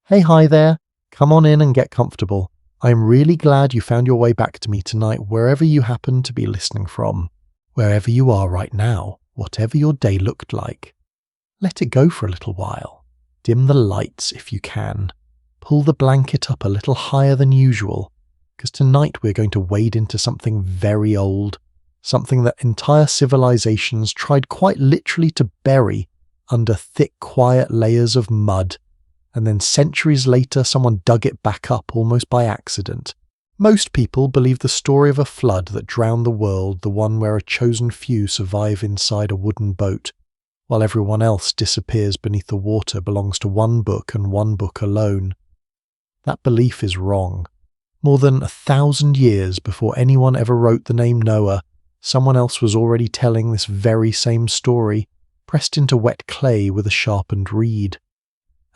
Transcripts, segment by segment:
Hey, hi there. Come on in and get comfortable. I'm really glad you found your way back to me tonight, wherever you happen to be listening from. Wherever you are right now, whatever your day looked like. Let it go for a little while. Dim the lights if you can. Pull the blanket up a little higher than usual, because tonight we're going to wade into something very old, something that entire civilizations tried quite literally to bury under thick, quiet layers of mud. And then centuries later someone dug it back up almost by accident. Most people believe the story of a flood that drowned the world, the one where a chosen few survive inside a wooden boat, while everyone else disappears beneath the water, belongs to one book and one book alone. That belief is wrong. More than 1,000 years before anyone ever wrote the name Noah, someone else was already telling this very same story, pressed into wet clay with a sharpened reed.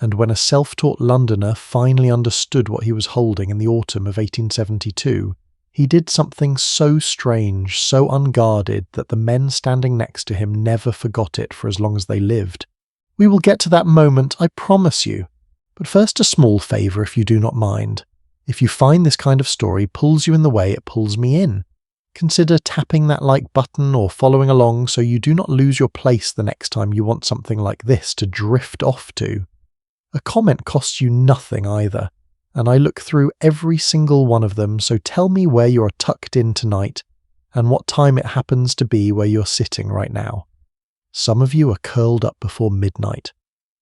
And when a self-taught Londoner finally understood what he was holding in the autumn of 1872, he did something so strange, so unguarded, that the men standing next to him never forgot it for as long as they lived. We will get to that moment, I promise you. But first, a small favour if you do not mind. If you find this kind of story pulls you in the way it pulls me in, consider tapping that like button or following along so you do not lose your place the next time you want something like this to drift off to. A comment costs you nothing either, and I look through every single one of them, so tell me where you're tucked in tonight and what time it happens to be where you're sitting right now. Some of you are curled up before midnight.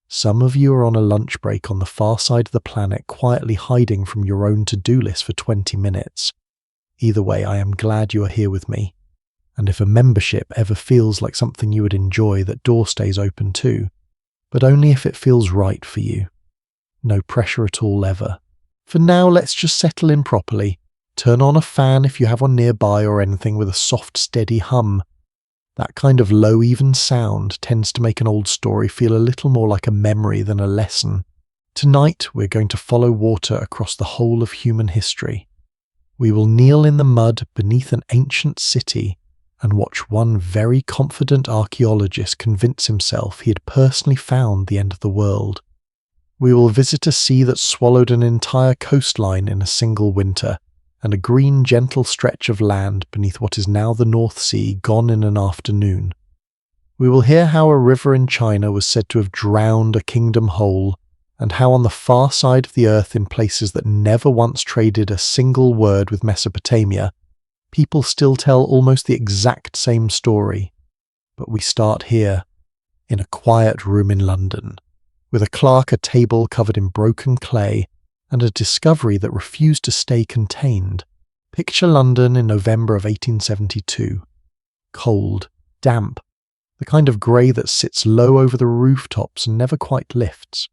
Some of you are on a lunch break on the far side of the planet, quietly hiding from your own to-do list for 20 minutes. Either way, I am glad you are here with me. And if a membership ever feels like something you would enjoy, that door stays open too. But only if it feels right for you. No pressure at all ever. For now, let's just settle in properly. Turn on a fan if you have one nearby or anything with a soft, steady hum. That kind of low, even sound tends to make an old story feel a little more like a memory than a lesson. Tonight, we're going to follow water across the whole of human history. We will kneel in the mud beneath an ancient city and watch one very confident archaeologist convince himself he had personally found the end of the world. We will visit a sea that swallowed an entire coastline in a single winter, and a green, gentle stretch of land beneath what is now the North Sea gone in an afternoon. We will hear how a river in China was said to have drowned a kingdom whole, and how on the far side of the earth, in places that never once traded a single word with Mesopotamia, people still tell almost the exact same story. But we start here, in a quiet room in London, with a clerk at a table covered in broken clay, and a discovery that refused to stay contained. Picture London in November of 1872. Cold, damp, the kind of grey that sits low over the rooftops and never quite lifts.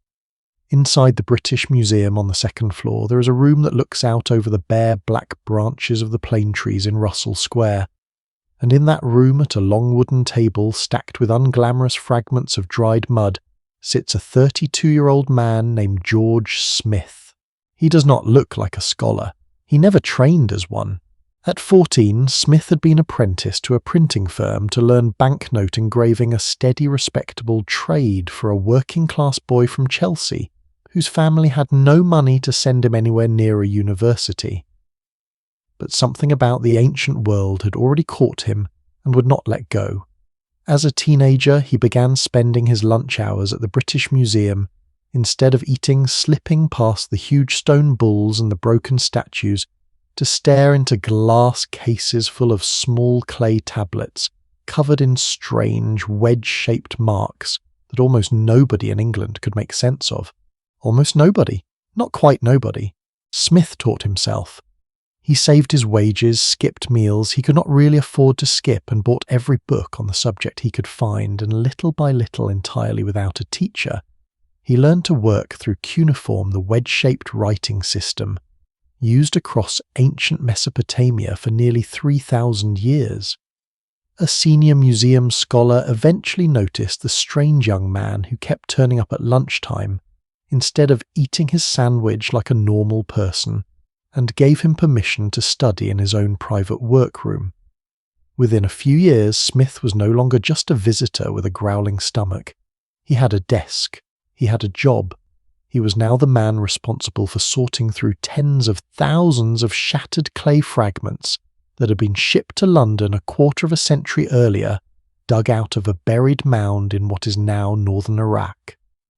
Inside the British Museum on the second floor, there is a room that looks out over the bare black branches of the plane trees in Russell Square. And in that room, at a long wooden table stacked with unglamorous fragments of dried mud, sits a 32-year-old man named George Smith. He does not look like a scholar. He never trained as one. At 14, Smith had been apprenticed to a printing firm to learn banknote engraving, a steady, respectable trade for a working-class boy from Chelsea, whose family had no money to send him anywhere near a university. But something about the ancient world had already caught him and would not let go. As a teenager, he began spending his lunch hours at the British Museum, instead of eating, slipping past the huge stone bulls and the broken statues, to stare into glass cases full of small clay tablets, covered in strange, wedge-shaped marks that almost nobody in England could make sense of. Almost nobody. Not quite nobody. Smith taught himself. He saved his wages, skipped meals he could not really afford to skip, and bought every book on the subject he could find, and little by little, entirely without a teacher, he learned to work through cuneiform, the wedge-shaped writing system, used across ancient Mesopotamia for nearly 3,000 years. A senior museum scholar eventually noticed the strange young man who kept turning up at lunchtime, instead of eating his sandwich like a normal person, and gave him permission to study in his own private workroom. Within a few years, Smith was no longer just a visitor with a growling stomach. He had a desk. He had a job. He was now the man responsible for sorting through tens of thousands of shattered clay fragments that had been shipped to London a quarter of a century earlier, dug out of a buried mound in what is now northern Iraq.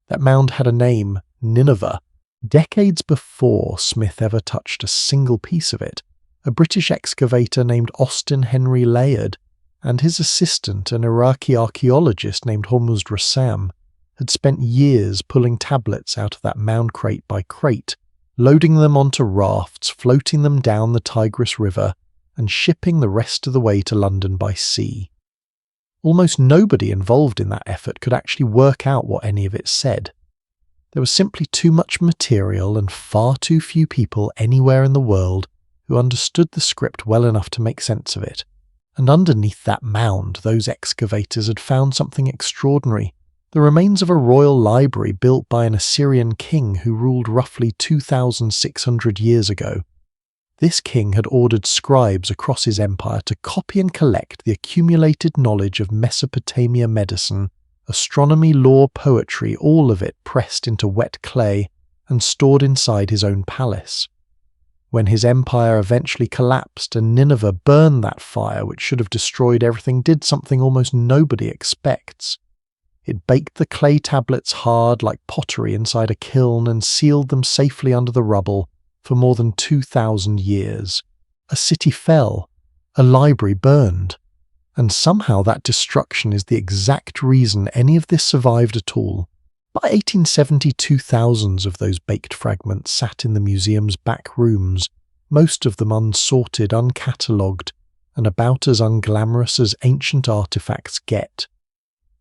That mound had a name, Nineveh. Decades before Smith ever touched a single piece of it, a British excavator named Austin Henry Layard and his assistant, an Iraqi archaeologist named Hormuzd Rassam, had spent years pulling tablets out of that mound crate by crate, loading them onto rafts, floating them down the Tigris River, and shipping the rest of the way to London by sea. Almost nobody involved in that effort could actually work out what any of it said. There was simply too much material and far too few people anywhere in the world who understood the script well enough to make sense of it. And underneath that mound, those excavators had found something extraordinary. The remains of a royal library built by an Assyrian king who ruled roughly 2,600 years ago. This king had ordered scribes across his empire to copy and collect the accumulated knowledge of Mesopotamia medicine, astronomy, law, poetry, all of it pressed into wet clay and stored inside his own palace. When his empire eventually collapsed and Nineveh burned, that fire, which should have destroyed everything, did something almost nobody expects. It baked the clay tablets hard like pottery inside a kiln and sealed them safely under the rubble for more than 2,000 years. A city fell, a library burned, and somehow that destruction is the exact reason any of this survived at all. By 1872, thousands of those baked fragments sat in the museum's back rooms, most of them unsorted, uncatalogued, and about as unglamorous as ancient artifacts get.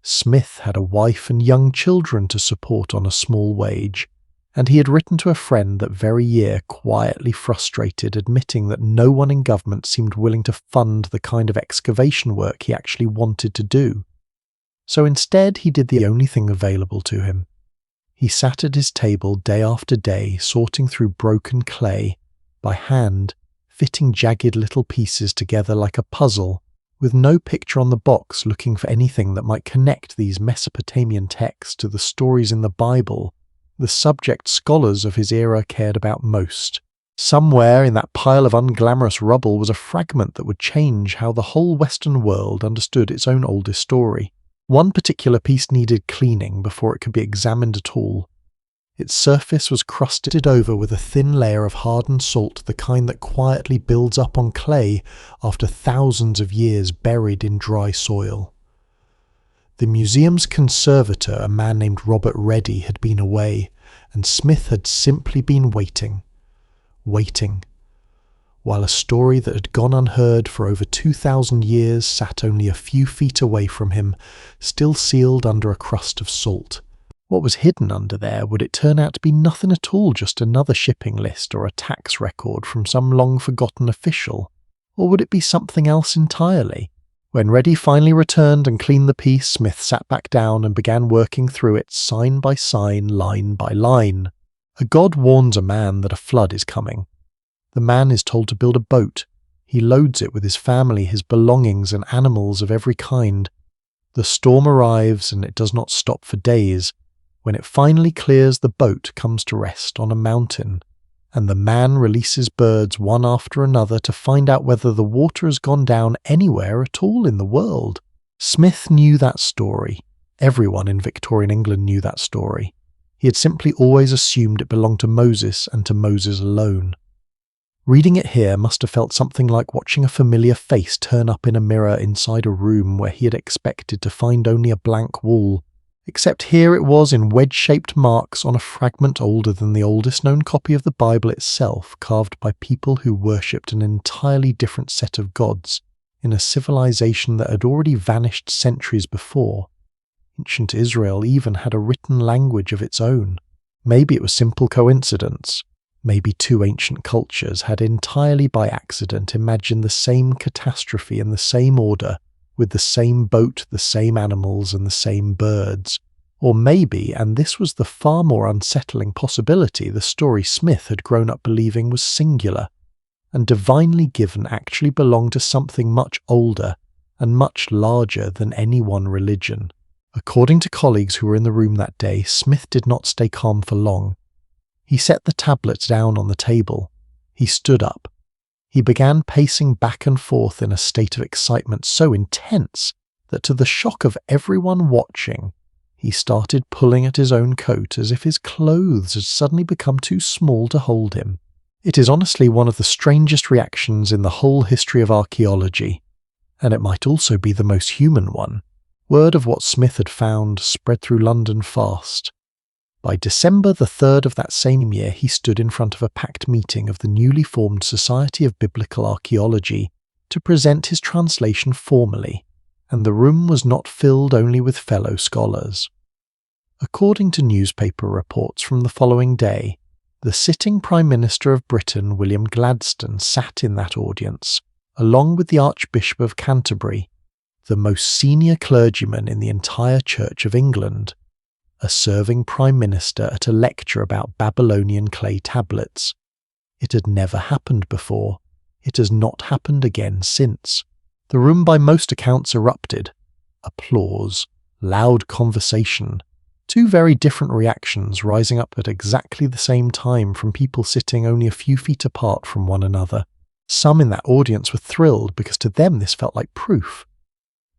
Smith had a wife and young children to support on a small wage, and he had written to a friend that very year, quietly frustrated, admitting that no one in government seemed willing to fund the kind of excavation work he actually wanted to do. So instead he did the only thing available to him. He sat at his table day after day, sorting through broken clay, by hand, fitting jagged little pieces together like a puzzle, with no picture on the box, looking for anything that might connect these Mesopotamian texts to the stories in the Bible, the subject scholars of his era cared about most. Somewhere in that pile of unglamorous rubble was a fragment that would change how the whole Western world understood its own oldest story. One particular piece needed cleaning before it could be examined at all. Its surface was crusted over with a thin layer of hardened salt, the kind that quietly builds up on clay after thousands of years buried in dry soil. The museum's conservator, a man named Robert Reddy, had been away, and Smith had simply been waiting, while a story that had gone unheard for over 2,000 years sat only a few feet away from him, still sealed under a crust of salt. What was hidden under there? Would it turn out to be nothing at all, just another shipping list or a tax record from some long-forgotten official? Or would it be something else entirely? When Reddy finally returned and cleaned the piece, Smith sat back down and began working through it sign by sign, line by line. A god warns a man that a flood is coming. The man is told to build a boat. He loads it with his family, his belongings, and animals of every kind. The storm arrives, and it does not stop for days. When it finally clears, the boat comes to rest on a mountain, and the man releases birds one after another to find out whether the water has gone down anywhere at all in the world. Smith knew that story. Everyone in Victorian England knew that story. He had simply always assumed it belonged to Moses and to Moses alone. Reading it here must have felt something like watching a familiar face turn up in a mirror inside a room where he had expected to find only a blank wall. Except here it was in wedge-shaped marks on a fragment older than the oldest known copy of the Bible itself, carved by people who worshipped an entirely different set of gods, in a civilization that had already vanished centuries before. Ancient Israel even had a written language of its own. Maybe it was simple coincidence. Maybe two ancient cultures had entirely by accident imagined the same catastrophe in the same order, with the same boat, the same animals, and the same birds. Or maybe, and this was the far more unsettling possibility, the story Smith had grown up believing was singular, and divinely given actually belonged to something much older and much larger than any one religion. According to colleagues who were in the room that day, Smith did not stay calm for long. He set the tablet down on the table. He stood up. He began pacing back and forth in a state of excitement so intense that to the shock of everyone watching, he started pulling at his own coat as if his clothes had suddenly become too small to hold him. It is honestly one of the strangest reactions in the whole history of archaeology, and it might also be the most human one. Word of what Smith had found spread through London fast. By December the 3rd of that same year, he stood in front of a packed meeting of the newly formed Society of Biblical Archaeology to present his translation formally, and the room was not filled only with fellow scholars. According to newspaper reports from the following day, the sitting Prime Minister of Britain, William Gladstone, sat in that audience, along with the Archbishop of Canterbury, the most senior clergyman in the entire Church of England, a serving Prime Minister at a lecture about Babylonian clay tablets. It had never happened before. It has not happened again since. The room by most accounts erupted. Applause, loud conversation, two very different reactions rising up at exactly the same time from people sitting only a few feet apart from one another. Some in that audience were thrilled because to them this felt like proof.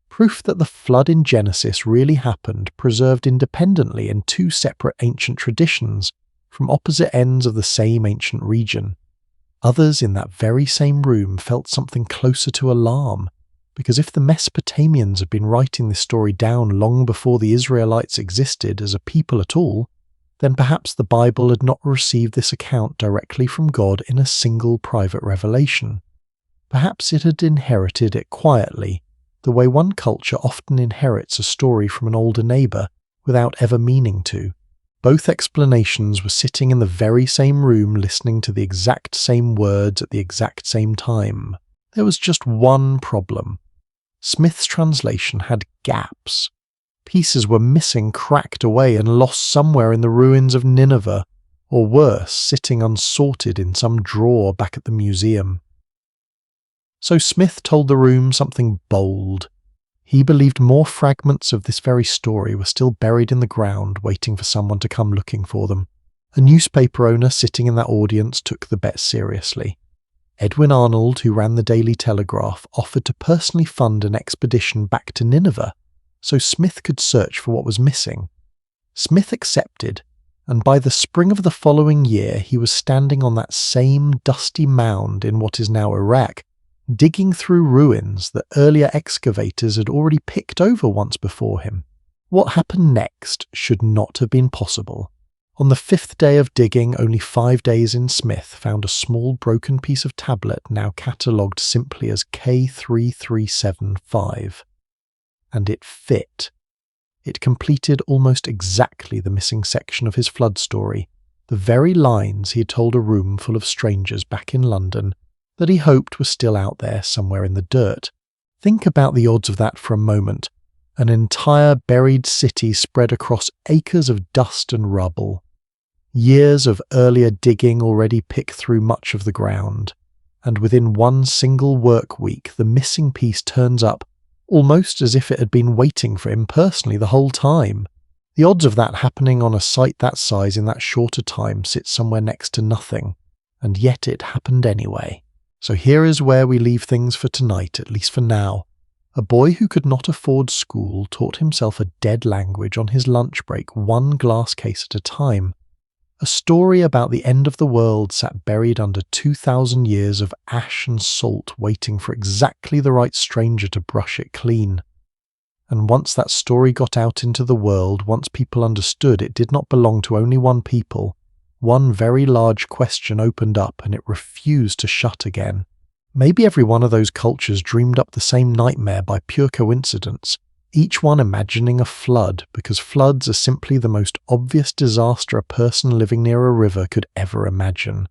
Proof that the flood in Genesis really happened, preserved independently in two separate ancient traditions from opposite ends of the same ancient region. Others in that very same room felt something closer to alarm, because if the Mesopotamians had been writing this story down long before the Israelites existed as a people at all, then perhaps the Bible had not received this account directly from God in a single private revelation. Perhaps it had inherited it quietly, the way one culture often inherits a story from an older neighbour without ever meaning to. Both explanations were sitting in the very same room listening to the exact same words at the exact same time. There was just one problem. Smith's translation had gaps. Pieces were missing, cracked away, and lost somewhere in the ruins of Nineveh, or worse, sitting unsorted in some drawer back at the museum. So Smith told the room something bold. He believed more fragments of this very story were still buried in the ground, waiting for someone to come looking for them. A newspaper owner sitting in that audience took the bet seriously. Edwin Arnold, who ran the Daily Telegraph, offered to personally fund an expedition back to Nineveh, so Smith could search for what was missing. Smith accepted, and by the spring of the following year he was standing on that same dusty mound in what is now Iraq, digging through ruins that earlier excavators had already picked over once before him. What happened next should not have been possible. On the 5th day of digging, only 5 days in, Smith found a small broken piece of tablet now catalogued simply as K3375. And it fit. It completed almost exactly the missing section of his flood story, the very lines he had told a room full of strangers back in London that he hoped were still out there somewhere in the dirt. Think about the odds of that for a moment. An entire buried city spread across acres of dust and rubble. Years of earlier digging already picked through much of the ground, and within one single work week the missing piece turns up, almost as if it had been waiting for him personally the whole time. The odds of that happening on a site that size in that shorter time sit somewhere next to nothing, and yet it happened anyway. So here is where we leave things for tonight, at least for now. A boy who could not afford school taught himself a dead language on his lunch break, one glass case at a time. A story about the end of the world sat buried under 2,000 years of ash and salt, waiting for exactly the right stranger to brush it clean. And once that story got out into the world, once people understood it did not belong to only one people, one very large question opened up and it refused to shut again. Maybe every one of those cultures dreamed up the same nightmare by pure coincidence, each one imagining a flood, because floods are simply the most obvious disaster a person living near a river could ever imagine.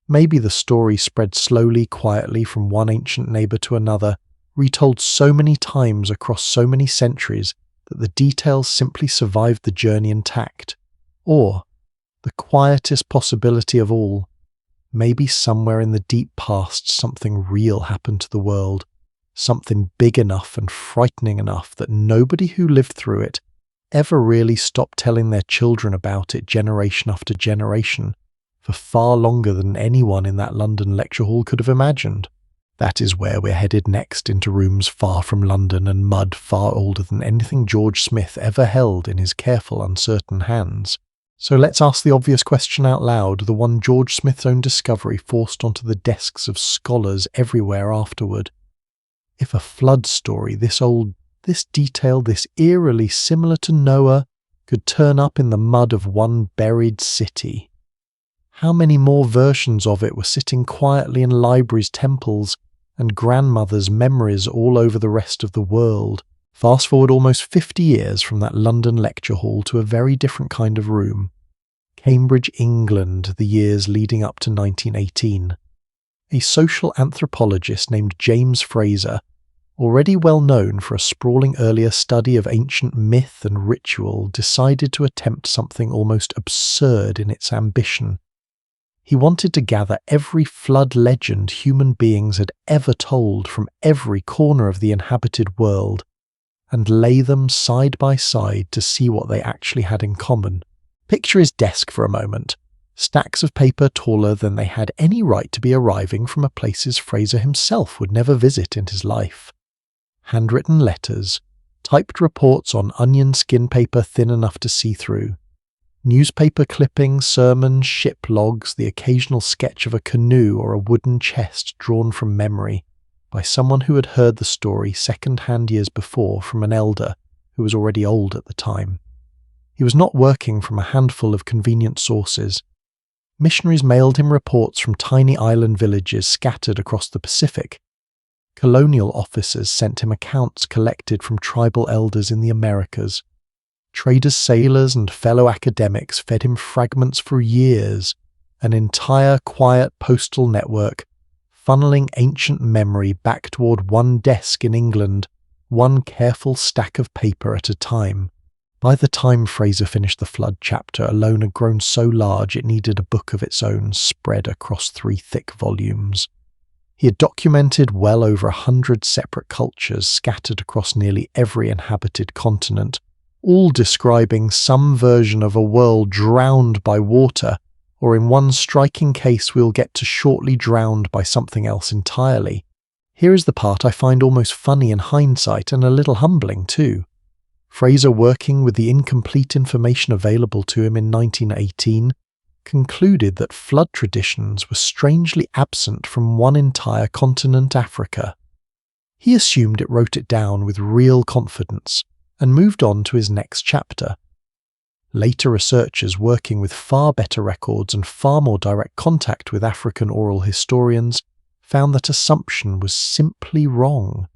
Maybe the story spread slowly, quietly from one ancient neighbour to another, retold so many times across so many centuries that the details simply survived the journey intact. Or, the quietest possibility of all, maybe somewhere in the deep past something real happened to the world, something big enough and frightening enough that nobody who lived through it ever really stopped telling their children about it generation after generation, for far longer than anyone in that London lecture hall could have imagined. That is where we're headed next, into rooms far from London and mud far older than anything George Smith ever held in his careful, uncertain hands. So let's ask the obvious question out loud, the one George Smith's own discovery forced onto the desks of scholars everywhere afterward. If a flood story this old, this detailed, this eerily similar to Noah, could turn up in the mud of one buried city, how many more versions of it were sitting quietly in libraries, temples, and grandmothers' memories all over the rest of the world? Fast forward almost 50 years from that London lecture hall to a very different kind of room. Cambridge, England, the years leading up to 1918. A social anthropologist named James Fraser, already well known for a sprawling earlier study of ancient myth and ritual, decided to attempt something almost absurd in its ambition. He wanted to gather every flood legend human beings had ever told from every corner of the inhabited world, and lay them side by side to see what they actually had in common. Picture his desk for a moment. Stacks of paper taller than they had any right to be, arriving from places Fraser himself would never visit in his life. Handwritten letters, typed reports on onion skin paper thin enough to see through, newspaper clippings, sermons, ship logs, the occasional sketch of a canoe or a wooden chest drawn from memory by someone who had heard the story second-hand years before from an elder who was already old at the time. He was not working from a handful of convenient sources. Missionaries mailed him reports from tiny island villages scattered across the Pacific. Colonial officers sent him accounts collected from tribal elders in the Americas. Traders, sailors, and fellow academics fed him fragments for years, an entire quiet postal network, funneling ancient memory back toward one desk in England, one careful stack of paper at a time. By the time Fraser finished the flood chapter, alone had grown so large it needed a book of its own, spread across 3 thick volumes. He had documented well over 100 separate cultures scattered across nearly every inhabited continent, all describing some version of a world drowned by water, or in one striking case we'll get to, shortly drowned by something else entirely. Here is the part I find almost funny in hindsight and a little humbling too. Fraser, working with the incomplete information available to him in 1918, concluded that flood traditions were strangely absent from one entire continent, Africa. He assumed it wrote it down with real confidence, and moved on to his next chapter. Later researchers working with far better records and far more direct contact with African oral historians found that assumption was simply wrong.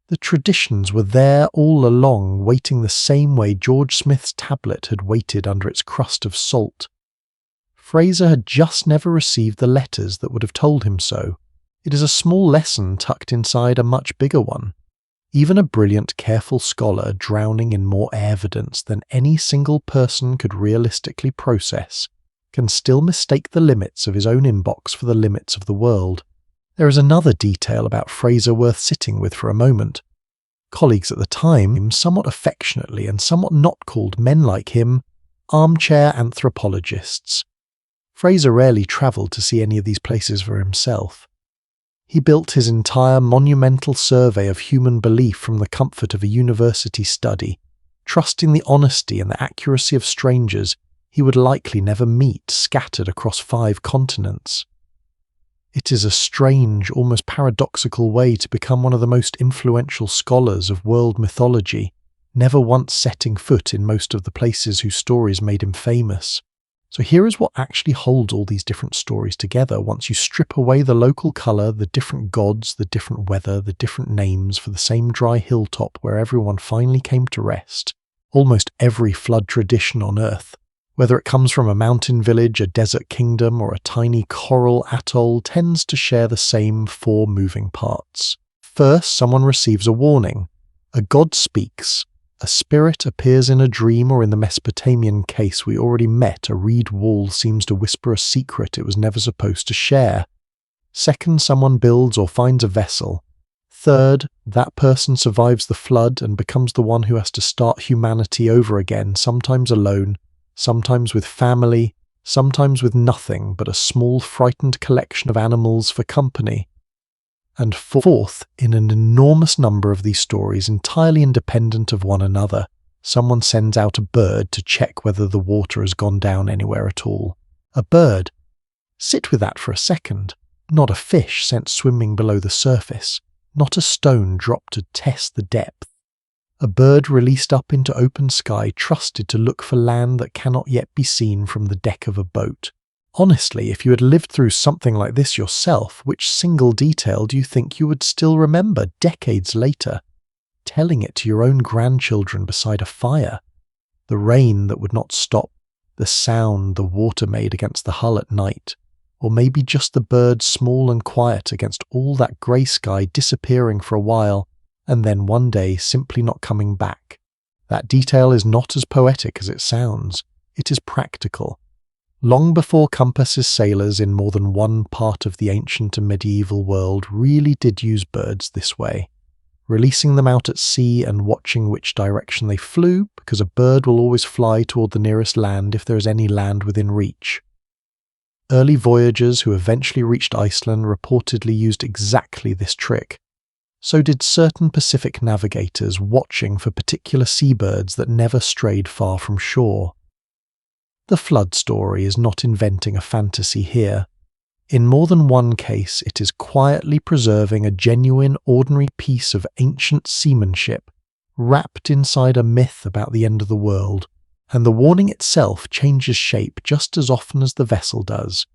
The traditions were there all along, waiting the same way George Smith's tablet had waited under its crust of salt. Fraser had just never received the letters that would have told him so. It is a small lesson tucked inside a much bigger one. Even a brilliant, careful scholar drowning in more evidence than any single person could realistically process can still mistake the limits of his own inbox for the limits of the world. There is another detail about Fraser worth sitting with for a moment. Colleagues at the time somewhat affectionately and somewhat not called men like him armchair anthropologists. Fraser rarely travelled to see any of these places for himself. He built his entire monumental survey of human belief from the comfort of a university study, trusting the honesty and the accuracy of strangers he would likely never meet scattered across 5 continents. It is a strange, almost paradoxical way to become one of the most influential scholars of world mythology, never once setting foot in most of the places whose stories made him famous. So here is what actually holds all these different stories together once you strip away the local colour, the different gods, the different weather, the different names for the same dry hilltop where everyone finally came to rest. Almost every flood tradition on Earth, whether it comes from a mountain village, a desert kingdom, or a tiny coral atoll, tends to share the same 4 moving parts. First, someone receives a warning. A god speaks. A spirit appears in a dream, or in the Mesopotamian case we already met, a reed wall seems to whisper a secret it was never supposed to share. Second, someone builds or finds a vessel. Third, that person survives the flood and becomes the one who has to start humanity over again, sometimes alone, sometimes with family, sometimes with nothing but a small frightened collection of animals for company. And fourth, in an enormous number of these stories, entirely independent of one another, someone sends out a bird to check whether the water has gone down anywhere at all. A bird. Sit with that for a second. Not a fish sent swimming below the surface. Not a stone dropped to test the depth. A bird released up into open sky, trusted to look for land that cannot yet be seen from the deck of a boat. Honestly, if you had lived through something like this yourself, which single detail do you think you would still remember decades later? Telling it to your own grandchildren beside a fire? The rain that would not stop, the sound the water made against the hull at night, or maybe just the bird small and quiet against all that grey sky disappearing for a while, and then one day simply not coming back. That detail is not as poetic as it sounds. It is practical. Long before compasses, sailors in more than one part of the ancient and medieval world really did use birds this way, releasing them out at sea and watching which direction they flew, because a bird will always fly toward the nearest land if there is any land within reach. Early voyagers who eventually reached Iceland reportedly used exactly this trick. So did certain Pacific navigators watching for particular seabirds that never strayed far from shore. The flood story is not inventing a fantasy here. In more than one case, it is quietly preserving a genuine, ordinary piece of ancient seamanship, wrapped inside a myth about the end of the world, and the warning itself changes shape just as often as the vessel does.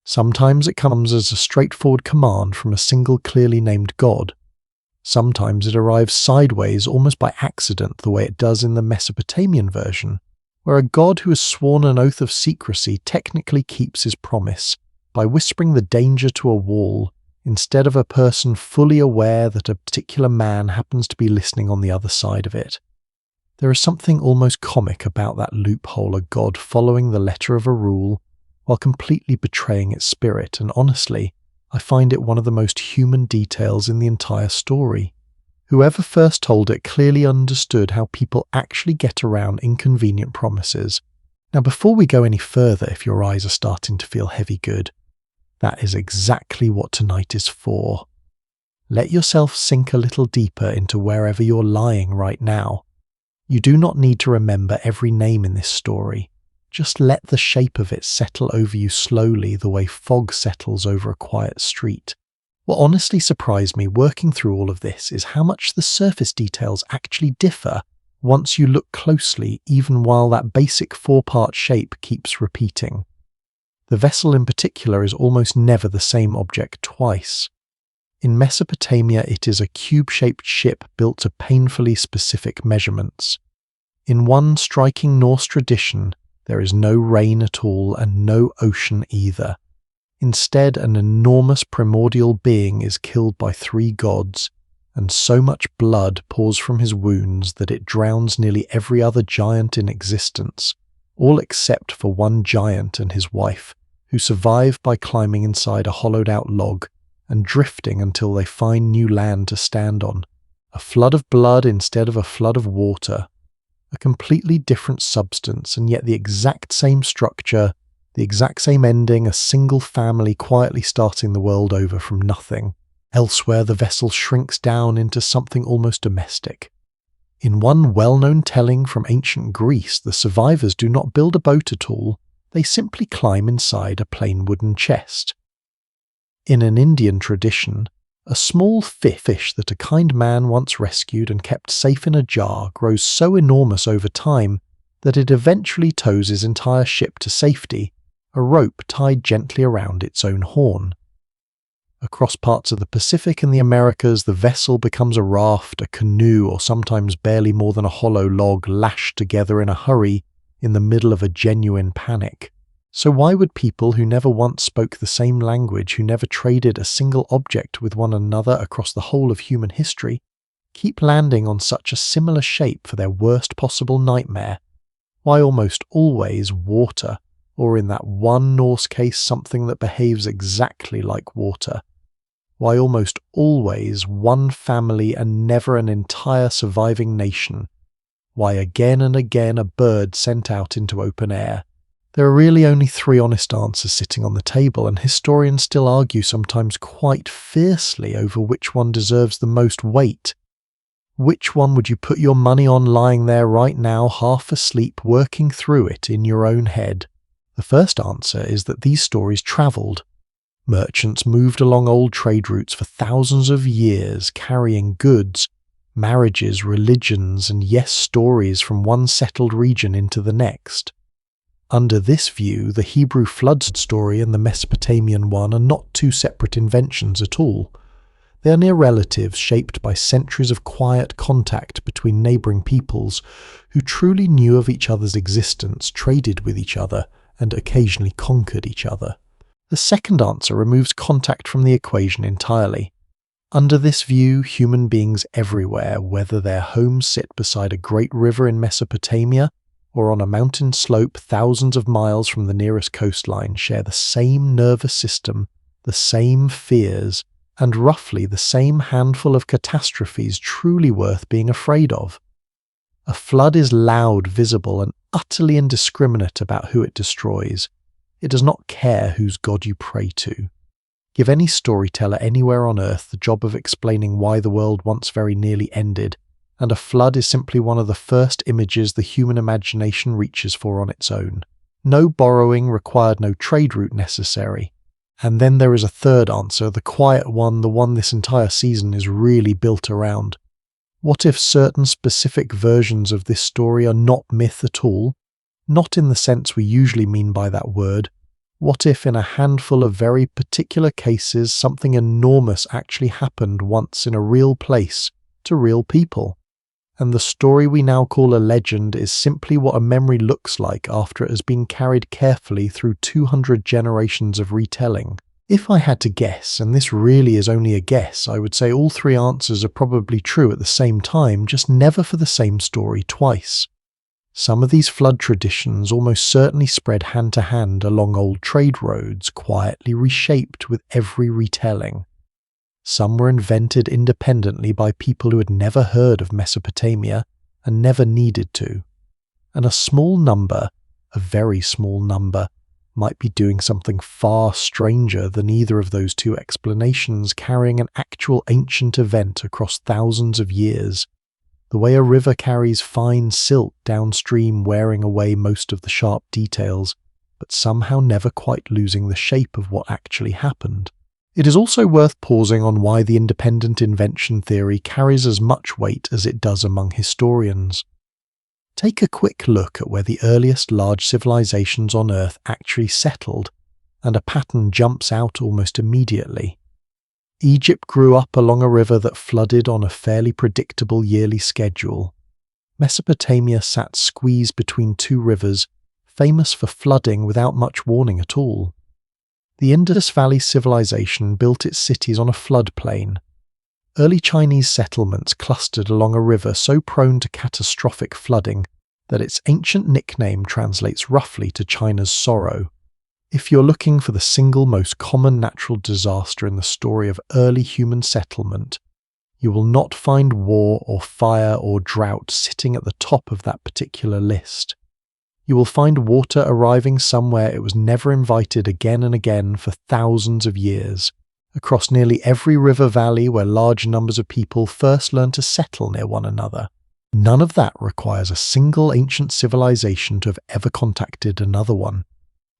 Sometimes it comes as a straightforward command from a single clearly named god. Sometimes it arrives sideways almost by accident, the way it does in the Mesopotamian version, where a god who has sworn an oath of secrecy technically keeps his promise by whispering the danger to a wall instead of a person fully aware that a particular man happens to be listening on the other side of it. There is something almost comic about that loophole, a god following the letter of a rule while completely betraying its spirit, and honestly, I find it one of the most human details in the entire story. Whoever first told it clearly understood how people actually get around inconvenient promises. Now, before we go any further, if your eyes are starting to feel heavy good, that is exactly what tonight is for. Let yourself sink a little deeper into wherever you're lying right now. You do not need to remember every name in this story. Just let the shape of it settle over you slowly the way fog settles over a quiet street. What honestly surprised me working through all of this is how much the surface details actually differ once you look closely, even while that basic four-part shape keeps repeating. The vessel in particular is almost never the same object twice. In Mesopotamia, it is a cube-shaped ship built to painfully specific measurements. In one striking Norse tradition, there is no rain at all and no ocean either. Instead, an enormous primordial being is killed by three gods, and so much blood pours from his wounds that it drowns nearly every other giant in existence, all except for one giant and his wife, who survive by climbing inside a hollowed-out log and drifting until they find new land to stand on. A flood of blood instead of a flood of water. A completely different substance, and yet the exact same structure, the exact same ending, a single family quietly starting the world over from nothing. Elsewhere, the vessel shrinks down into something almost domestic. In one well-known telling from ancient Greece, the survivors do not build a boat at all, they simply climb inside a plain wooden chest. In an Indian tradition, a small fish that a kind man once rescued and kept safe in a jar grows so enormous over time that it eventually tows his entire ship to safety, a rope tied gently around its own horn. Across parts of the Pacific and the Americas, the vessel becomes a raft, a canoe, or sometimes barely more than a hollow log lashed together in a hurry in the middle of a genuine panic. So why would people who never once spoke the same language, who never traded a single object with one another across the whole of human history, keep landing on such a similar shape for their worst possible nightmare? Why almost always water, or in that one Norse case something that behaves exactly like water? why almost always one family and never an entire surviving nation, why again and again a bird sent out into open air. There are really only three honest answers sitting on the table, and historians still argue sometimes quite fiercely over which one deserves the most weight. Which one would you put your money on lying there right now, half asleep, working through it in your own head? The first answer is that these stories travelled. Merchants moved along old trade routes for thousands of years, carrying goods, marriages, religions, and yes, stories from one settled region into the next. Under this view, the Hebrew flood story and the Mesopotamian one are not two separate inventions at all. They are near relatives shaped by centuries of quiet contact between neighbouring peoples who truly knew of each other's existence, traded with each other, and occasionally conquered each other. The second answer removes contact from the equation entirely. Under this view, human beings everywhere, whether their homes sit beside a great river in Mesopotamia or on a mountain slope thousands of miles from the nearest coastline, share the same nervous system, the same fears, and roughly the same handful of catastrophes truly worth being afraid of. A flood is loud, visible, and utterly indiscriminate about who it destroys. It does not care whose god you pray to. Give any storyteller anywhere on earth the job of explaining why the world once very nearly ended, and a flood is simply one of the first images the human imagination reaches for on its own. No borrowing required, no trade route necessary. And then there is a third answer, the quiet one, the one this entire season is really built around. What if certain specific versions of this story are not myth at all? Not in the sense we usually mean by that word. What if in a handful of very particular cases something enormous actually happened once in a real place to real people? And the story we now call a legend is simply what a memory looks like after it has been carried carefully through 200 generations of retelling. If I had to guess, and this really is only a guess, I would say all three answers are probably true at the same time, just never for the same story twice. Some of these flood traditions almost certainly spread hand to hand along old trade roads, quietly reshaped with every retelling. Some were invented independently by people who had never heard of Mesopotamia and never needed to. And a small number, a very small number, might be doing something far stranger than either of those two explanations, carrying an actual ancient event across thousands of years. The way a river carries fine silt downstream, wearing away most of the sharp details, but somehow never quite losing the shape of what actually happened. It is also worth pausing on why the independent invention theory carries as much weight as it does among historians. Take a quick look at where the earliest large civilizations on Earth actually settled, and a pattern jumps out almost immediately. Egypt grew up along a river that flooded on a fairly predictable yearly schedule. Mesopotamia sat squeezed between two rivers, famous for flooding without much warning at all. The Indus Valley civilization built its cities on a floodplain. Early Chinese settlements clustered along a river so prone to catastrophic flooding that its ancient nickname translates roughly to China's sorrow. If you're looking for the single most common natural disaster in the story of early human settlement, you will not find war or fire or drought sitting at the top of that particular list. You will find water arriving somewhere it was never invited again and again for thousands of years, across nearly every river valley where large numbers of people first learned to settle near one another. None of that requires a single ancient civilization to have ever contacted another one.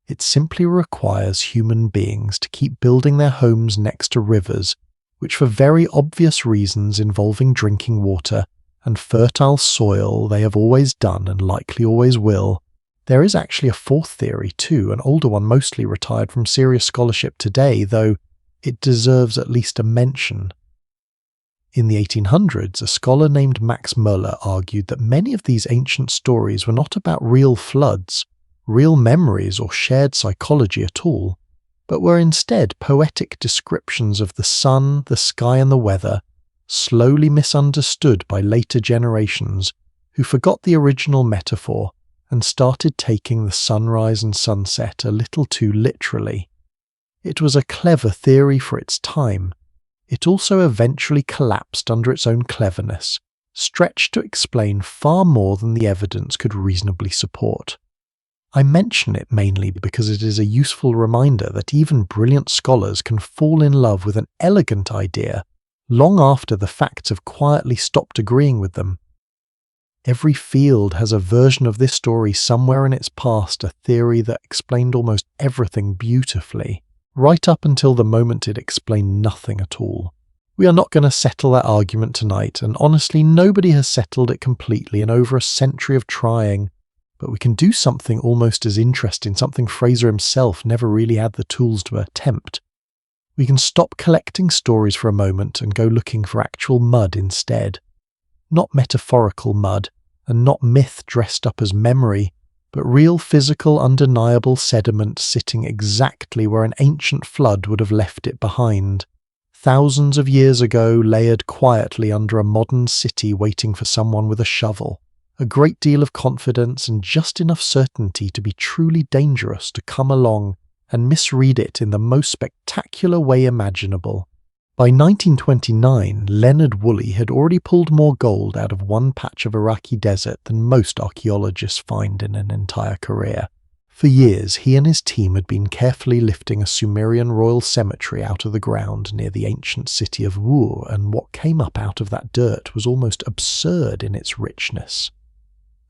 It simply requires human beings to keep building their homes next to rivers, which for very obvious reasons involving drinking water and fertile soil they have always done and likely always will. There is actually a fourth theory too, an older one mostly retired from serious scholarship today, though it deserves at least a mention. In the 1800s, a scholar named Max Muller argued that many of these ancient stories were not about real floods, real memories or shared psychology at all, but were instead poetic descriptions of the sun, the sky and the weather, slowly misunderstood by later generations who forgot the original metaphor and started taking the sunrise and sunset a little too literally. It was a clever theory for its time, it also eventually collapsed under its own cleverness, stretched to explain far more than the evidence could reasonably support. I mention it mainly because it is a useful reminder that even brilliant scholars can fall in love with an elegant idea long after the facts have quietly stopped agreeing with them. Every field has a version of this story somewhere in its past, a theory that explained almost everything beautifully, right up until the moment it explained nothing at all. We are not going to settle that argument tonight, and honestly nobody has settled it completely in over a century of trying, but we can do something almost as interesting, something Fraser himself never really had the tools to attempt. We can stop collecting stories for a moment and go looking for actual mud instead. Not metaphorical mud, and not myth dressed up as memory, but real physical undeniable sediment sitting exactly where an ancient flood would have left it behind. Thousands of years ago, layered quietly under a modern city waiting for someone with a shovel. A great deal of confidence and just enough certainty to be truly dangerous to come along and misread it in the most spectacular way imaginable. By 1929, Leonard Woolley had already pulled more gold out of one patch of Iraqi desert than most archaeologists find in an entire career. For years, he and his team had been carefully lifting a Sumerian royal cemetery out of the ground near the ancient city of Ur, and what came up out of that dirt was almost absurd in its richness.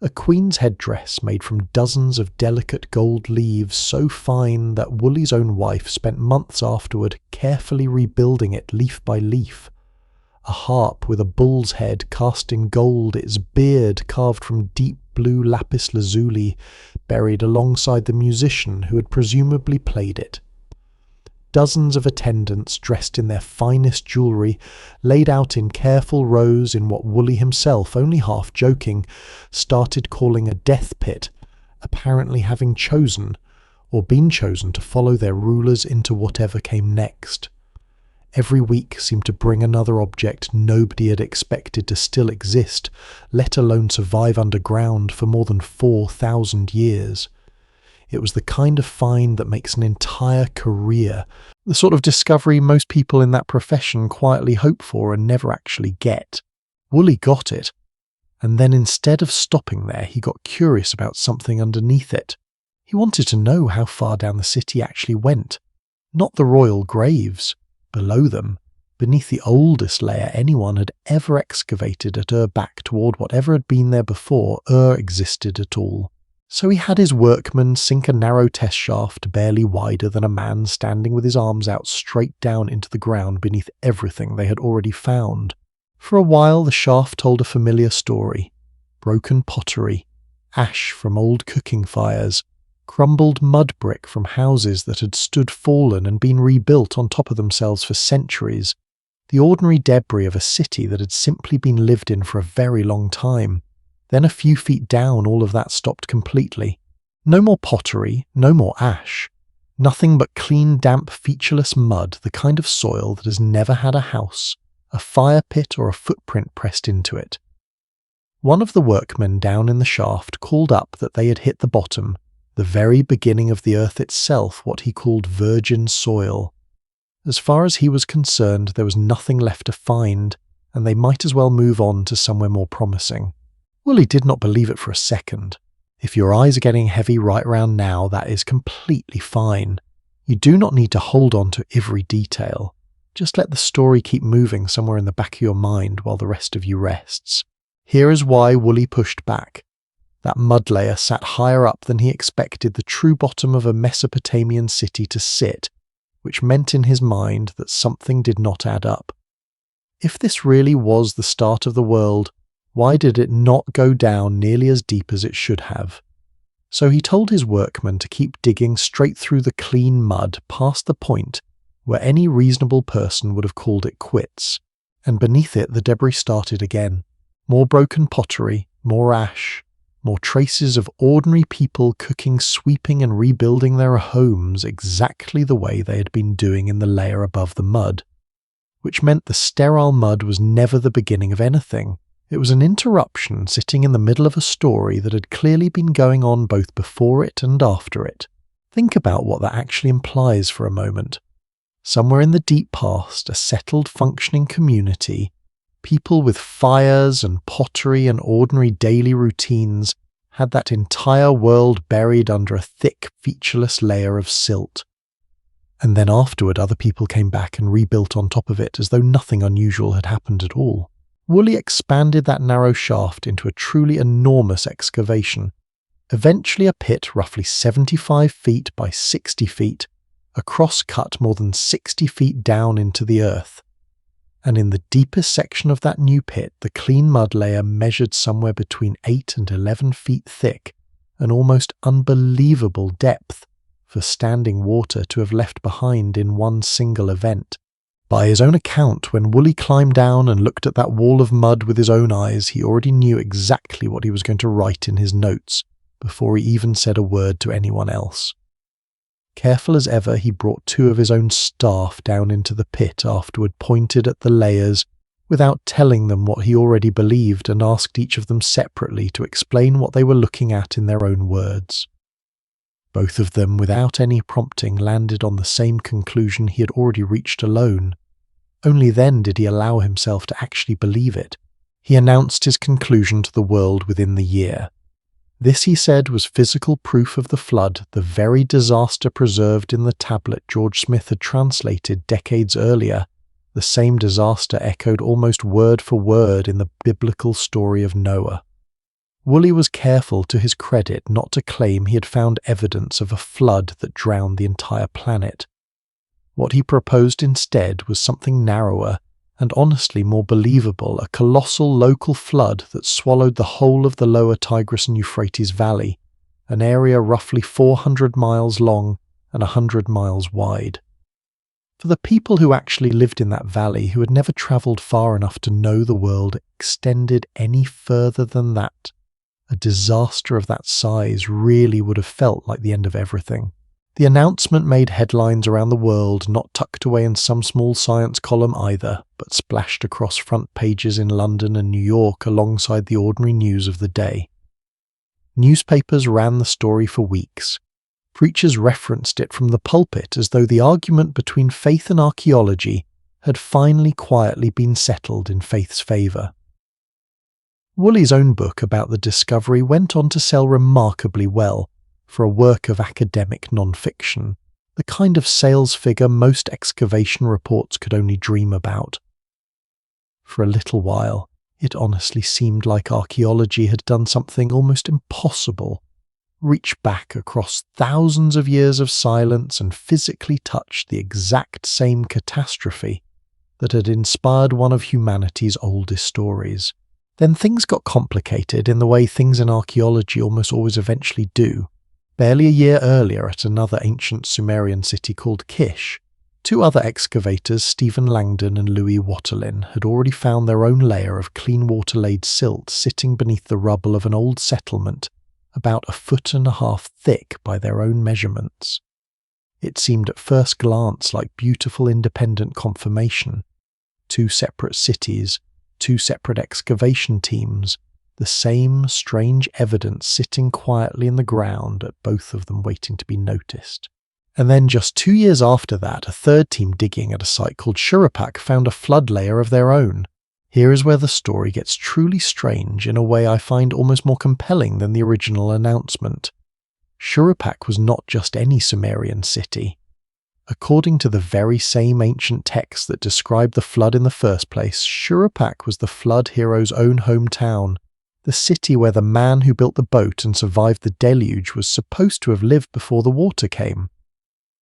A queen's headdress made from dozens of delicate gold leaves so fine that Woolley's own wife spent months afterward carefully rebuilding it leaf by leaf. A harp with a bull's head cast in gold, its beard carved from deep blue lapis lazuli, buried alongside the musician who had presumably played it. Dozens of attendants dressed in their finest jewellery, laid out in careful rows in what Woolley himself, only half joking, started calling a death pit, apparently having chosen, or been chosen to follow their rulers into whatever came next. Every week seemed to bring another object nobody had expected to still exist, let alone survive underground for more than 4,000 years. It was the kind of find that makes an entire career, the sort of discovery most people in that profession quietly hope for and never actually get. Woolley got it, and then instead of stopping there, he got curious about something underneath it. He wanted to know how far down the city actually went. Not the royal graves. Below them, beneath the oldest layer anyone had ever excavated at Ur back toward whatever had been there before Ur existed at all. So he had his workmen sink a narrow test shaft barely wider than a man standing with his arms out straight down into the ground beneath everything they had already found. For a while the shaft told a familiar story. Broken pottery, ash from old cooking fires, crumbled mud brick from houses that had stood fallen and been rebuilt on top of themselves for centuries, the ordinary debris of a city that had simply been lived in for a very long time. Then a few feet down all of that stopped completely. No more pottery, no more ash. Nothing but clean, damp, featureless mud, the kind of soil that has never had a house, a fire pit or a footprint pressed into it. One of the workmen down in the shaft called up that they had hit the bottom, the very beginning of the earth itself, what he called virgin soil. As far as he was concerned, there was nothing left to find, and they might as well move on to somewhere more promising. Woolley did not believe it for a second. If your eyes are getting heavy right around now, that is completely fine. You do not need to hold on to every detail. Just let the story keep moving somewhere in the back of your mind while the rest of you rests. Here is why Woolley pushed back. That mud layer sat higher up than he expected the true bottom of a Mesopotamian city to sit, which meant in his mind that something did not add up. If this really was the start of the world, why did it not go down nearly as deep as it should have? So he told his workmen to keep digging straight through the clean mud past the point where any reasonable person would have called it quits, and beneath it the debris started again. More broken pottery, more ash, more traces of ordinary people cooking, sweeping and rebuilding their homes exactly the way they had been doing in the layer above the mud, which meant the sterile mud was never the beginning of anything. It was an interruption sitting in the middle of a story that had clearly been going on both before it and after it. Think about what that actually implies for a moment. Somewhere in the deep past, a settled, functioning community, people with fires and pottery and ordinary daily routines had that entire world buried under a thick, featureless layer of silt. And then afterward, other people came back and rebuilt on top of it as though nothing unusual had happened at all. Woolley expanded that narrow shaft into a truly enormous excavation, eventually a pit roughly 75 feet by 60 feet, a cross-cut more than 60 feet down into the earth. And in the deepest section of that new pit, the clean mud layer measured somewhere between 8 and 11 feet thick, an almost unbelievable depth for standing water to have left behind in one single event. By his own account, when Woolley climbed down and looked at that wall of mud with his own eyes, he already knew exactly what he was going to write in his notes before he even said a word to anyone else. Careful as ever, he brought 2 of his own staff down into the pit afterward, pointed at the layers without telling them what he already believed, and asked each of them separately to explain what they were looking at in their own words. Both of them, without any prompting, landed on the same conclusion he had already reached alone. Only then did he allow himself to actually believe it. He announced his conclusion to the world within the year. This, he said, was physical proof of the flood, the very disaster preserved in the tablet George Smith had translated decades earlier, the same disaster echoed almost word for word in the biblical story of Noah. Woolley was careful, to his credit, not to claim he had found evidence of a flood that drowned the entire planet. What he proposed instead was something narrower, and honestly more believable, a colossal local flood that swallowed the whole of the lower Tigris and Euphrates Valley, an area roughly 400 miles long and 100 miles wide. For the people who actually lived in that valley, who had never travelled far enough to know the world extended any further than that, a disaster of that size really would have felt like the end of everything. The announcement made headlines around the world, not tucked away in some small science column either, but splashed across front pages in London and New York alongside the ordinary news of the day. Newspapers ran the story for weeks. Preachers referenced it from the pulpit as though the argument between faith and archaeology had finally quietly been settled in faith's favour. Woolley's own book about the discovery went on to sell remarkably well, for a work of academic non-fiction, the kind of sales figure most excavation reports could only dream about. For a little while, it honestly seemed like archaeology had done something almost impossible, reach back across thousands of years of silence and physically touch the exact same catastrophe that had inspired one of humanity's oldest stories. Then things got complicated in the way things in archaeology almost always eventually do. Barely a year earlier, at another ancient Sumerian city called Kish, 2 other excavators, Stephen Langdon and Louis Watterlin, had already found their own layer of clean water-laid silt sitting beneath the rubble of an old settlement about 1.5 feet thick by their own measurements. It seemed at first glance like beautiful independent confirmation. 2 separate cities, 2 separate excavation teams, the same strange evidence sitting quietly in the ground at both of them waiting to be noticed. And then just 2 years after that, a third team digging at a site called Shurapak found a flood layer of their own. Here is where the story gets truly strange in a way I find almost more compelling than the original announcement. Shurapak was not just any Sumerian city. According to the very same ancient texts that described the flood in the first place, Shurapak was the flood hero's own hometown, the city where the man who built the boat and survived the deluge was supposed to have lived before the water came.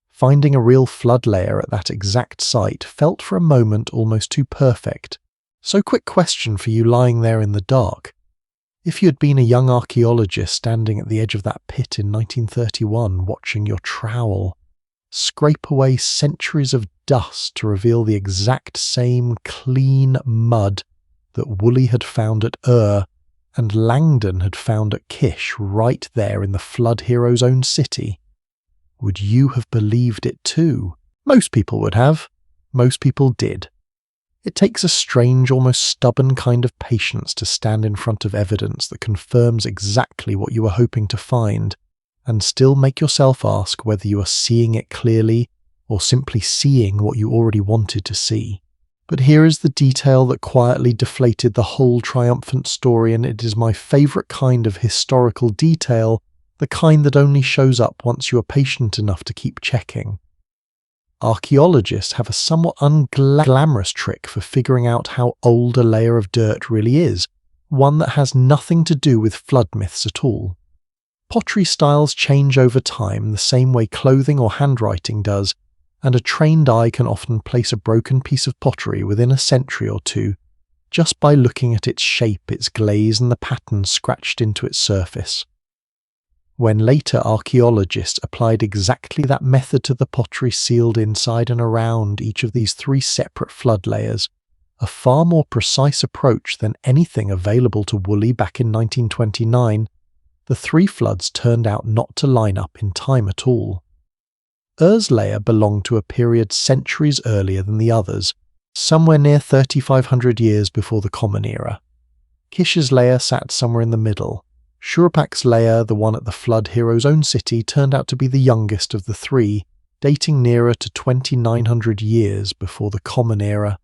Finding a real flood layer at that exact site felt for a moment almost too perfect. So quick question for you lying there in the dark. If you had been a young archaeologist standing at the edge of that pit in 1931 watching your trowel scrape away centuries of dust to reveal the exact same clean mud that Woolley had found at and Langdon had found at Kish right there in the flood hero's own city, would you have believed it too? Most people would have. Most people did. It takes a strange, almost stubborn kind of patience to stand in front of evidence that confirms exactly what you were hoping to find, and still make yourself ask whether you are seeing it clearly or simply seeing what you already wanted to see. But here is the detail that quietly deflated the whole triumphant story, and it is my favourite kind of historical detail, the kind that only shows up once you are patient enough to keep checking. Archaeologists have a somewhat unglamorous trick for figuring out how old a layer of dirt really is, one that has nothing to do with flood myths at all. Pottery styles change over time the same way clothing or handwriting does, and a trained eye can often place a broken piece of pottery within a century or two just by looking at its shape, its glaze, and the patterns scratched into its surface. When later archaeologists applied exactly that method to the pottery sealed inside and around each of these three separate flood layers, a far more precise approach than anything available to Woolley back in 1929, the three floods turned out not to line up in time at all. Ur's layer belonged to a period centuries earlier than the others, somewhere near 3,500 years before the Common Era. Kish's layer sat somewhere in the middle. Shurupak's layer, the one at the flood hero's own city, turned out to be the youngest of the three, dating nearer to 2,900 years before the Common Era.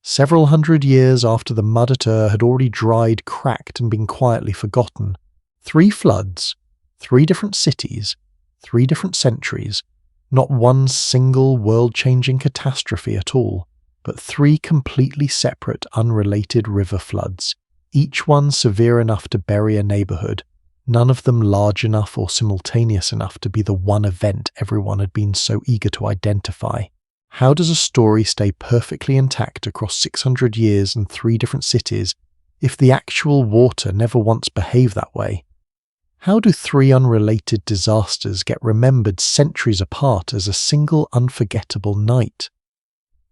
Several hundred years after the mud at Ur had already dried, cracked, and been quietly forgotten. 3 floods, 3 different cities, 3 different centuries, not one single world-changing catastrophe at all, but 3 completely separate, unrelated river floods, each one severe enough to bury a neighbourhood, none of them large enough or simultaneous enough to be the one event everyone had been so eager to identify. How does a story stay perfectly intact across 600 years and 3 different cities if the actual water never once behaved that way? How do 3 unrelated disasters get remembered centuries apart as a single unforgettable night?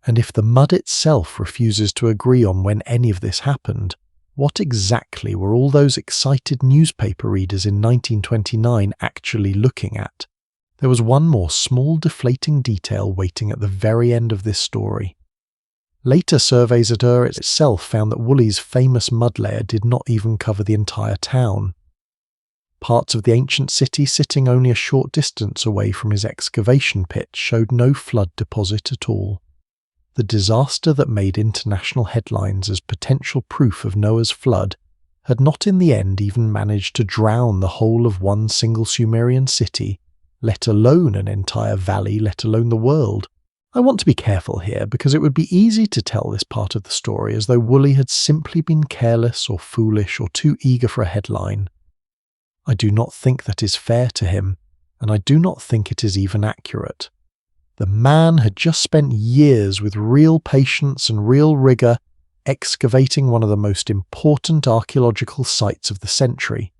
And if the mud itself refuses to agree on when any of this happened, what exactly were all those excited newspaper readers in 1929 actually looking at? There was one more small deflating detail waiting at the very end of this story. Later surveys at Ur itself found that Woolley's famous mud layer did not even cover the entire town. Parts of the ancient city sitting only a short distance away from his excavation pit showed no flood deposit at all. The disaster that made international headlines as potential proof of Noah's flood had not in the end even managed to drown the whole of one single Sumerian city, let alone an entire valley, let alone the world. I want to be careful here because it would be easy to tell this part of the story as though Woolley had simply been careless or foolish or too eager for a headline. I do not think that is fair to him, and I do not think it is even accurate. The man had just spent years with real patience and real rigour excavating one of the most important archaeological sites of the century.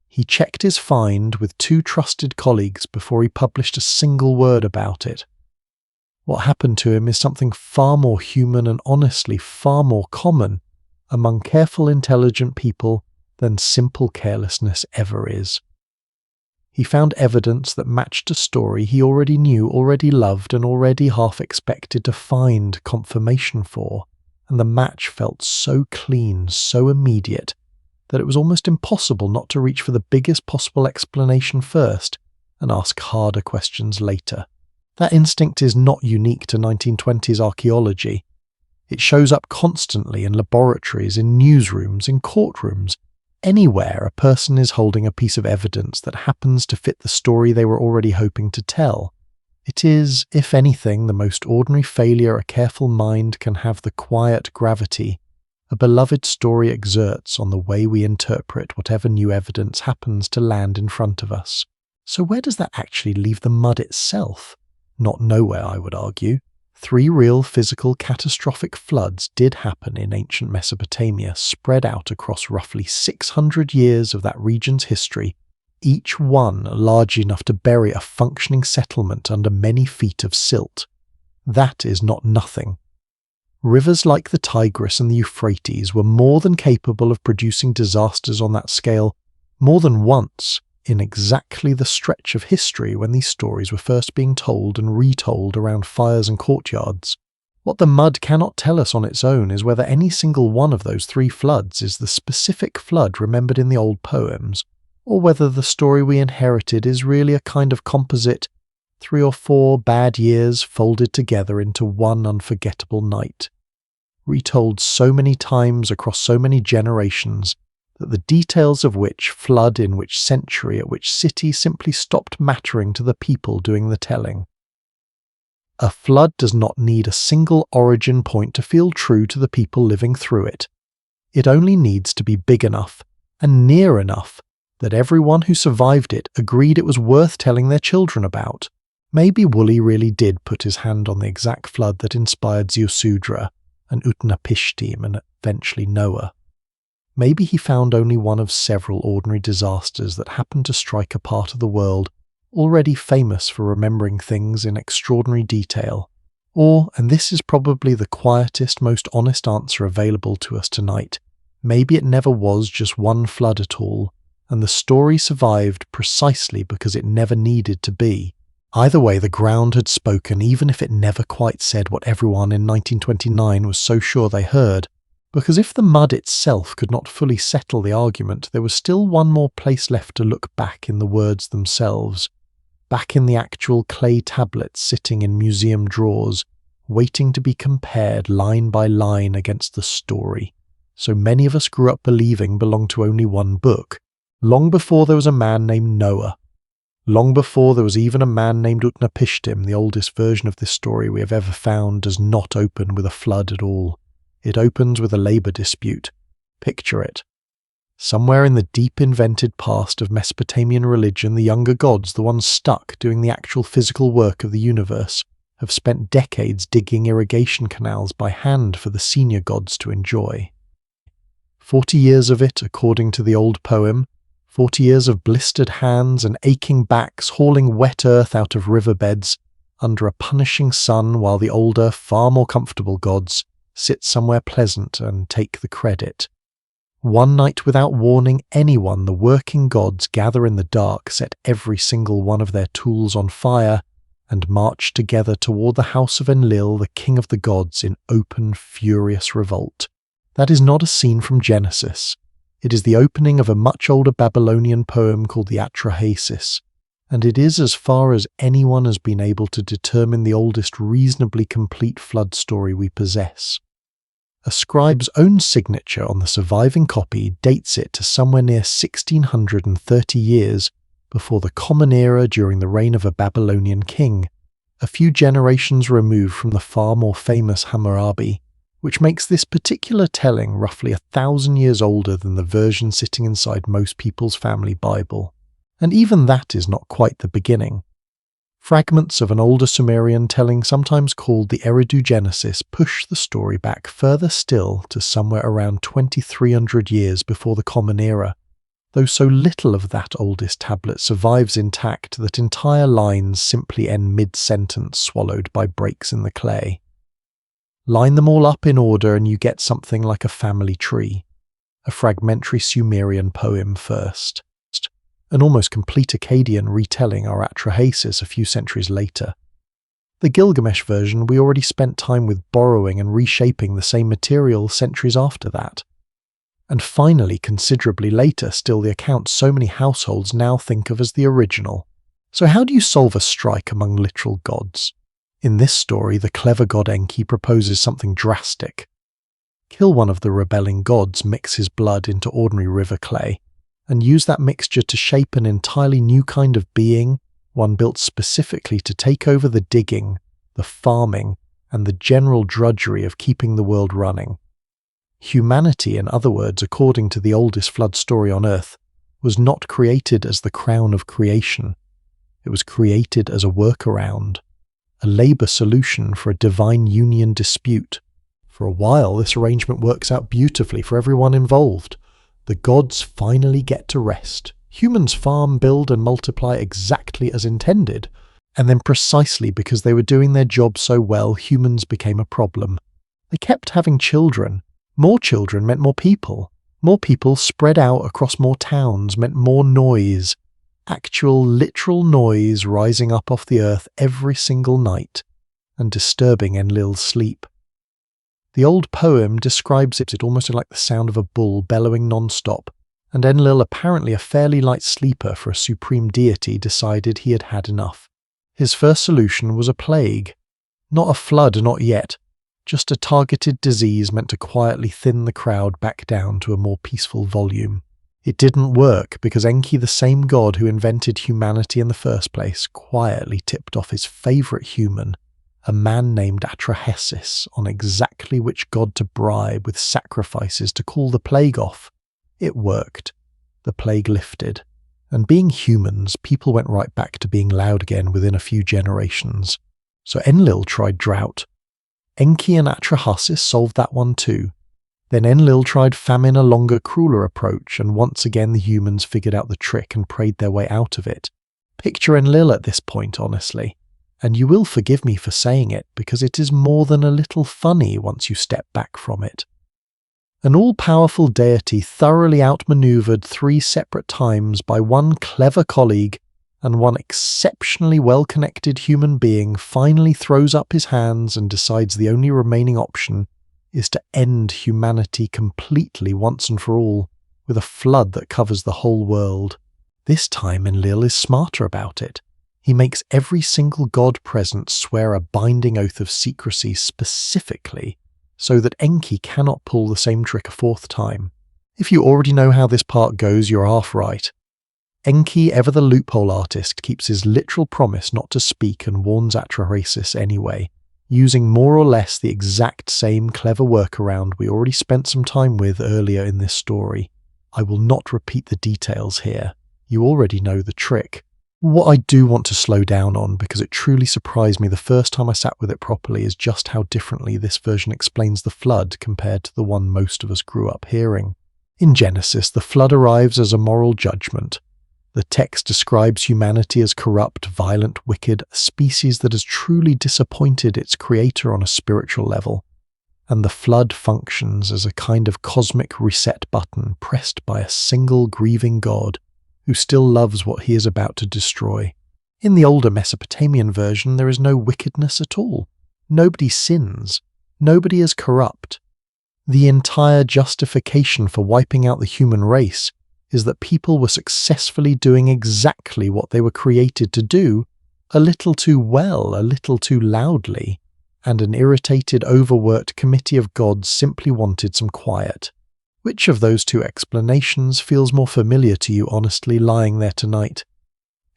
He checked his find with 2 trusted colleagues before he published a single word about it. What happened to him is something far more human and honestly far more common among careful, intelligent people than simple carelessness ever is. He found evidence that matched a story he already knew, already loved, and already half expected to find confirmation for, and the match felt so clean, so immediate, that it was almost impossible not to reach for the biggest possible explanation first and ask harder questions later. That instinct is not unique to 1920s archaeology. It shows up constantly in laboratories, in newsrooms, in courtrooms. Anywhere a person is holding a piece of evidence that happens to fit the story they were already hoping to tell. It is, if anything, the most ordinary failure a careful mind can have the quiet gravity a beloved story exerts on the way we interpret whatever new evidence happens to land in front of us. So where does that actually leave the mud itself? Not nowhere, I would argue. 3 real physical catastrophic floods did happen in ancient Mesopotamia, spread out across roughly 600 years of that region's history, each one large enough to bury a functioning settlement under many feet of silt. That is not nothing. Rivers like the Tigris and the Euphrates were more than capable of producing disasters on that scale more than once in exactly the stretch of history when these stories were first being told and retold around fires and courtyards. What the mud cannot tell us on its own is whether any single one of those 3 floods is the specific flood remembered in the old poems, or whether the story we inherited is really a kind of composite, 3 or 4 bad years folded together into one unforgettable night, retold so many times across so many generations that the details of which flood in which century at which city simply stopped mattering to the people doing the telling. A flood does not need a single origin point to feel true to the people living through it. It only needs to be big enough and near enough that everyone who survived it agreed it was worth telling their children about. Maybe Woolley really did put his hand on the exact flood that inspired Ziusudra and Utnapishtim and eventually Noah. Maybe he found only one of several ordinary disasters that happened to strike a part of the world already famous for remembering things in extraordinary detail. Or, and this is probably the quietest, most honest answer available to us tonight, maybe it never was just one flood at all, and the story survived precisely because it never needed to be. Either way, the ground had spoken, even if it never quite said what everyone in 1929 was so sure they heard, because if the mud itself could not fully settle the argument, there was still one more place left to look back in the words themselves, back in the actual clay tablets sitting in museum drawers, waiting to be compared line by line against the story. So many of us grew up believing belonged to only one book, long before there was a man named Noah. Long before there was even a man named Utnapishtim. The oldest version of this story we have ever found does not open with a flood at all. It opens with a labor dispute. Picture it. Somewhere in the deep invented past of Mesopotamian religion, the younger gods, the ones stuck doing the actual physical work of the universe, have spent decades digging irrigation canals by hand for the senior gods to enjoy. 40 years of it, according to the old poem, 40 years of blistered hands and aching backs hauling wet earth out of riverbeds under a punishing sun while the older, far more comfortable gods sit somewhere pleasant and take the credit. One night without warning anyone, the working gods gather in the dark, set every single one of their tools on fire, and march together toward the house of Enlil, the king of the gods, in open, furious revolt. That is not a scene from Genesis. It is the opening of a much older Babylonian poem called the Atrahasis, and it is, as far as anyone has been able to determine, the oldest reasonably complete flood story we possess. A scribe's own signature on the surviving copy dates it to somewhere near 1630 years before the Common Era during the reign of a Babylonian king, a few generations removed from the far more famous Hammurabi, which makes this particular telling roughly 1,000 years older than the version sitting inside most people's family Bible. And even that is not quite the beginning. Fragments of an older Sumerian telling, sometimes called the Eridu Genesis, push the story back further still to somewhere around 2,300 years before the Common Era, though so little of that oldest tablet survives intact that entire lines simply end mid-sentence, swallowed by breaks in the clay. Line them all up in order and you get something like a family tree, a fragmentary Sumerian poem first, an almost complete Akkadian retelling our Atrahasis a few centuries later. The Gilgamesh version, we already spent time with borrowing and reshaping the same material centuries after that. And finally, considerably later, still the account so many households now think of as the original. So how do you solve a strike among literal gods? In this story, the clever god Enki proposes something drastic. Kill one of the rebelling gods, mix his blood into ordinary river clay, and use that mixture to shape an entirely new kind of being, one built specifically to take over the digging, the farming, and the general drudgery of keeping the world running. Humanity, in other words, according to the oldest flood story on Earth, was not created as the crown of creation. It was created as a workaround, a labor solution for a divine union dispute. For a while, this arrangement works out beautifully for everyone involved. The gods finally get to rest. Humans farm, build, and multiply exactly as intended. And then precisely because they were doing their job so well, humans became a problem. They kept having children. More children meant more people. More people spread out across more towns meant more noise. Actual, literal noise rising up off the earth every single night and disturbing Enlil's sleep. The old poem describes it almost like the sound of a bull bellowing non-stop, and Enlil, apparently a fairly light sleeper for a supreme deity, decided he had had enough. His first solution was a plague. Not a flood, not yet. Just a targeted disease meant to quietly thin the crowd back down to a more peaceful volume. It didn't work because Enki, the same god who invented humanity in the first place, quietly tipped off his favourite human, a man named Atrahasis, on exactly which god to bribe with sacrifices to call the plague off. It worked. The plague lifted. And being humans, people went right back to being loud again within a few generations. So Enlil tried drought. Enki and Atrahasis solved that one too. Then Enlil tried famine, a longer, crueler approach, and once again the humans figured out the trick and prayed their way out of it. Picture Enlil at this point, honestly. And you will forgive me for saying it, because it is more than a little funny once you step back from it. An all-powerful deity thoroughly outmaneuvered 3 separate times by one clever colleague, and one exceptionally well-connected human being finally throws up his hands and decides the only remaining option is to end humanity completely once and for all, with a flood that covers the whole world. This time Enlil is smarter about it. He makes every single god present swear a binding oath of secrecy specifically, so that Enki cannot pull the same trick a 4th time. If you already know how this part goes, you're half right. Enki, ever the loophole artist, keeps his literal promise not to speak and warns Atrahasis anyway, using more or less the exact same clever workaround we already spent some time with earlier in this story. I will not repeat the details here. You already know the trick. What I do want to slow down on, because it truly surprised me the first time I sat with it properly, is just how differently this version explains the flood compared to the one most of us grew up hearing. In Genesis, the flood arrives as a moral judgment. The text describes humanity as corrupt, violent, wicked, a species that has truly disappointed its creator on a spiritual level. And the flood functions as a kind of cosmic reset button pressed by a single grieving god who still loves what he is about to destroy. In the older Mesopotamian version, there is no wickedness at all. Nobody sins. Nobody is corrupt. The entire justification for wiping out the human race is that people were successfully doing exactly what they were created to do, a little too well, a little too loudly, and an irritated, overworked committee of gods simply wanted some quiet. Which of those 2 explanations feels more familiar to you honestly lying there tonight?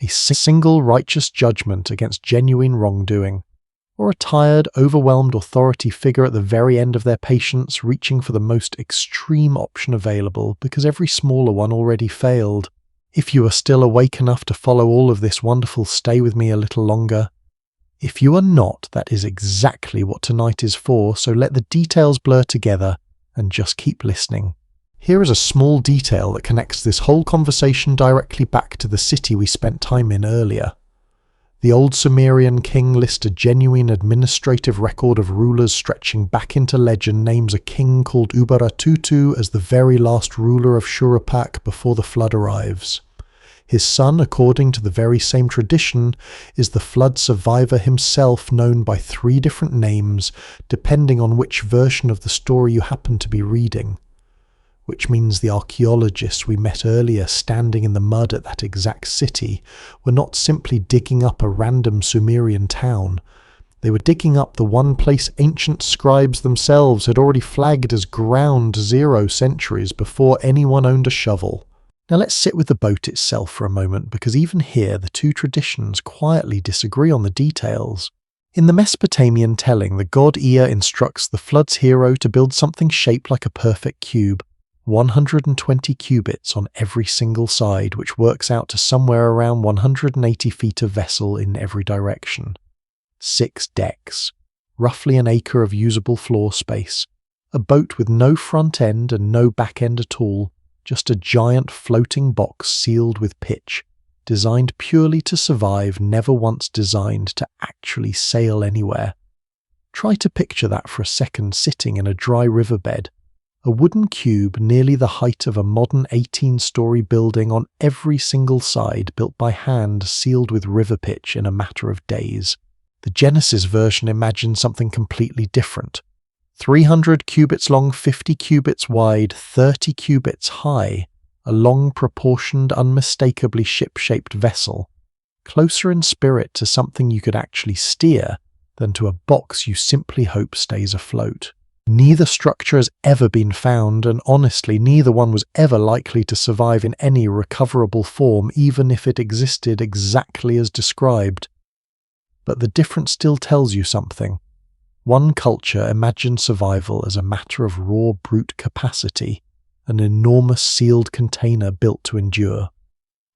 A single righteous judgment against genuine wrongdoing, or a tired, overwhelmed authority figure at the very end of their patience reaching for the most extreme option available because every smaller one already failed? If you are still awake enough to follow all of this wonderful, stay with me a little longer. If you are not, that is exactly what tonight is for, so let the details blur together and just keep listening. Here is a small detail that connects this whole conversation directly back to the city we spent time in earlier. The old Sumerian king list, a genuine administrative record of rulers stretching back into legend, names a king called Ubaratutu as the very last ruler of Shuruppak before the flood arrives. His son, according to the very same tradition, is the flood survivor himself, known by 3 different names, depending on which version of the story you happen to be reading. Which means the archaeologists we met earlier standing in the mud at that exact city were not simply digging up a random Sumerian town. They were digging up the one place ancient scribes themselves had already flagged as ground zero centuries before anyone owned a shovel. Now let's sit with the boat itself for a moment, because even here the 2 traditions quietly disagree on the details. In the Mesopotamian telling, the god Ea instructs the flood's hero to build something shaped like a perfect cube, 120 cubits on every single side, which works out to somewhere around 180 feet of vessel in every direction. 6 decks, roughly an acre of usable floor space, a boat with no front end and no back end at all, just a giant floating box sealed with pitch, designed purely to survive, never once designed to actually sail anywhere. Try to picture that for a second, sitting in a dry riverbed. A wooden cube nearly the height of a modern 18-story building on every single side, built by hand, sealed with river pitch in a matter of days. The Genesis version imagines something completely different. 300 cubits long, 50 cubits wide, 30 cubits high, a long, proportioned, unmistakably ship-shaped vessel. closer in spirit to something you could actually steer than to a box you simply hope stays afloat. Neither structure has ever been found, and honestly, neither one was ever likely to survive in any recoverable form, even if it existed exactly as described. But the difference still tells you something. One culture imagined survival as a matter of raw brute capacity, an enormous sealed container built to endure.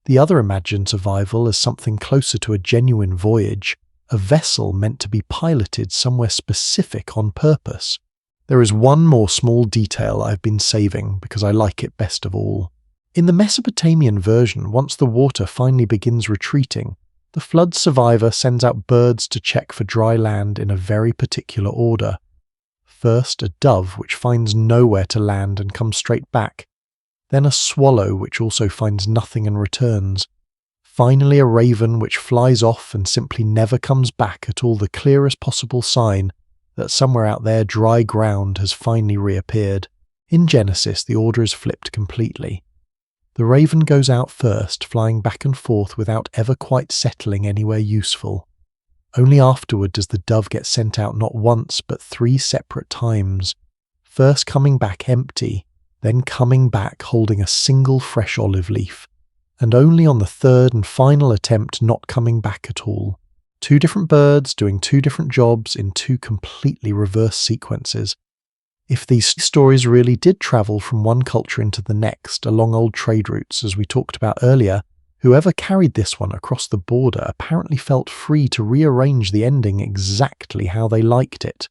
The other imagined survival as something closer to a genuine voyage, a vessel meant to be piloted somewhere specific on purpose. There is one more small detail I've been saving because I like it best of all. In the Mesopotamian version, once the water finally begins retreating, the flood survivor sends out birds to check for dry land in a very particular order. First, a dove which finds nowhere to land and comes straight back. Then a swallow which also finds nothing and returns. Finally, a raven which flies off and simply never comes back at all, the clearest possible sign that somewhere out there dry ground has finally reappeared. In Genesis, the order is flipped completely. The raven goes out first, flying back and forth without ever quite settling anywhere useful. Only afterward does the dove get sent out not once but 3 separate times, first coming back empty, then coming back holding a single fresh olive leaf, and only on the 3rd and final attempt not coming back at all. 2 different birds doing 2 different jobs in 2 completely reversed sequences. If these stories really did travel from one culture into the next along old trade routes, as we talked about earlier, whoever carried this one across the border apparently felt free to rearrange the ending exactly how they liked it.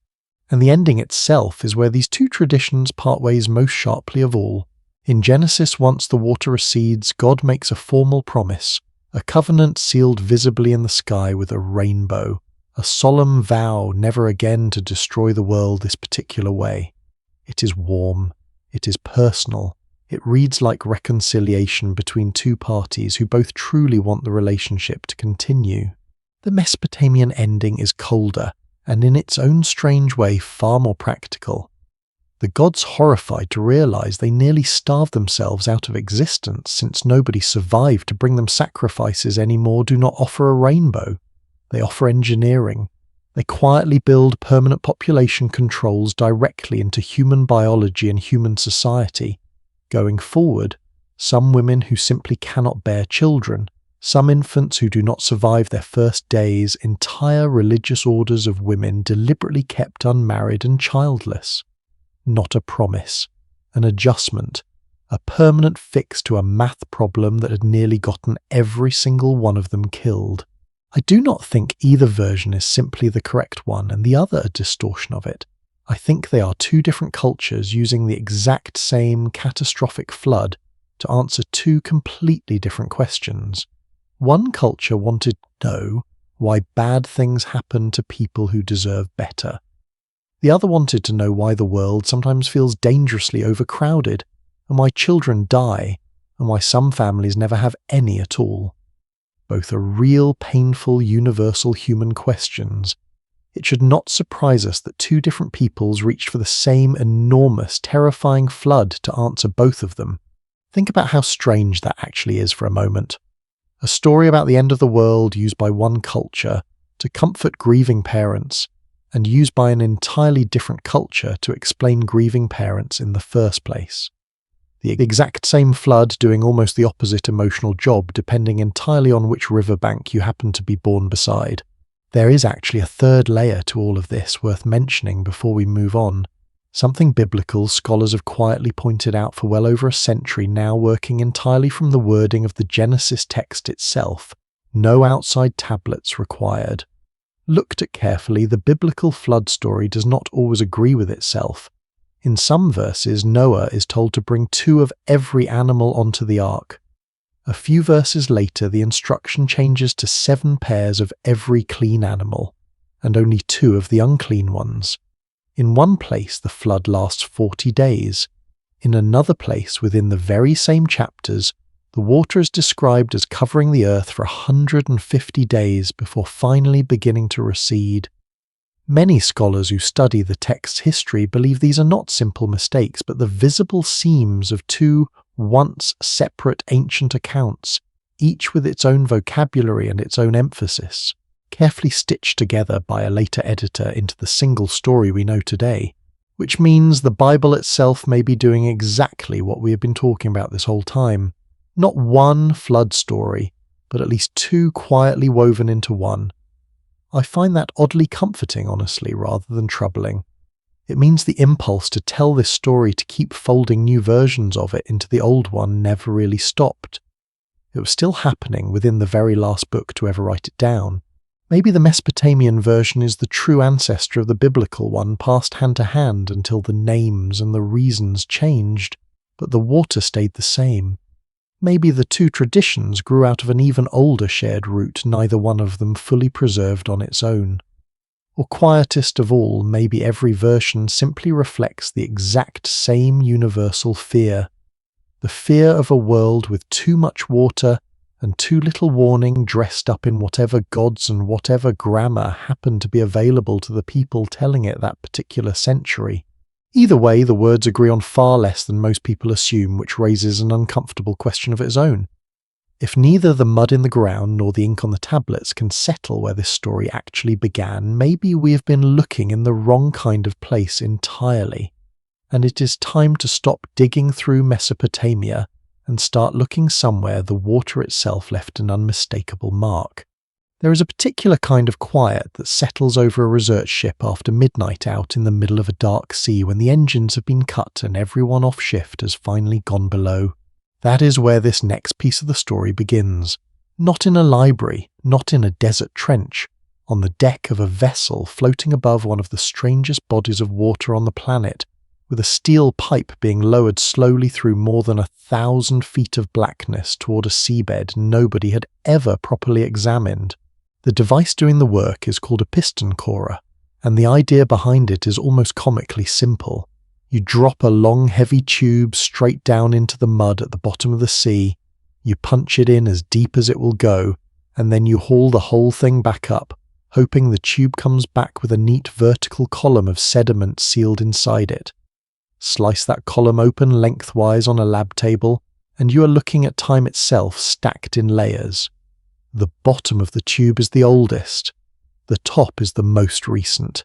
And the ending itself is where these 2 traditions part ways most sharply of all. In Genesis, once the water recedes, God makes a formal promise, a covenant sealed visibly in the sky with a rainbow, a solemn vow never again to destroy the world this particular way. It is warm, it is personal, it reads like reconciliation between 2 parties who both truly want the relationship to continue. The Mesopotamian ending is colder, and in its own strange way far more practical. The gods, horrified to realize they nearly starved themselves out of existence since nobody survived to bring them sacrifices anymore, do not offer a rainbow. They offer engineering. They quietly build permanent population controls directly into human biology and human society. Going forward, some women who simply cannot bear children, some infants who do not survive their first days, entire religious orders of women deliberately kept unmarried and childless. Not a promise, an adjustment, a permanent fix to a math problem that had nearly gotten every single one of them killed. I do not think either version is simply the correct one and the other a distortion of it. I think they are 2 different cultures using the exact same catastrophic flood to answer 2 completely different questions. One culture wanted to know why bad things happen to people who deserve better. The other wanted to know why the world sometimes feels dangerously overcrowded, and why children die, and why some families never have any at all. Both are real, painful, universal human questions. It should not surprise us that 2 different peoples reached for the same enormous, terrifying flood to answer both of them. Think about how strange that actually is for a moment. A story about the end of the world used by one culture to comfort grieving parents, and used by an entirely different culture to explain grieving parents in the first place. The exact same flood doing almost the opposite emotional job depending entirely on which riverbank you happen to be born beside. There is actually a 3rd layer to all of this worth mentioning before we move on. Something biblical scholars have quietly pointed out for well over a century now, working entirely from the wording of the Genesis text itself. No outside tablets required. Looked at carefully, the biblical flood story does not always agree with itself. In some verses, Noah is told to bring 2 of every animal onto the ark. A few verses later, the instruction changes to 7 pairs of every clean animal, and only 2 of the unclean ones. In one place, the flood lasts 40 days. In another place, within the very same chapters, the water is described as covering the earth for 150 days before finally beginning to recede. Many scholars who study the text's history believe these are not simple mistakes, but the visible seams of 2 once separate ancient accounts each with its own vocabulary and its own emphasis, carefully stitched together by a later editor into the single story we know today, which means the Bible itself may be doing exactly what we have been talking about this whole time. Not one flood story, but at least two quietly woven into one. I find that oddly comforting, honestly, rather than troubling. It means the impulse to tell this story, to keep folding new versions of it into the old one, never really stopped. It was still happening within the very last book to ever write it down. Maybe the Mesopotamian version is the true ancestor of the biblical one, passed hand to hand until the names and the reasons changed, but the water stayed the same. Maybe the two traditions grew out of an even older shared root, neither one of them fully preserved on its own. Or quietest of all, maybe every version simply reflects the exact same universal fear. The fear of a world with too much water and too little warning, dressed up in whatever gods and whatever grammar happened to be available to the people telling it that particular century. Either way, the words agree on far less than most people assume, which raises an uncomfortable question of its own. If neither the mud in the ground nor the ink on the tablets can settle where this story actually began, maybe we have been looking in the wrong kind of place entirely, and it is time to stop digging through Mesopotamia and start looking somewhere the water itself left an unmistakable mark. There is a particular kind of quiet that settles over a research ship after midnight out in the middle of a dark sea when the engines have been cut and everyone off shift has finally gone below. That is where this next piece of the story begins. Not in a library, not in a desert trench, on the deck of a vessel floating above one of the strangest bodies of water on the planet, with a steel pipe being lowered slowly through more than 1,000 feet of blackness toward a seabed nobody had ever properly examined. The device doing the work is called a piston corer, and the idea behind it is almost comically simple. You drop a long heavy tube straight down into the mud at the bottom of the sea, you punch it in as deep as it will go, and then you haul the whole thing back up, hoping the tube comes back with a neat vertical column of sediment sealed inside it. Slice that column open lengthwise on a lab table, and you are looking at time itself stacked in layers. The bottom of the tube is the oldest. The top is the most recent.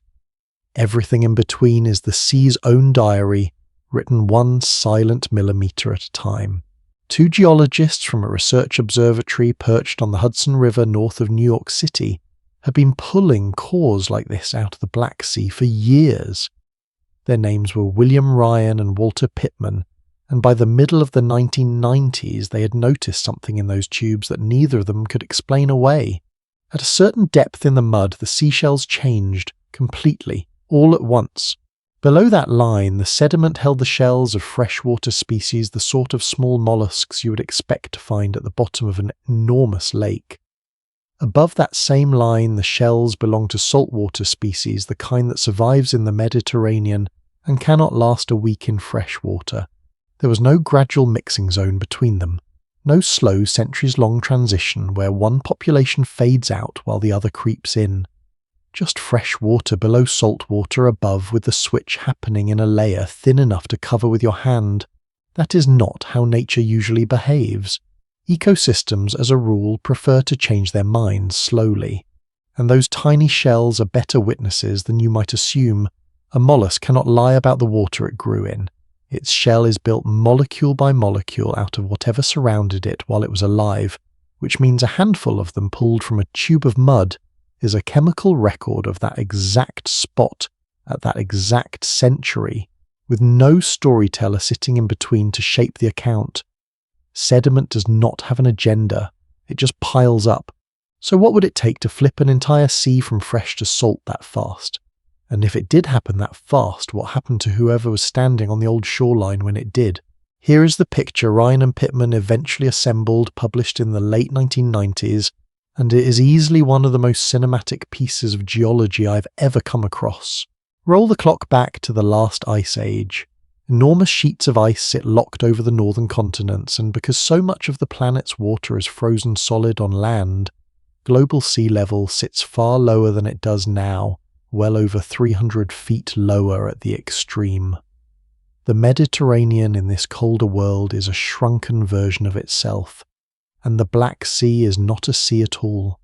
Everything in between is the sea's own diary, written one silent millimeter at a time. Two geologists from a research observatory perched on the Hudson River north of New York City have been pulling cores like this out of the Black Sea for years. Their names were William Ryan and Walter Pittman, and by the middle of the 1990s they had noticed something in those tubes that neither of them could explain away. At a certain depth in the mud, the seashells changed completely, all at once. Below that line, the sediment held the shells of freshwater species, the sort of small mollusks you would expect to find at the bottom of an enormous lake. Above that same line, the shells belong to saltwater species, the kind that survives in the Mediterranean and cannot last a week in fresh water. There was no gradual mixing zone between them, no slow centuries-long transition where one population fades out while the other creeps in. Just fresh water below salt water above, with the switch happening in a layer thin enough to cover with your hand. That is not how nature usually behaves. Ecosystems, as a rule, prefer to change their minds slowly, and those tiny shells are better witnesses than you might assume. A mollusk cannot lie about the water it grew in. Its shell is built molecule by molecule out of whatever surrounded it while it was alive, which means a handful of them pulled from a tube of mud is a chemical record of that exact spot at that exact century, with no storyteller sitting in between to shape the account. Sediment does not have an agenda, it just piles up. So what would it take to flip an entire sea from fresh to salt that fast? And if it did happen that fast, what happened to whoever was standing on the old shoreline when it did? Here is the picture Ryan and Pittman eventually assembled, published in the late 1990s, and it is easily one of the most cinematic pieces of geology I've ever come across. Roll the clock back to the last ice age. Enormous sheets of ice sit locked over the northern continents, and because so much of the planet's water is frozen solid on land, global sea level sits far lower than it does now, well over 300 feet lower at the extreme. The Mediterranean in this colder world is a shrunken version of itself, And the Black Sea is not a sea at all.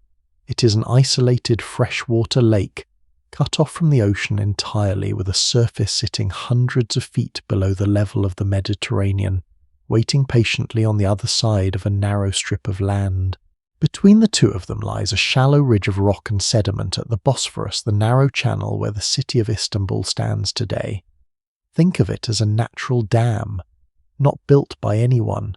It is an isolated freshwater lake, cut off from the ocean entirely, with a surface sitting hundreds of feet below the level of the Mediterranean, waiting patiently on the other side of a narrow strip of land. Between the two of them lies a shallow ridge of rock and sediment at the Bosphorus, the narrow channel where the city of Istanbul stands today. Think of it as a natural dam, not built by anyone,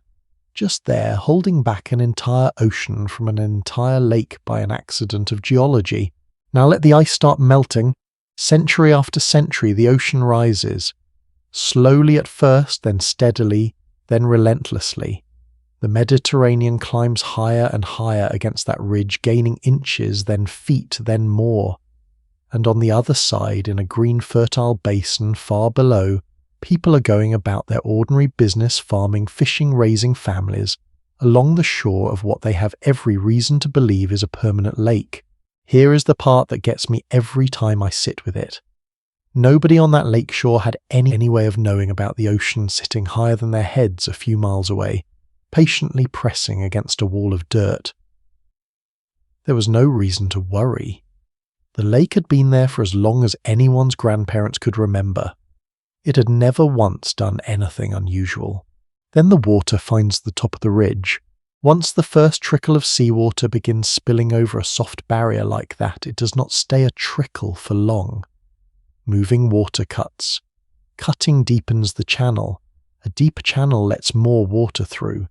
just there holding back an entire ocean from an entire lake by an accident of geology. Now let the ice start melting. Century after century the ocean rises, slowly at first, then steadily, then relentlessly. The Mediterranean climbs higher and higher against that ridge, gaining inches, then feet, then more. And on the other side, in a green fertile basin far below, people are going about their ordinary business, farming, fishing, raising families, along the shore of what they have every reason to believe is a permanent lake. Here is the part that gets me every time I sit with it. Nobody on that lake shore had any way of knowing about the ocean sitting higher than their heads a few miles away, patiently pressing against a wall of dirt. There was no reason to worry. The lake had been there for as long as anyone's grandparents could remember. It had never once done anything unusual. Then the water finds the top of the ridge. Once the first trickle of seawater begins spilling over a soft barrier like that, it does not stay a trickle for long. Moving water cuts. Cutting deepens the channel. A deeper channel lets more water through.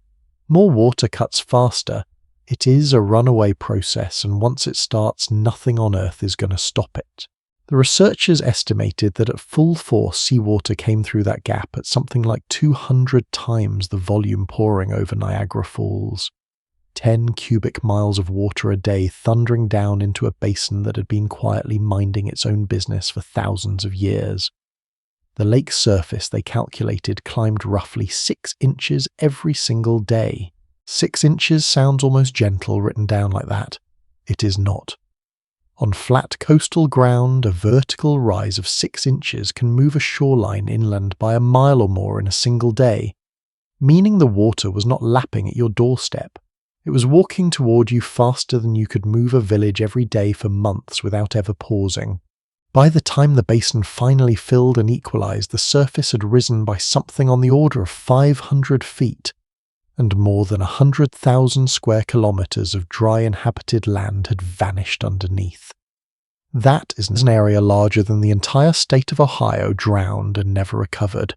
More water cuts faster. It is a runaway process, and once it starts, nothing on Earth is going to stop it. The researchers estimated that at full force seawater came through that gap at something like 200 times the volume pouring over Niagara Falls. 10 cubic miles of water a day thundering down into a basin that had been quietly minding its own business for thousands of years. The lake's surface, they calculated, climbed roughly 6 inches every single day. 6 inches sounds almost gentle written down like that. It is not. On flat coastal ground, a vertical rise of 6 inches can move a shoreline inland by a mile or more in a single day, meaning the water was not lapping at your doorstep. It was walking toward you faster than you could move a village every day for months without ever pausing. By the time the basin finally filled and equalized, the surface had risen by something on the order of 500 feet, and more than 100,000 square kilometers of dry inhabited land had vanished underneath. That is an area larger than the entire state of Ohio drowned and never recovered.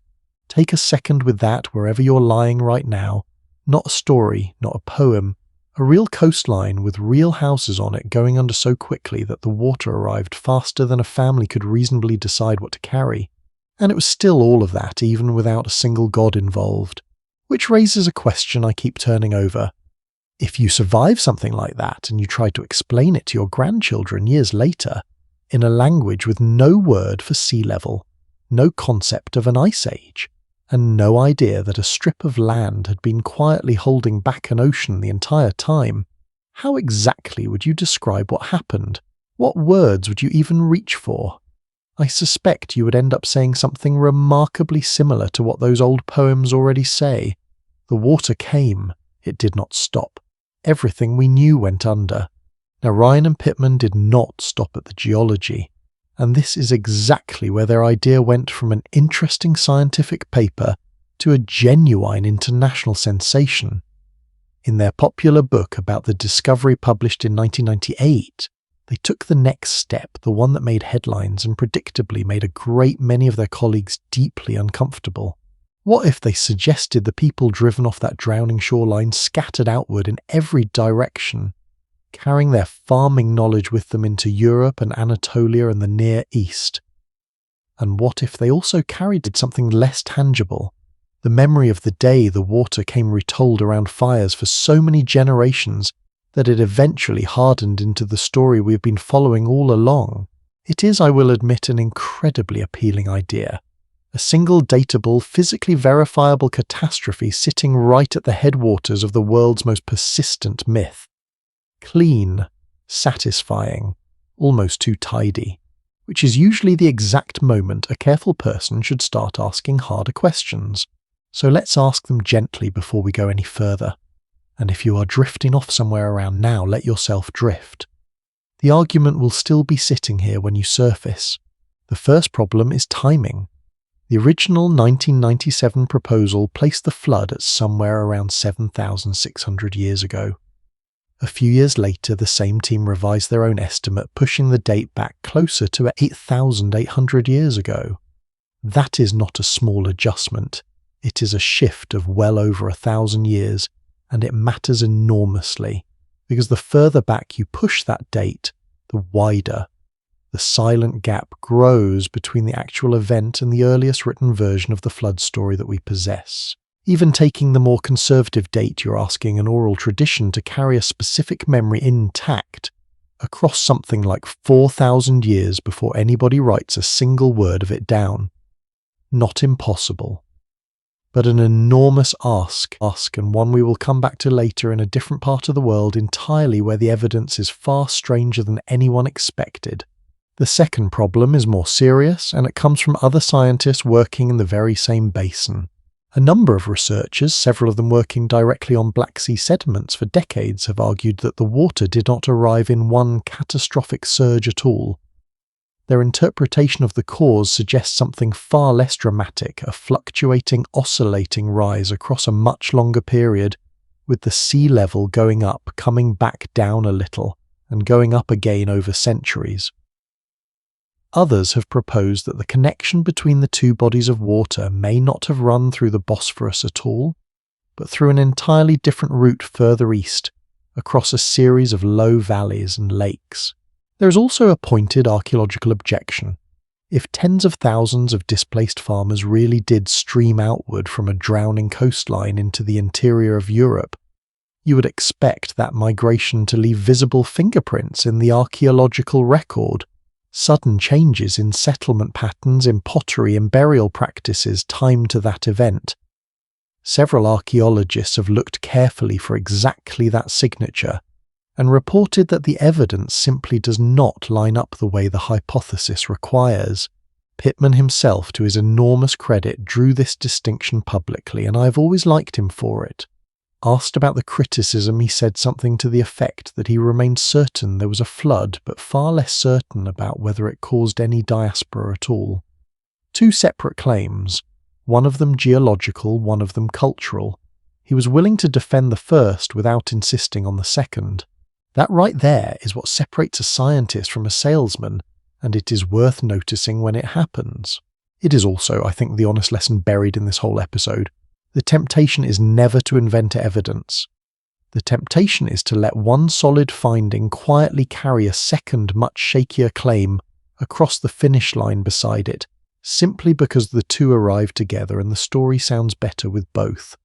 Take a second with that wherever you're lying right now. Not a story, not a poem. A real coastline with real houses on it going under so quickly that the water arrived faster than a family could reasonably decide what to carry. And it was still all of that, even without a single god involved. Which raises a question I keep turning over. If you survive something like that and you try to explain it to your grandchildren years later, in a language with no word for sea level, no concept of an ice age, and no idea that a strip of land had been quietly holding back an ocean the entire time, how exactly would you describe what happened? What words would you even reach for? I suspect you would end up saying something remarkably similar to what those old poems already say. The water came, it did not stop. Everything we knew went under. Now Ryan and Pittman did not stop at the geology. And this is exactly where their idea went from an interesting scientific paper to a genuine international sensation. In their popular book about the discovery published in 1998, they took the next step, the one that made headlines and predictably made a great many of their colleagues deeply uncomfortable. What if they suggested the people driven off that drowning shoreline scattered outward in every direction, carrying their farming knowledge with them into Europe and Anatolia and the Near East? And what if they also carried something less tangible, the memory of the day the water came retold around fires for so many generations that it eventually hardened into the story we have been following all along? It is, I will admit, an incredibly appealing idea. A single datable, physically verifiable catastrophe sitting right at the headwaters of the world's most persistent myth. Clean, satisfying, almost too tidy, which is usually the exact moment a careful person should start asking harder questions. So let's ask them gently before we go any further. and if you are drifting off somewhere around now, let yourself drift. The argument will still be sitting here when you surface. The first problem is timing. The original 1997 proposal placed the flood at somewhere around 7,600 years ago. A few years later, the same team revised their own estimate, pushing the date back closer to 8,800 years ago. That is not a small adjustment. It is a shift of well over 1,000 years, and it matters enormously, because the further back you push that date, the wider the silent gap grows between the actual event and the earliest written version of the flood story that we possess. Even taking the more conservative date, you're asking an oral tradition to carry a specific memory intact across something like 4,000 years before anybody writes a single word of it down. Not impossible, but an enormous ask, and one we will come back to later in a different part of the world entirely, where the evidence is far stranger than anyone expected. The second problem is more serious, and it comes from other scientists working in the very same basin. A number of researchers, several of them working directly on Black Sea sediments for decades, have argued that the water did not arrive in one catastrophic surge at all. Their interpretation of the cause suggests something far less dramatic, a fluctuating, oscillating rise across a much longer period, with the sea level going up, coming back down a little, and going up again over centuries. Others have proposed that the connection between the two bodies of water may not have run through the Bosphorus at all, but through an entirely different route further east, across a series of low valleys and lakes. There is also a pointed archaeological objection. If tens of thousands of displaced farmers really did stream outward from a drowning coastline into the interior of Europe, you would expect that migration to leave visible fingerprints in the archaeological record. Sudden changes in settlement patterns, in pottery and burial practices timed to that event. Several archaeologists have looked carefully for exactly that signature, and reported that the evidence simply does not line up the way the hypothesis requires. Pittman himself, to his enormous credit, drew this distinction publicly, and I have always liked him for it. Asked about the criticism, he said something to the effect that he remained certain there was a flood, but far less certain about whether it caused any diaspora at all. Two separate claims, one of them geological, one of them cultural. He was willing to defend the first without insisting on the second. That right there is what separates a scientist from a salesman, and it is worth noticing when it happens. It is also, I think, the honest lesson buried in this whole episode. The temptation is never to invent evidence. The temptation is to let one solid finding quietly carry a second, much shakier claim across the finish line beside it, simply because the two arrive together and the story sounds better with both.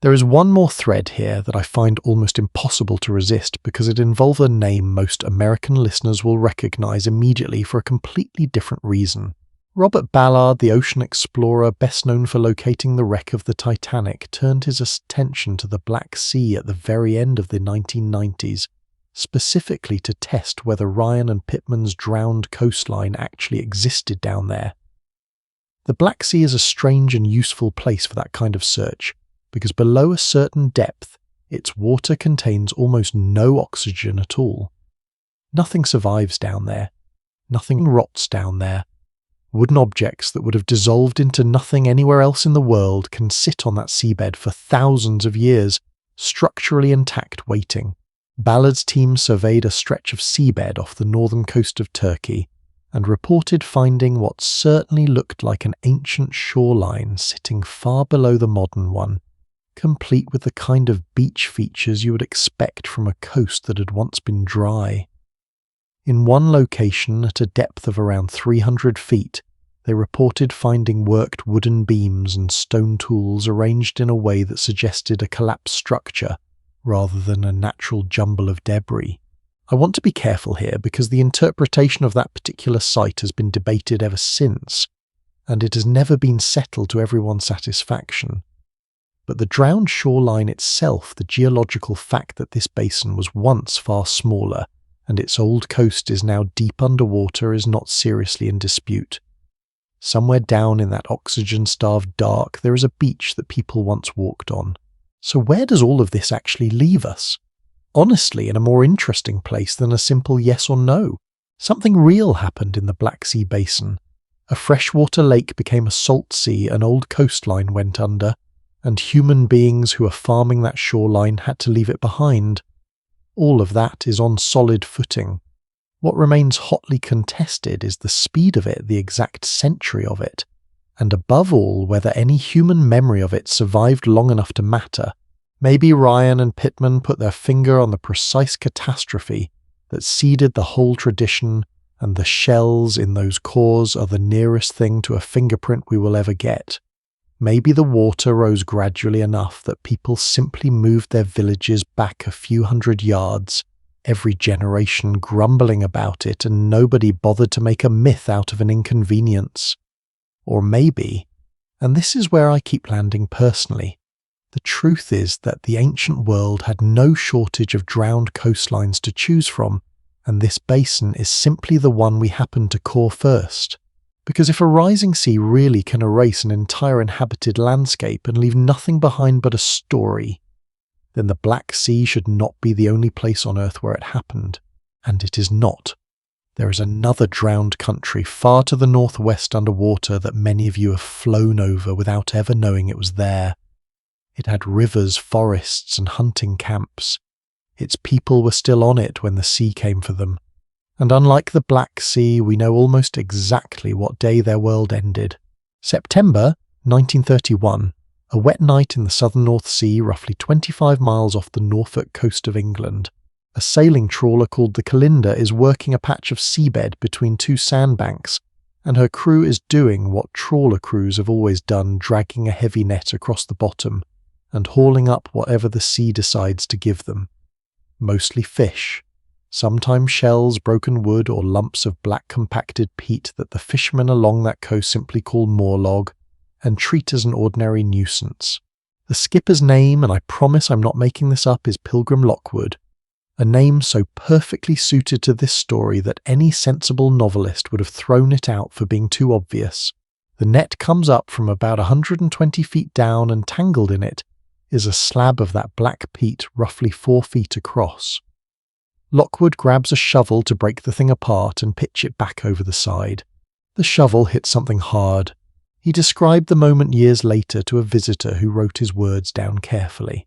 There is one more thread here that I find almost impossible to resist, because it involves a name most American listeners will recognize immediately for a completely different reason. Robert Ballard, the ocean explorer best known for locating the wreck of the Titanic, turned his attention to the Black Sea at the very end of the 1990s, specifically to test whether Ryan and Pittman's drowned coastline actually existed down there. The Black Sea is a strange and useful place for that kind of search, because below a certain depth, its water contains almost no oxygen at all. Nothing survives down there. Nothing rots down there. Wooden objects that would have dissolved into nothing anywhere else in the world can sit on that seabed for thousands of years, structurally intact, waiting. Ballard's team surveyed a stretch of seabed off the northern coast of Turkey and reported finding what certainly looked like an ancient shoreline sitting far below the modern one, complete with the kind of beach features you would expect from a coast that had once been dry. In one location, at a depth of around 300 feet, they reported finding worked wooden beams and stone tools arranged in a way that suggested a collapsed structure, rather than a natural jumble of debris. I want to be careful here, because the interpretation of that particular site has been debated ever since, and it has never been settled to everyone's satisfaction. But the drowned shoreline itself, the geological fact that this basin was once far smaller, and its old coast is now deep underwater, is not seriously in dispute. Somewhere down in that oxygen-starved dark, there is a beach that people once walked on. So where does all of this actually leave us? Honestly, in a more interesting place than a simple yes or no. Something real happened in the Black Sea basin. A freshwater lake became a salt sea, an old coastline went under, and human beings who were farming that shoreline had to leave it behind. All of that is on solid footing. What remains hotly contested is the speed of it, the exact century of it, and above all, whether any human memory of it survived long enough to matter. Maybe Ryan and Pittman put their finger on the precise catastrophe that seeded the whole tradition, and the shells in those cores are the nearest thing to a fingerprint we will ever get. Maybe the water rose gradually enough that people simply moved their villages back a few hundred yards, every generation grumbling about it, and nobody bothered to make a myth out of an inconvenience. Or maybe, and this is where I keep landing personally, the truth is that the ancient world had no shortage of drowned coastlines to choose from, and this basin is simply the one we happen to core first. Because if a rising sea really can erase an entire inhabited landscape and leave nothing behind but a story, then the Black Sea should not be the only place on Earth where it happened. And it is not. There is another drowned country far to the northwest underwater that many of you have flown over without ever knowing it was there. It had rivers, forests, and hunting camps. Its people were still on it when the sea came for them. And unlike the Black Sea, we know almost exactly what day their world ended. September 1931, a wet night in the southern North Sea, roughly 25 miles off the Norfolk coast of England. A sailing trawler called the Calinda is working a patch of seabed between two sandbanks, and her crew is doing what trawler crews have always done, dragging a heavy net across the bottom and hauling up whatever the sea decides to give them. Mostly fish. Sometimes shells, broken wood, or lumps of black compacted peat that the fishermen along that coast simply call moorlog and treat as an ordinary nuisance. The skipper's name, and I promise I'm not making this up, is Pilgrim Lockwood, a name so perfectly suited to this story that any sensible novelist would have thrown it out for being too obvious. The net comes up from about 120 feet down, and tangled in it is a slab of that black peat roughly 4 feet across. Lockwood grabs a shovel to break the thing apart and pitch it back over the side. The shovel hits something hard. He described the moment years later to a visitor who wrote his words down carefully.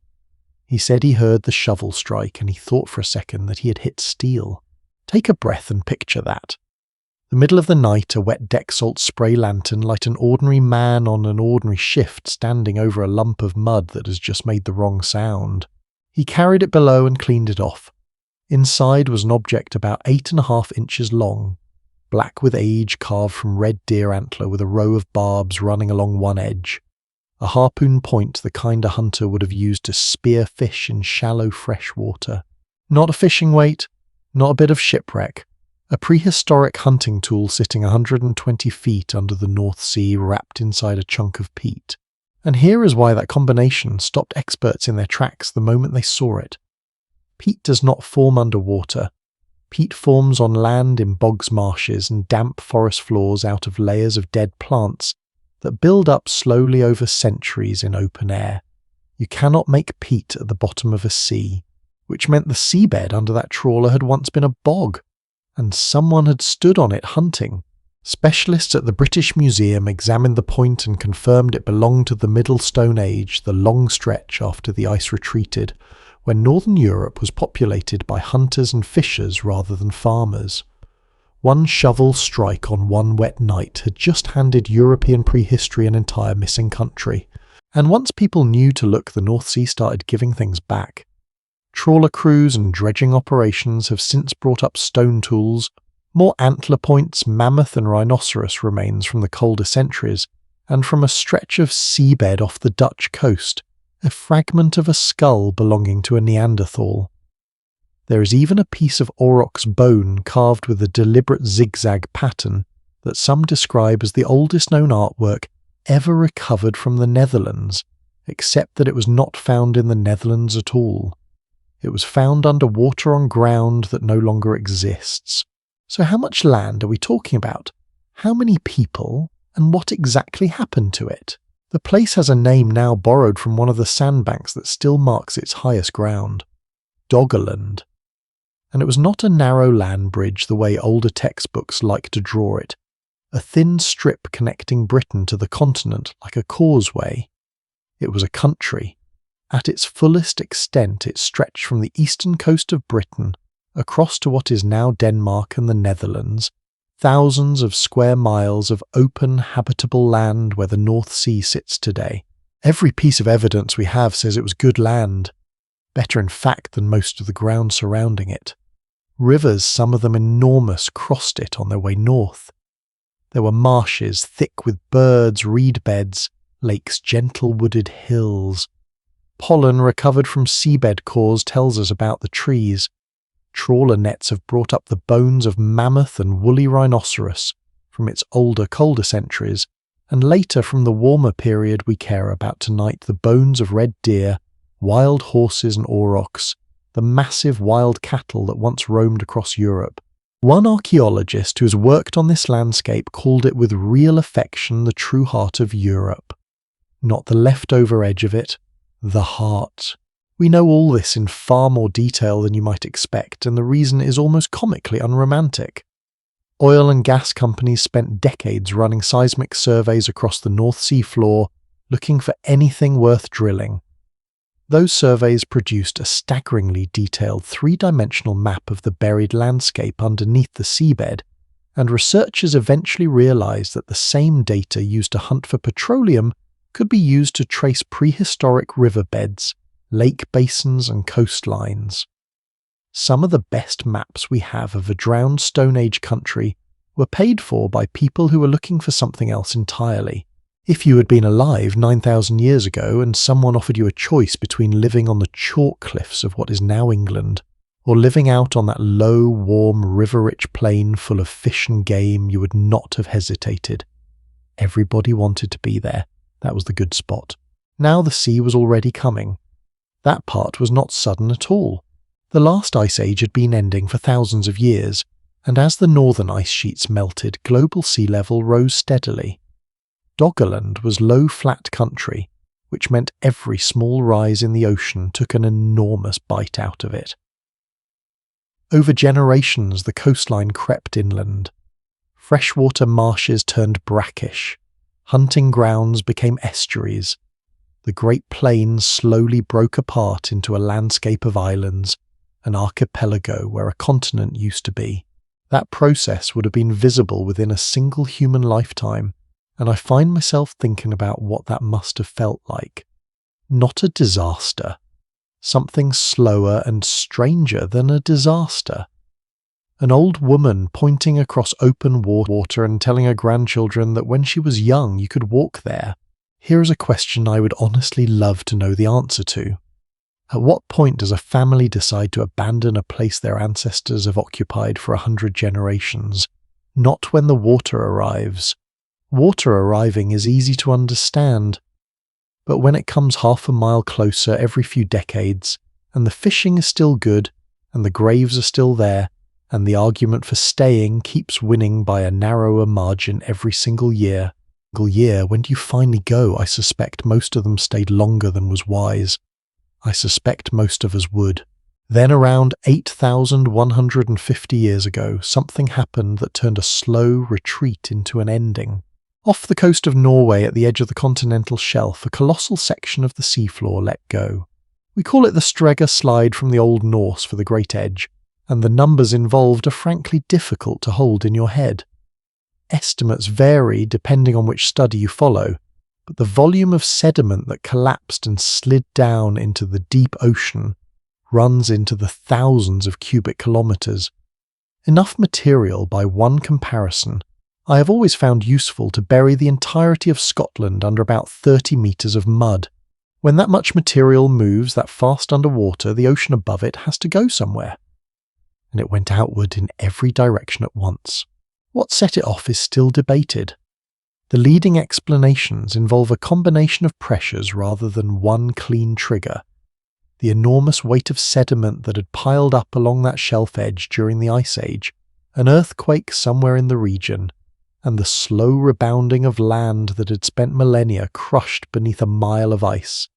He said he heard the shovel strike and he thought for a second that he had hit steel. Take a breath and picture that. The middle of the night, a wet deck salt spray lantern light an ordinary man on an ordinary shift standing over a lump of mud that has just made the wrong sound. He carried it below and cleaned it off. Inside was an object about 8.5 inches long, black with age, carved from red deer antler with a row of barbs running along one edge. A harpoon point the kind a hunter would have used to spear fish in shallow fresh water. Not a fishing weight, not a bit of shipwreck. A prehistoric hunting tool sitting 120 feet under the North Sea wrapped inside a chunk of peat. And here is why that combination stopped experts in their tracks the moment they saw it. Peat does not form underwater. Peat forms on land in bogs, marshes, and damp forest floors out of layers of dead plants that build up slowly over centuries in open air. You cannot make peat at the bottom of a sea, which meant the seabed under that trawler had once been a bog, and someone had stood on it hunting. Specialists at the British Museum examined the point and confirmed it belonged to the Middle Stone Age, the long stretch after the ice retreated, when northern Europe was populated by hunters and fishers rather than farmers. One shovel strike on one wet night had just handed European prehistory an entire missing country, and once people knew to look, the North Sea started giving things back. Trawler crews and dredging operations have since brought up stone tools, more antler points, mammoth and rhinoceros remains from the colder centuries, and from a stretch of seabed off the Dutch coast, a fragment of a skull belonging to a Neanderthal. There is even a piece of aurochs bone carved with a deliberate zigzag pattern that some describe as the oldest known artwork ever recovered from the Netherlands, except that it was not found in the Netherlands at all. It was found underwater on ground that no longer exists. So how much land are we talking about? How many people? And what exactly happened to it? The place has a name now borrowed from one of the sandbanks that still marks its highest ground, Doggerland. And it was not a narrow land bridge the way older textbooks like to draw it, a thin strip connecting Britain to the continent like a causeway. It was a country. At its fullest extent, it stretched from the eastern coast of Britain across to what is now Denmark and the Netherlands, thousands of square miles of open, habitable land where the North Sea sits today. Every piece of evidence we have says it was good land, better in fact than most of the ground surrounding it. Rivers, some of them enormous, crossed it on their way north. There were marshes thick with birds, reed beds, lakes, gentle wooded hills. Pollen recovered from seabed cores tells us about the trees. Trawler nets have brought up the bones of mammoth and woolly rhinoceros from its older, colder centuries, and later from the warmer period we care about tonight, the bones of red deer, wild horses and aurochs, the massive wild cattle that once roamed across Europe. One archaeologist who has worked on this landscape called it with real affection the true heart of Europe. Not the leftover edge of it, the heart. We know all this in far more detail than you might expect, and the reason is almost comically unromantic. Oil and gas companies spent decades running seismic surveys across the North Sea floor, looking for anything worth drilling. Those surveys produced a staggeringly detailed three-dimensional map of the buried landscape underneath the seabed, and researchers eventually realized that the same data used to hunt for petroleum could be used to trace prehistoric riverbeds, lake basins and coastlines. Some of the best maps we have of a drowned Stone Age country were paid for by people who were looking for something else entirely. If you had been alive 9,000 years ago and someone offered you a choice between living on the chalk cliffs of what is now England, or living out on that low, warm, river-rich plain full of fish and game, you would not have hesitated. Everybody wanted to be there. That was the good spot. Now the sea was already coming. That part was not sudden at all. The last ice age had been ending for thousands of years, and as the northern ice sheets melted, global sea level rose steadily. Doggerland was low, flat country, which meant every small rise in the ocean took an enormous bite out of it. Over generations, the coastline crept inland. Freshwater marshes turned brackish. Hunting grounds became estuaries. The Great Plains slowly broke apart into a landscape of islands, an archipelago where a continent used to be. That process would have been visible within a single human lifetime, and I find myself thinking about what that must have felt like. Not a disaster. Something slower and stranger than a disaster. An old woman pointing across open water and telling her grandchildren that when she was young you could walk there. Here is a question I would honestly love to know the answer to. At what point does a family decide to abandon a place their ancestors have occupied for 100 generations? Not when the water arrives. Water arriving is easy to understand, but when it comes half a mile closer every few decades, and the fishing is still good, and the graves are still there, and the argument for staying keeps winning by a narrower margin every single year, when do you finally go? I suspect most of them stayed longer than was wise. I suspect most of us would. Then around 8,150 years ago, something happened that turned a slow retreat into an ending. Off the coast of Norway at the edge of the continental shelf, a colossal section of the seafloor let go. We call it the Stregga Slide from the Old Norse for the Great Edge, and the numbers involved are frankly difficult to hold in your head. Estimates vary depending on which study you follow, but the volume of sediment that collapsed and slid down into the deep ocean runs into the thousands of cubic kilometers. Enough material, by one comparison, I have always found useful to bury the entirety of Scotland under about 30 meters of mud. When that much material moves that fast underwater, the ocean above it has to go somewhere. And it went outward in every direction at once. What set it off is still debated. The leading explanations involve a combination of pressures rather than one clean trigger. The enormous weight of sediment that had piled up along that shelf edge during the Ice Age, an earthquake somewhere in the region, and the slow rebounding of land that had spent millennia crushed beneath a mile of ice,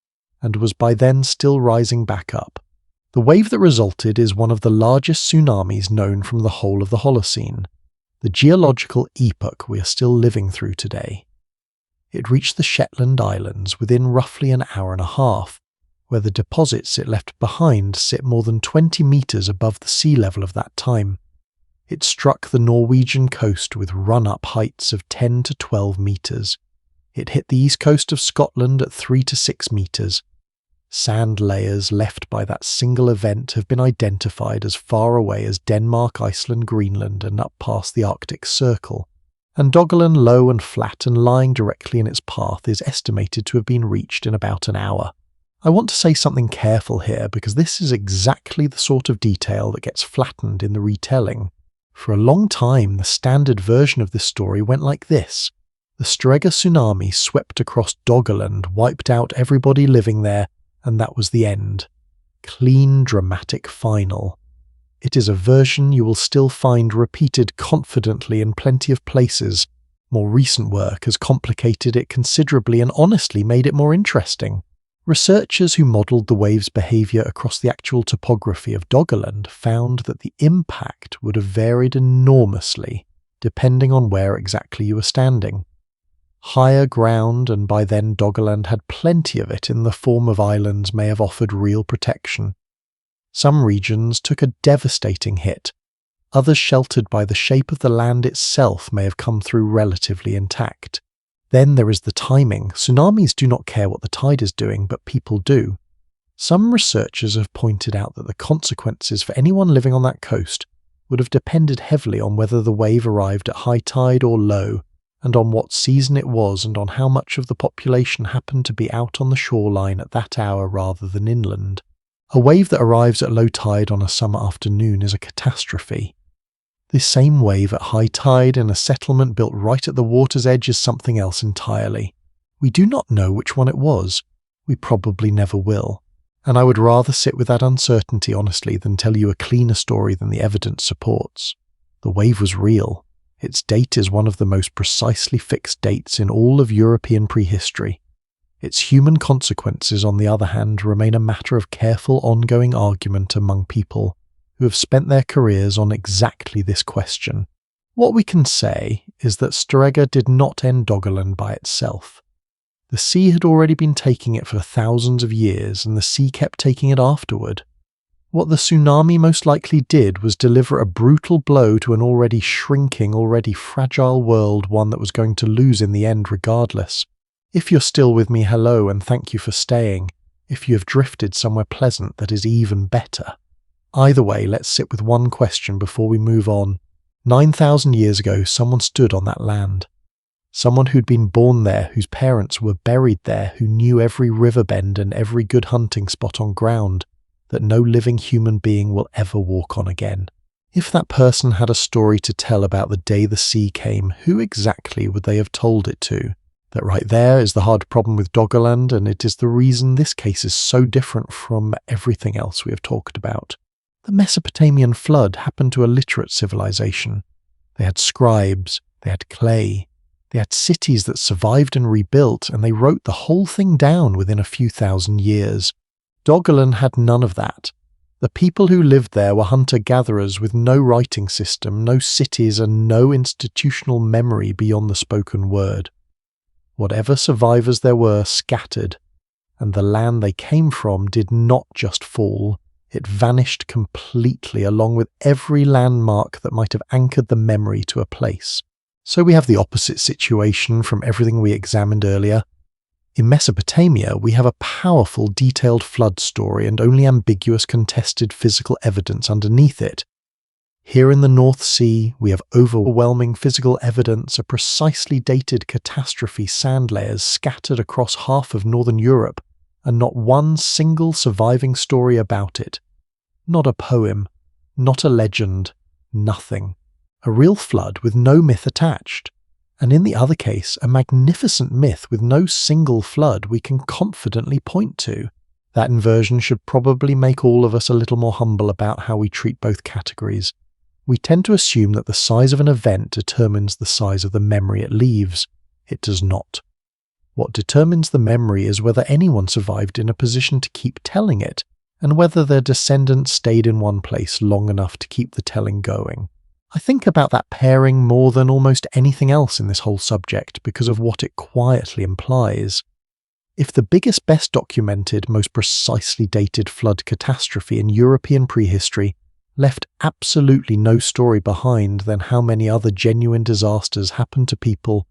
and was by then still rising back up. The wave that resulted is one of the largest tsunamis known from the whole of the Holocene, the geological epoch we are still living through today. It reached the Shetland Islands within roughly an hour and a half, where the deposits it left behind sit more than 20 metres above the sea level of that time. It struck the Norwegian coast with run-up heights of 10 to 12 metres. It hit the east coast of Scotland at 3 to 6 metres. Sand layers left by that single event have been identified as far away as Denmark, Iceland, Greenland, and up past the Arctic Circle, and Doggerland, low and flat and lying directly in its path, is estimated to have been reached in about an hour. I want to say something careful here, because this is exactly the sort of detail that gets flattened in the retelling. For a long time, the standard version of this story went like this. The Strega tsunami swept across Doggerland, wiped out everybody living there, and that was the end. Clean, dramatic final. It is a version you will still find repeated confidently in plenty of places. More recent work has complicated it considerably and honestly made it more interesting. Researchers who modelled the wave's behaviour across the actual topography of Doggerland found that the impact would have varied enormously, depending on where exactly you were standing. Higher ground, and by then Doggerland had plenty of it in the form of islands, may have offered real protection. Some regions took a devastating hit. Others, sheltered by the shape of the land itself, may have come through relatively intact. Then there is the timing. Tsunamis do not care what the tide is doing, but people do. Some researchers have pointed out that the consequences for anyone living on that coast would have depended heavily on whether the wave arrived at high tide or low, and on what season it was, and on how much of the population happened to be out on the shoreline at that hour rather than inland. A wave that arrives at low tide on a summer afternoon is a catastrophe. This same wave at high tide in a settlement built right at the water's edge is something else entirely. We do not know which one it was. We probably never will. And I would rather sit with that uncertainty honestly than tell you a cleaner story than the evidence supports. The wave was real. Its date is one of the most precisely fixed dates in all of European prehistory. Its human consequences, on the other hand, remain a matter of careful ongoing argument among people who have spent their careers on exactly this question. What we can say is that Strega did not end Doggerland by itself. The sea had already been taking it for thousands of years, and the sea kept taking it afterward. What the tsunami most likely did was deliver a brutal blow to an already shrinking, already fragile world, one that was going to lose in the end regardless. If you're still with me, hello, and thank you for staying. If you have drifted somewhere pleasant, that is even better. Either way, let's sit with one question before we move on. 9,000 years ago, someone stood on that land. Someone who'd been born there, whose parents were buried there, who knew every river bend and every good hunting spot on ground that no living human being will ever walk on again. If that person had a story to tell about the day the sea came, who exactly would they have told it to? That right there is the hard problem with Doggerland, and it is the reason this case is so different from everything else we have talked about. The Mesopotamian flood happened to a literate civilization. They had scribes, they had clay, they had cities that survived and rebuilt, and they wrote the whole thing down within a few thousand years. Doggerland had none of that. The people who lived there were hunter-gatherers with no writing system, no cities, and no institutional memory beyond the spoken word. Whatever survivors there were scattered, and the land they came from did not just fall, it vanished completely along with every landmark that might have anchored the memory to a place. So we have the opposite situation from everything we examined earlier. In Mesopotamia, we have a powerful, detailed flood story and only ambiguous, contested physical evidence underneath it. Here in the North Sea, we have overwhelming physical evidence of precisely dated catastrophe sand layers scattered across half of northern Europe, and not one single surviving story about it. Not a poem, not a legend, nothing. A real flood with no myth attached. And in the other case, a magnificent myth with no single flood we can confidently point to. That inversion should probably make all of us a little more humble about how we treat both categories. We tend to assume that the size of an event determines the size of the memory it leaves. It does not. What determines the memory is whether anyone survived in a position to keep telling it, and whether their descendants stayed in one place long enough to keep the telling going. I think about that pairing more than almost anything else in this whole subject because of what it quietly implies. If the biggest, best documented, most precisely dated flood catastrophe in European prehistory left absolutely no story behind, then how many other genuine disasters happened to people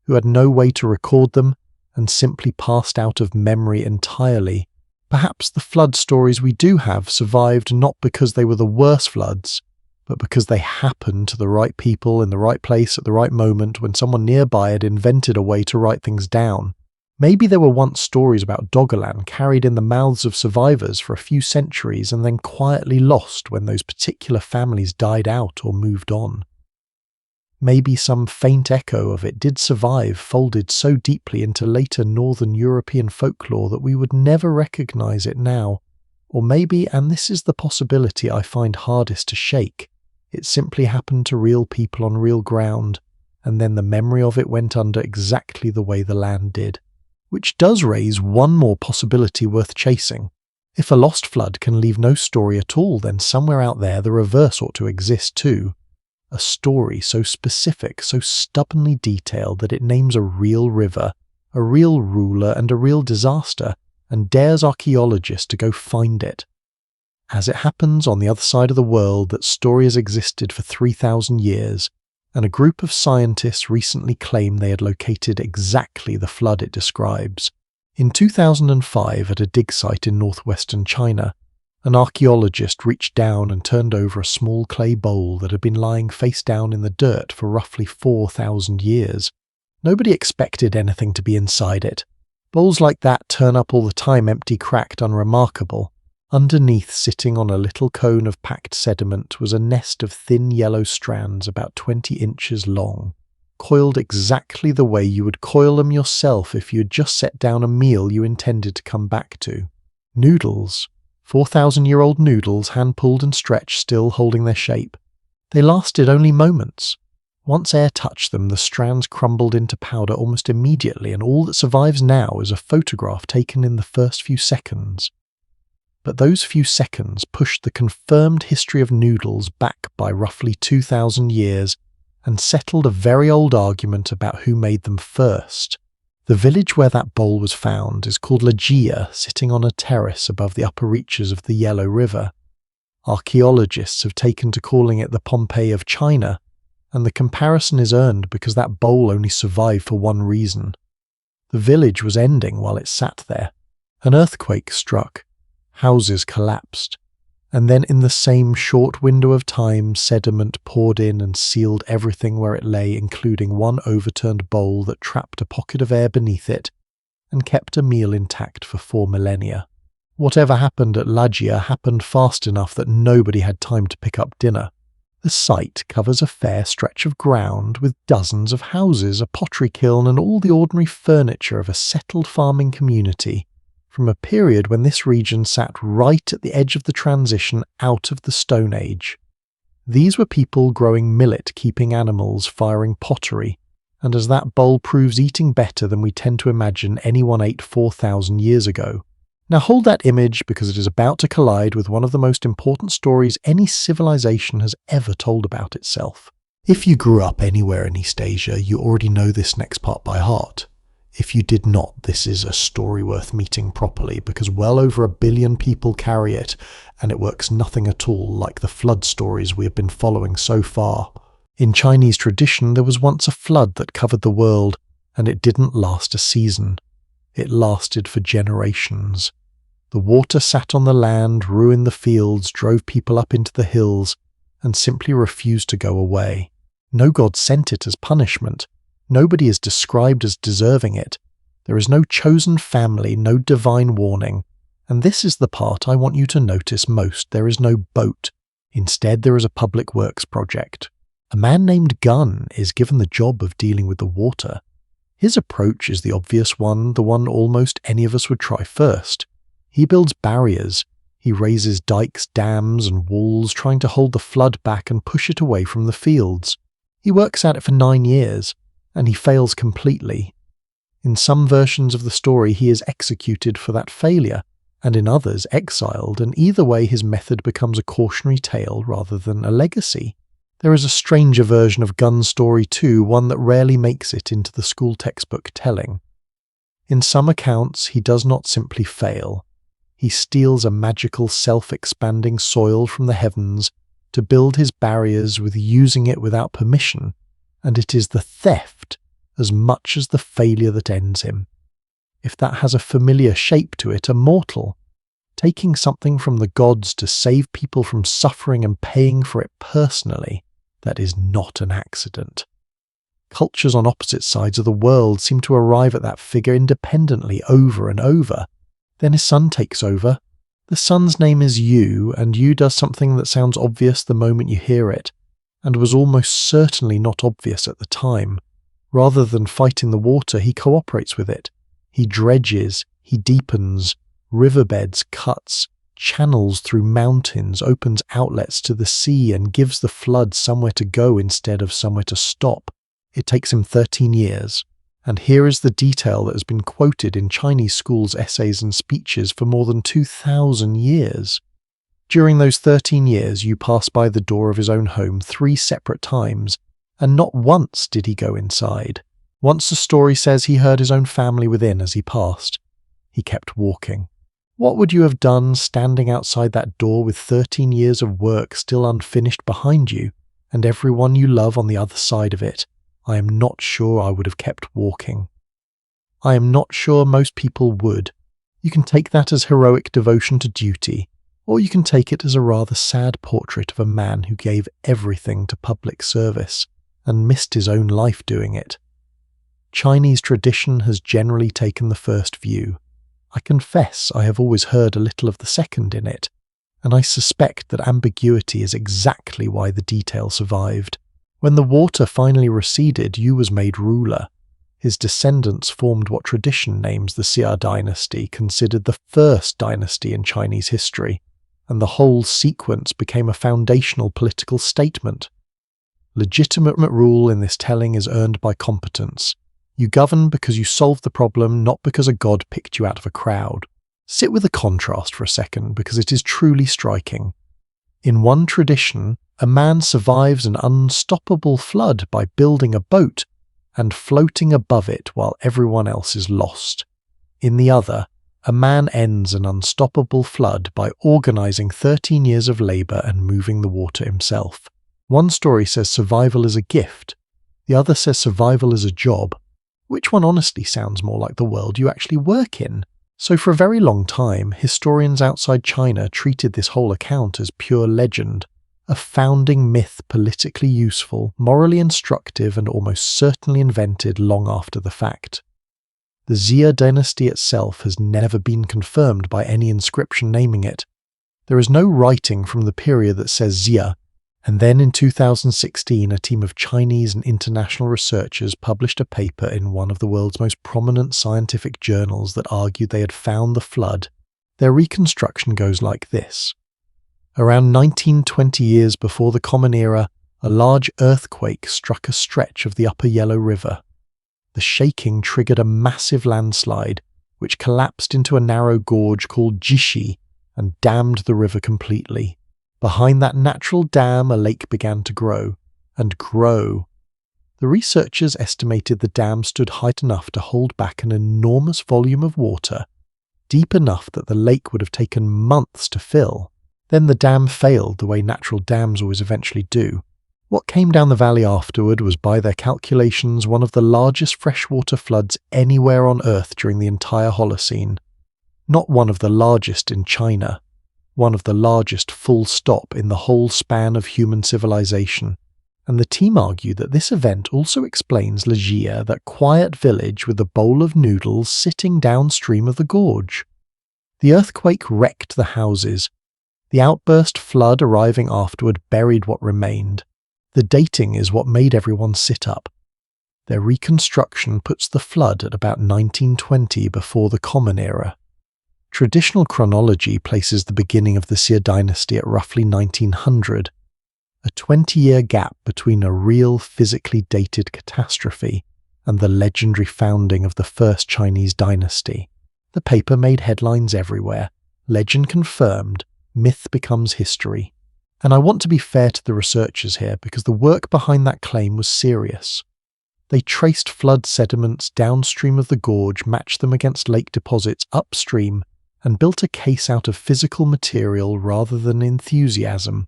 who had no way to record them and simply passed out of memory entirely? Perhaps the flood stories we do have survived not because they were the worst floods, but because they happened to the right people in the right place at the right moment when someone nearby had invented a way to write things down. Maybe there were once stories about Doggerland carried in the mouths of survivors for a few centuries and then quietly lost when those particular families died out or moved on. Maybe some faint echo of it did survive, folded so deeply into later Northern European folklore that we would never recognize it now. Or maybe, and this is the possibility I find hardest to shake, it simply happened to real people on real ground, and then the memory of it went under exactly the way the land did. Which does raise one more possibility worth chasing. If a lost flood can leave no story at all, then somewhere out there the reverse ought to exist too. A story so specific, so stubbornly detailed that it names a real river, a real ruler and a real disaster, and dares archaeologists to go find it. As it happens on the other side of the world, that story has existed for 3,000 years, and a group of scientists recently claimed they had located exactly the flood it describes. In 2005, at a dig site in northwestern China, an archaeologist reached down and turned over a small clay bowl that had been lying face down in the dirt for roughly 4,000 years. Nobody expected anything to be inside it. Bowls like that turn up all the time, empty, cracked, unremarkable. Underneath, sitting on a little cone of packed sediment, was a nest of thin yellow strands about 20 inches long, coiled exactly the way you would coil them yourself if you had just set down a meal you intended to come back to. Noodles. 4,000-year-old noodles, hand-pulled and stretched, still holding their shape. They lasted only moments. Once air touched them, the strands crumbled into powder almost immediately, and all that survives now is a photograph taken in the first few seconds. But those few seconds pushed the confirmed history of noodles back by roughly 2,000 years and settled a very old argument about who made them first. The village where that bowl was found is called Legia, sitting on a terrace above the upper reaches of the Yellow River. Archaeologists have taken to calling it the Pompeii of China, and the comparison is earned because that bowl only survived for one reason. The village was ending while it sat there. An earthquake struck. Houses collapsed. And then in the same short window of time, sediment poured in and sealed everything where it lay, including one overturned bowl that trapped a pocket of air beneath it and kept a meal intact for 4 millennia. Whatever happened at Legia happened fast enough that nobody had time to pick up dinner. The site covers a fair stretch of ground with dozens of houses, a pottery kiln, and all the ordinary furniture of a settled farming community, from a period when this region sat right at the edge of the transition out of the Stone Age. These were people growing millet, keeping animals, firing pottery, and as that bowl proves, eating better than we tend to imagine anyone ate 4,000 years ago. Now hold that image, because it is about to collide with one of the most important stories any civilization has ever told about itself. If you grew up anywhere in East Asia, you already know this next part by heart. If you did not, this is a story worth meeting properly, because well over 1 billion people carry it, and it works nothing at all like the flood stories we have been following so far. In Chinese tradition, there was once a flood that covered the world, and it didn't last a season. It lasted for generations. The water sat on the land, ruined the fields, drove people up into the hills, and simply refused to go away. No god sent it as punishment. Nobody is described as deserving it. There is no chosen family, no divine warning. And this is the part I want you to notice most. There is no boat. Instead, there is a public works project. A man named Gun is given the job of dealing with the water. His approach is the obvious one, the one almost any of us would try first. He builds barriers. He raises dikes, dams, and walls, trying to hold the flood back and push it away from the fields. He works at it for 9 years, and he fails completely. In some versions of the story, he is executed for that failure, and in others, exiled, and either way his method becomes a cautionary tale rather than a legacy. There is a stranger version of Gunn's story too, one that rarely makes it into the school textbook telling. In some accounts, he does not simply fail. He steals a magical self-expanding soil from the heavens to build his barriers with using it without permission, and it is the theft as much as the failure that ends him. If that has a familiar shape to it, a mortal, taking something from the gods to save people from suffering and paying for it personally, that is not an accident. Cultures on opposite sides of the world seem to arrive at that figure independently over and over. Then his son takes over. The son's name is Yu, and Yu does something that sounds obvious the moment you hear it, and was almost certainly not obvious at the time. Rather than fighting the water, he cooperates with it. He dredges, he deepens, riverbeds cuts, channels through mountains, opens outlets to the sea, and gives the flood somewhere to go instead of somewhere to stop. It takes him 13 years. And here is the detail that has been quoted in Chinese schools' essays and speeches for more than 2,000 years. During those 13 years, Yu passed by the door of his own home 3 separate times, and not once did he go inside. Once the story says he heard his own family within as he passed. He kept walking. What would you have done standing outside that door with 13 years of work still unfinished behind you, and everyone you love on the other side of it? I am not sure I would have kept walking. I am not sure most people would. You can take that as heroic devotion to duty, or you can take it as a rather sad portrait of a man who gave everything to public service and missed his own life doing it. Chinese tradition has generally taken the first view. I confess I have always heard a little of the second in it, and I suspect that ambiguity is exactly why the detail survived. When the water finally receded, Yu was made ruler. His descendants formed what tradition names the Xia dynasty, considered the first dynasty in Chinese history, and the whole sequence became a foundational political statement. Legitimate rule in this telling is earned by competence. You govern because you solved the problem, not because a god picked you out of a crowd. Sit with the contrast for a second, because it is truly striking. In one tradition, a man survives an unstoppable flood by building a boat and floating above it while everyone else is lost. In the other, a man ends an unstoppable flood by organizing 13 years of labor and moving the water himself. One story says survival is a gift. The other says survival is a job. Which one honestly sounds more like the world you actually work in? So for a very long time, historians outside China treated this whole account as pure legend, a founding myth politically useful, morally instructive, and almost certainly invented long after the fact. The Xia dynasty itself has never been confirmed by any inscription naming it. There is no writing from the period that says Xia, and then in 2016 a team of Chinese and international researchers published a paper in one of the world's most prominent scientific journals that argued they had found the flood. Their reconstruction goes like this. Around 19-20 years before the Common Era, a large earthquake struck a stretch of the upper Yellow River. The shaking triggered a massive landslide, which collapsed into a narrow gorge called Jishi and dammed the river completely. Behind that natural dam, a lake began to grow, and grow. The researchers estimated the dam stood height enough to hold back an enormous volume of water, deep enough that the lake would have taken months to fill. Then the dam failed the way natural dams always eventually do. What came down the valley afterward was, by their calculations, one of the largest freshwater floods anywhere on Earth during the entire Holocene. Not one of the largest in China. One of the largest full stop in the whole span of human civilization, and the team argued that this event also explains Lejia, that quiet village with a bowl of noodles sitting downstream of the gorge. The earthquake wrecked the houses. The outburst flood arriving afterward buried what remained. The dating is what made everyone sit up. Their reconstruction puts the flood at about 1920 before the Common Era. Traditional chronology places the beginning of the Xia dynasty at roughly 1900, a 20-year gap between a real physically dated catastrophe and the legendary founding of the first Chinese dynasty. The paper made headlines everywhere. Legend confirmed, myth becomes history. And I want to be fair to the researchers here because the work behind that claim was serious. They traced flood sediments downstream of the gorge, matched them against lake deposits upstream, and built a case out of physical material rather than enthusiasm.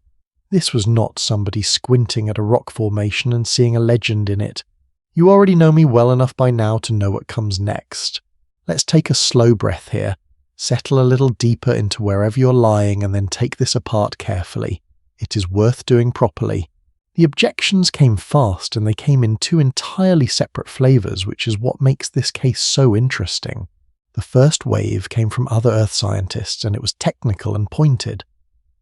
This was not somebody squinting at a rock formation and seeing a legend in it. You already know me well enough by now to know what comes next. Let's take a slow breath here, settle a little deeper into wherever you're lying, and then take this apart carefully. It is worth doing properly. The objections came fast, and they came in two entirely separate flavors, which is what makes this case so interesting. The first wave came from other Earth scientists, and it was technical and pointed.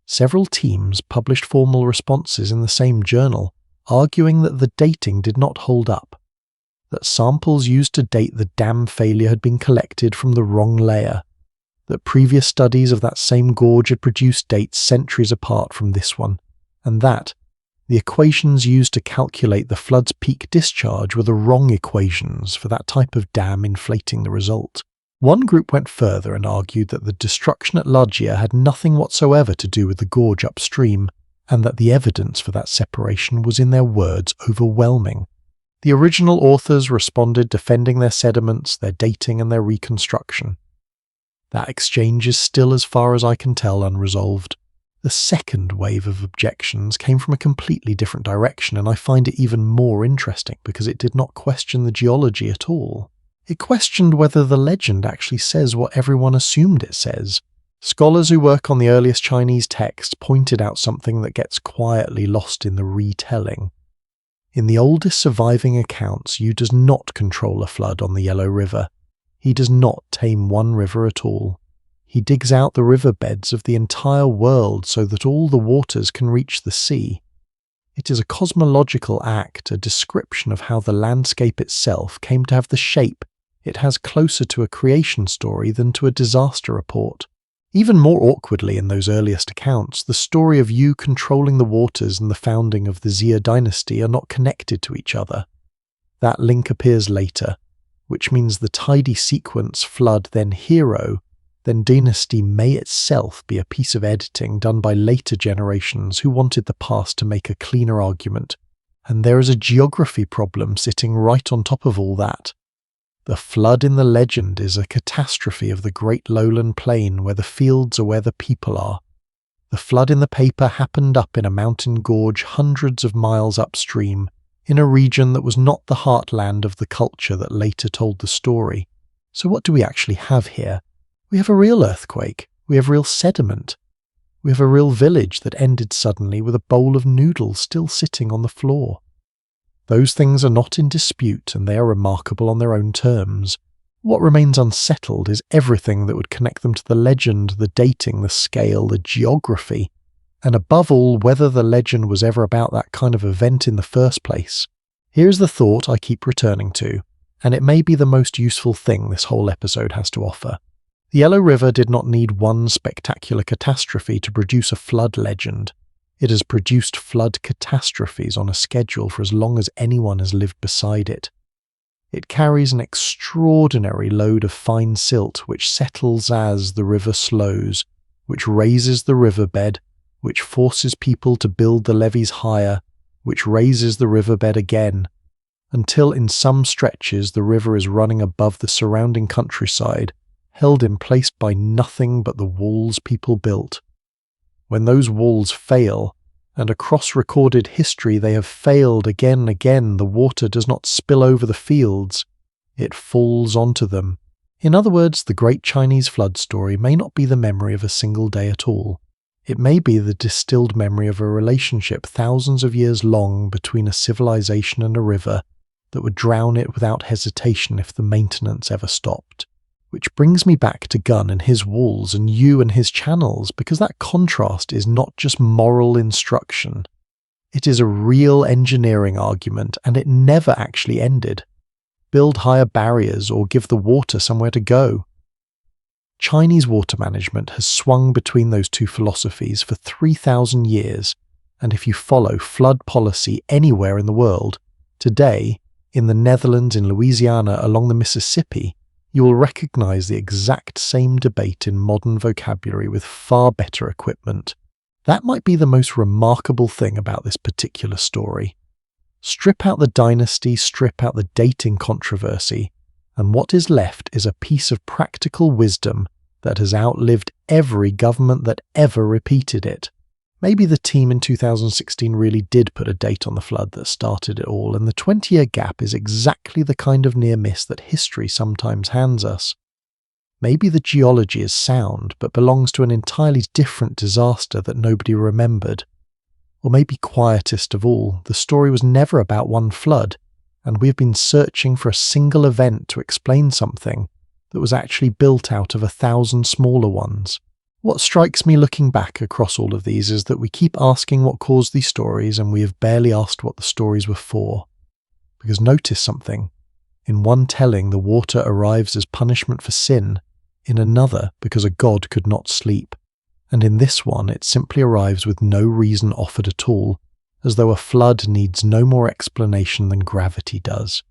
Several teams published formal responses in the same journal, arguing that the dating did not hold up, that samples used to date the dam failure had been collected from the wrong layer, that previous studies of that same gorge had produced dates centuries apart from this one, and that the equations used to calculate the flood's peak discharge were the wrong equations for that type of dam, inflating the result. One group went further and argued that the destruction at Loggia had nothing whatsoever to do with the gorge upstream, and that the evidence for that separation was, in their words, overwhelming. The original authors responded defending their sediments, their dating, and their reconstruction. That exchange is still, as far as I can tell, unresolved. The second wave of objections came from a completely different direction, and I find it even more interesting because it did not question the geology at all. It questioned whether the legend actually says what everyone assumed it says. Scholars who work on the earliest Chinese texts pointed out something that gets quietly lost in the retelling. In the oldest surviving accounts, Yu does not control a flood on the Yellow River. He does not tame one river at all. He digs out the riverbeds of the entire world so that all the waters can reach the sea. It is a cosmological act, a description of how the landscape itself came to have the shape it has, closer to a creation story than to a disaster report. Even more awkwardly in those earliest accounts, the story of Yu controlling the waters and the founding of the Xia dynasty are not connected to each other. That link appears later, which means the tidy sequence flood, then hero, then dynasty may itself be a piece of editing done by later generations who wanted the past to make a cleaner argument, and there is a geography problem sitting right on top of all that. The flood in the legend is a catastrophe of the great lowland plain where the fields are where the people are. The flood in the paper happened up in a mountain gorge hundreds of miles upstream, in a region that was not the heartland of the culture that later told the story. So what do we actually have here? We have a real earthquake, we have real sediment, we have a real village that ended suddenly with a bowl of noodles still sitting on the floor. Those things are not in dispute, and they are remarkable on their own terms. What remains unsettled is everything that would connect them to the legend, the dating, the scale, the geography, and above all, whether the legend was ever about that kind of event in the first place. Here's the thought I keep returning to, and it may be the most useful thing this whole episode has to offer. The Yellow River did not need one spectacular catastrophe to produce a flood legend. It has produced flood catastrophes on a schedule for as long as anyone has lived beside it. It carries an extraordinary load of fine silt which settles as the river slows, which raises the riverbed, which forces people to build the levees higher, which raises the riverbed again, until in some stretches the river is running above the surrounding countryside, held in place by nothing but the walls people built. When those walls fail, and across recorded history they have failed again and again, the water does not spill over the fields, it falls onto them. In other words, the great Chinese flood story may not be the memory of a single day at all. It may be the distilled memory of a relationship thousands of years long between a civilization and a river that would drown it without hesitation if the maintenance ever stopped. Which brings me back to Gun and his walls and Yu and his channels, because that contrast is not just moral instruction. It is a real engineering argument, and it never actually ended. Build higher barriers or give the water somewhere to go. Chinese water management has swung between those two philosophies for 3,000 years, and if you follow flood policy anywhere in the world, today, in the Netherlands, in Louisiana, along the Mississippi, you will recognize the exact same debate in modern vocabulary with far better equipment. That might be the most remarkable thing about this particular story. Strip out the dynasty, strip out the dating controversy, and what is left is a piece of practical wisdom that has outlived every government that ever repeated it. Maybe the team in 2016 really did put a date on the flood that started it all, and the 20-year gap is exactly the kind of near miss that history sometimes hands us. Maybe the geology is sound, but belongs to an entirely different disaster that nobody remembered. Or maybe quietest of all, the story was never about one flood, and we have been searching for a single event to explain something that was actually built out of 1,000 smaller ones. What strikes me looking back across all of these is that we keep asking what caused these stories, and we have barely asked what the stories were for. Because notice something. In one telling, the water arrives as punishment for sin, in another because a god could not sleep, and in this one it simply arrives with no reason offered at all, as though a flood needs no more explanation than gravity does.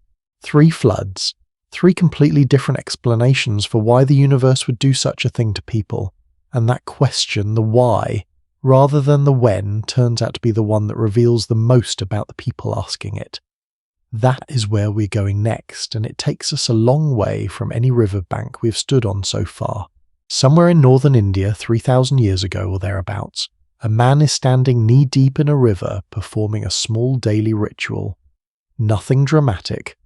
3 floods, 3 completely different explanations for why the universe would do such a thing to people, and that question, the why, rather than the when, turns out to be the one that reveals the most about the people asking it. That is where we're going next, and it takes us a long way from any riverbank we've stood on so far. Somewhere in northern India 3,000 years ago or thereabouts, a man is standing knee-deep in a river performing a small daily ritual. Nothing dramatic,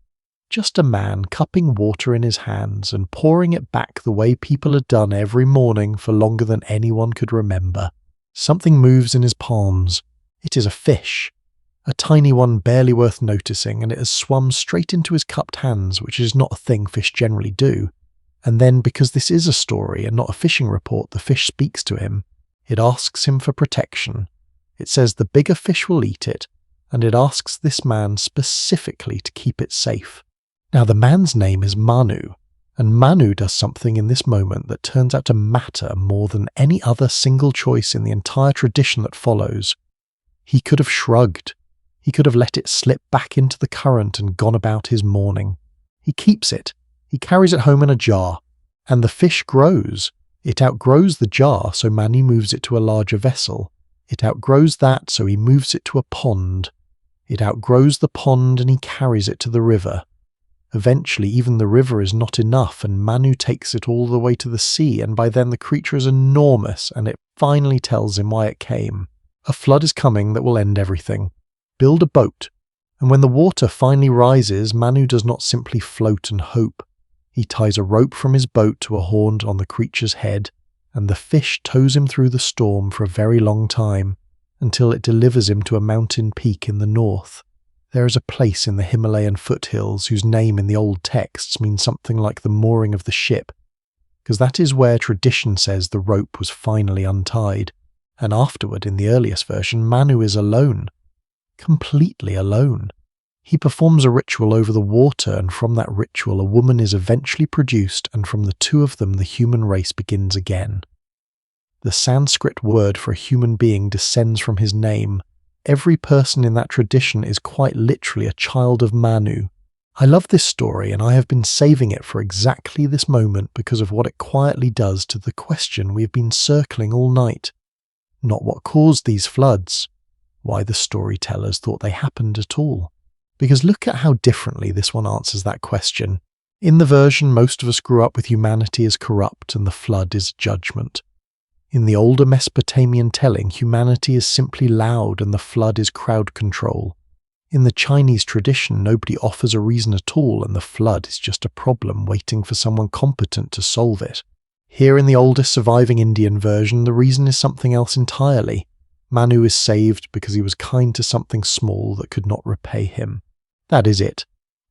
just a man cupping water in his hands and pouring it back the way people had done every morning for longer than anyone could remember. Something moves in his palms. It is a fish. A tiny one barely worth noticing, and it has swum straight into his cupped hands, which is not a thing fish generally do. And then, because this is a story and not a fishing report, the fish speaks to him. It asks him for protection. It says the bigger fish will eat it, and it asks this man specifically to keep it safe. Now, the man's name is Manu, and Manu does something in this moment that turns out to matter more than any other single choice in the entire tradition that follows. He could have shrugged. He could have let it slip back into the current and gone about his mourning. He keeps it. He carries it home in a jar. And the fish grows. It outgrows the jar, so Manu moves it to a larger vessel. It outgrows that, so he moves it to a pond. It outgrows the pond and he carries it to the river. Eventually, even the river is not enough, and Manu takes it all the way to the sea, and by then the creature is enormous, and it finally tells him why it came. A flood is coming that will end everything. Build a boat. And when the water finally rises, Manu does not simply float and hope. He ties a rope from his boat to a horn on the creature's head, and the fish tows him through the storm for a very long time, until it delivers him to a mountain peak in the north. There is a place in the Himalayan foothills whose name in the old texts means something like the mooring of the ship, because that is where tradition says the rope was finally untied, and afterward, in the earliest version, Manu is alone. Completely alone. He performs a ritual over the water, and from that ritual a woman is eventually produced, and from the two of them the human race begins again. The Sanskrit word for a human being descends from his name. Every person in that tradition is quite literally a child of Manu. I love this story, and I have been saving it for exactly this moment because of what it quietly does to the question we have been circling all night. Not what caused these floods, why the storytellers thought they happened at all. Because look at how differently this one answers that question. In the version most of us grew up with, humanity is corrupt and the flood is judgment. In the older Mesopotamian telling, humanity is simply loud and the flood is crowd control. In the Chinese tradition, nobody offers a reason at all and the flood is just a problem waiting for someone competent to solve it. Here in the oldest surviving Indian version, the reason is something else entirely. Manu is saved because he was kind to something small that could not repay him. That is it.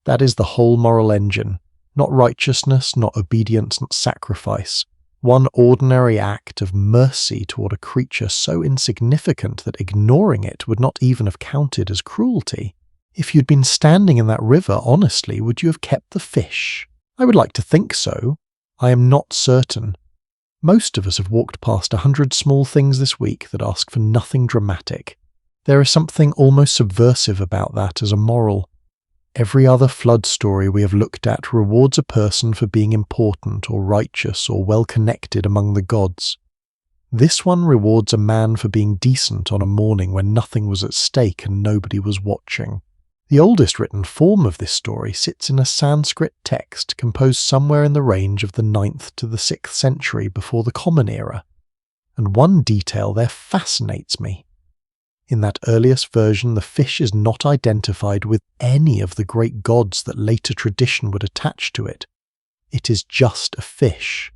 That is the whole moral engine. Not righteousness, not obedience, not sacrifice. One ordinary act of mercy toward a creature so insignificant that ignoring it would not even have counted as cruelty. If you'd been standing in that river, honestly, would you have kept the fish? I would like to think so. I am not certain. Most of us have walked past 100 small things this week that ask for nothing dramatic. There is something almost subversive about that as a moral. Every other flood story we have looked at rewards a person for being important or righteous or well-connected among the gods. This one rewards a man for being decent on a morning when nothing was at stake and nobody was watching. The oldest written form of this story sits in a Sanskrit text composed somewhere in the range of the 9th to the 6th century before the Common Era. And one detail there fascinates me. In that earliest version, the fish is not identified with any of the great gods that later tradition would attach to it. It is just a fish.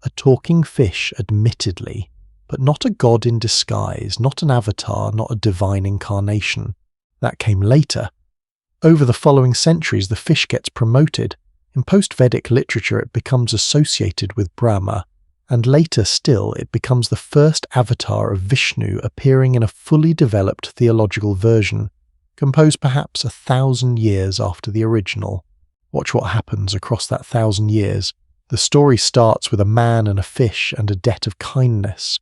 A talking fish, admittedly, but not a god in disguise, not an avatar, not a divine incarnation. That came later. Over the following centuries, the fish gets promoted. In post-Vedic literature, it becomes associated with Brahma, and later still, it becomes the first avatar of Vishnu appearing in a fully developed theological version, composed perhaps 1,000 years after the original. Watch what happens across that 1,000 years. The story starts with a man and a fish and a debt of kindness.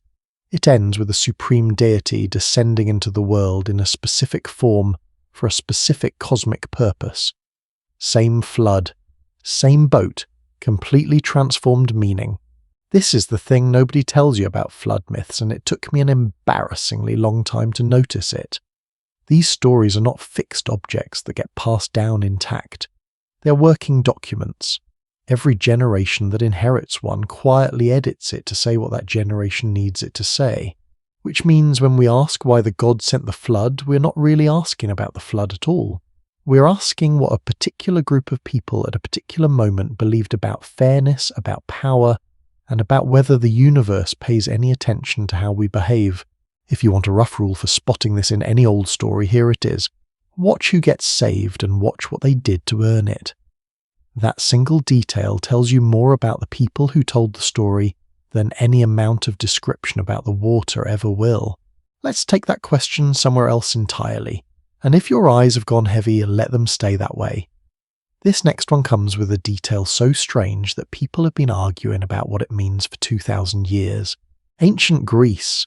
It ends with a supreme deity descending into the world in a specific form for a specific cosmic purpose. Same flood, same boat, completely transformed meaning. This is the thing nobody tells you about flood myths, and it took me an embarrassingly long time to notice it. These stories are not fixed objects that get passed down intact. They're working documents. Every generation that inherits one quietly edits it to say what that generation needs it to say. Which means when we ask why the gods sent the flood, we're not really asking about the flood at all. We're asking what a particular group of people at a particular moment believed about fairness, about power, and about whether the universe pays any attention to how we behave. If you want a rough rule for spotting this in any old story, here it is. Watch who gets saved and watch what they did to earn it. That single detail tells you more about the people who told the story than any amount of description about the water ever will. Let's take that question somewhere else entirely, and if your eyes have gone heavy, let them stay that way. This next one comes with a detail so strange that people have been arguing about what it means for 2,000 years. Ancient Greece.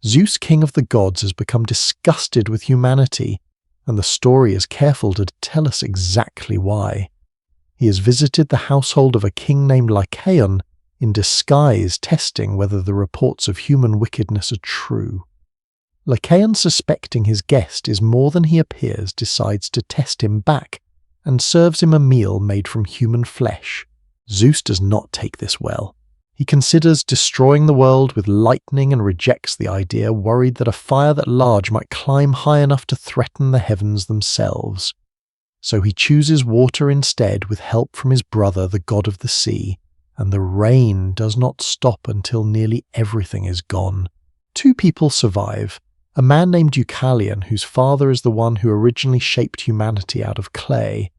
Zeus, king of the gods, has become disgusted with humanity, and the story is careful to tell us exactly why. He has visited the household of a king named Lycaon, in disguise testing whether the reports of human wickedness are true. Lycaon, suspecting his guest is more than he appears, decides to test him back, and serves him a meal made from human flesh. Zeus does not take this well. He considers destroying the world with lightning and rejects the idea, worried that a fire that large might climb high enough to threaten the heavens themselves. So he chooses water instead with help from his brother, the god of the sea, and the rain does not stop until nearly everything is gone. 2 people survive. A man named Deucalion, whose father is the one who originally shaped humanity out of clay,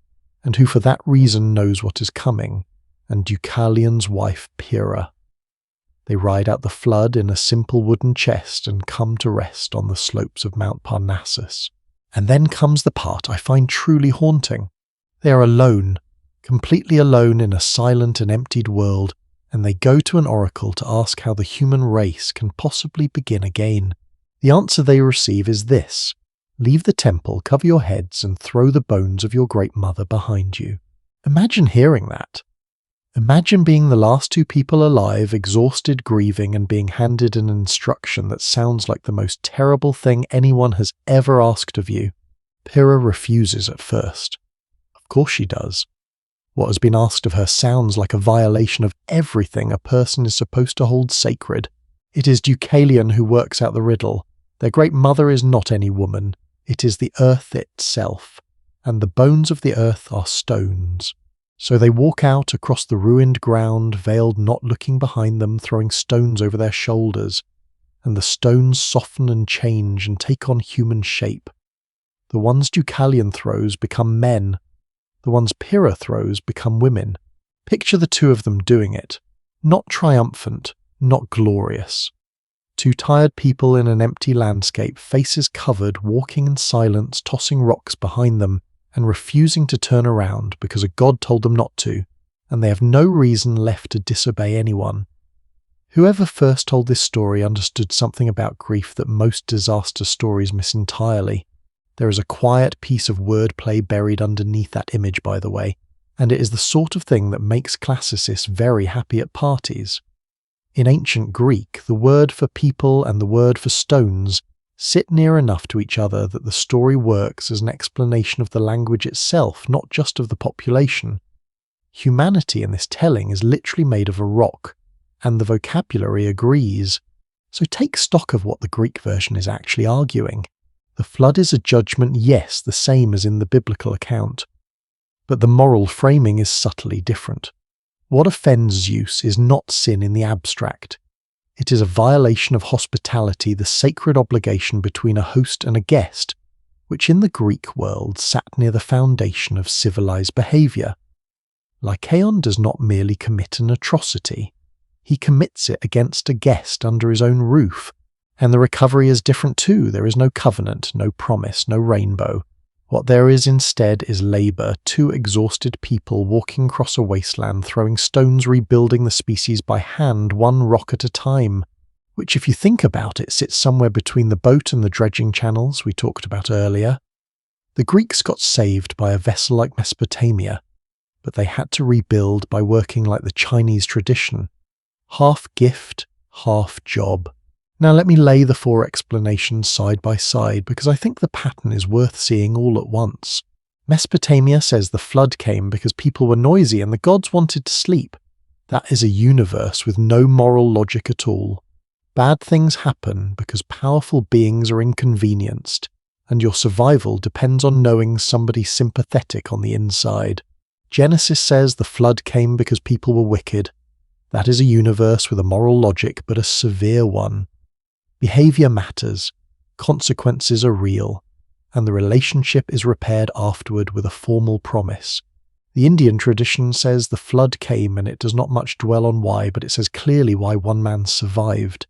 and who for that reason knows what is coming, and Deucalion's wife Pyrrha. They ride out the flood in a simple wooden chest and come to rest on the slopes of Mount Parnassus. And then comes the part I find truly haunting. They are alone, completely alone in a silent and emptied world, and they go to an oracle to ask how the human race can possibly begin again. The answer they receive is this: leave the temple, cover your heads, and throw the bones of your great mother behind you. Imagine hearing that. Imagine being the last 2 people alive, exhausted, grieving, and being handed an instruction that sounds like the most terrible thing anyone has ever asked of you. Pyrrha refuses at first. Of course she does. What has been asked of her sounds like a violation of everything a person is supposed to hold sacred. It is Deucalion who works out the riddle. Their great mother is not any woman. It is the earth itself, and the bones of the earth are stones. So they walk out across the ruined ground, veiled, not looking behind them, throwing stones over their shoulders, and the stones soften and change and take on human shape. The ones Deucalion throws become men. The ones Pyrrha throws become women. Picture the 2 of them doing it. Not triumphant, not glorious. 2 tired people in an empty landscape, faces covered, walking in silence, tossing rocks behind them, and refusing to turn around because a god told them not to, and they have no reason left to disobey anyone. Whoever first told this story understood something about grief that most disaster stories miss entirely. There is a quiet piece of wordplay buried underneath that image, by the way, and it is the sort of thing that makes classicists very happy at parties. In ancient Greek, the word for people and the word for stones sit near enough to each other that the story works as an explanation of the language itself, not just of the population. Humanity in this telling is literally made of a rock, and the vocabulary agrees. So take stock of what the Greek version is actually arguing. The flood is a judgment, yes, the same as in the biblical account. But the moral framing is subtly different. What offends Zeus is not sin in the abstract. It is a violation of hospitality, the sacred obligation between a host and a guest, which in the Greek world sat near the foundation of civilized behavior. Lycaon does not merely commit an atrocity. He commits it against a guest under his own roof, and the recovery is different too. There is no covenant, no promise, no rainbow. What there is instead is labour, two exhausted people walking across a wasteland, throwing stones, rebuilding the species by hand, one rock at a time, which if you think about it sits somewhere between the boat and the dredging channels we talked about earlier. The Greeks got saved by a vessel like Mesopotamia, but they had to rebuild by working like the Chinese tradition. Half gift, half job. Now let me lay the four explanations side by side because I think the pattern is worth seeing all at once. Mesopotamia says the flood came because people were noisy and the gods wanted to sleep. That is a universe with no moral logic at all. Bad things happen because powerful beings are inconvenienced, and your survival depends on knowing somebody sympathetic on the inside. Genesis says the flood came because people were wicked. That is a universe with a moral logic, but a severe one. Behavior matters, consequences are real, and the relationship is repaired afterward with a formal promise. The Indian tradition says the flood came, and it does not much dwell on why, but it says clearly why one man survived.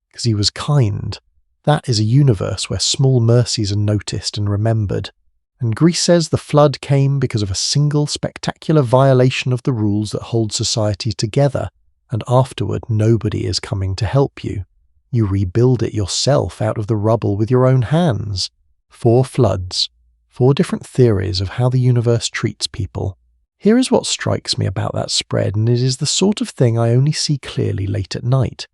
Because he was kind. That is a universe where small mercies are noticed and remembered. And Greece says the flood came because of a single spectacular violation of the rules that hold society together, and afterward nobody is coming to help you. You rebuild it yourself out of the rubble with your own hands. 4 floods. 4 different theories of how the universe treats people. Here is what strikes me about that spread, and it is the sort of thing I only see clearly late at night.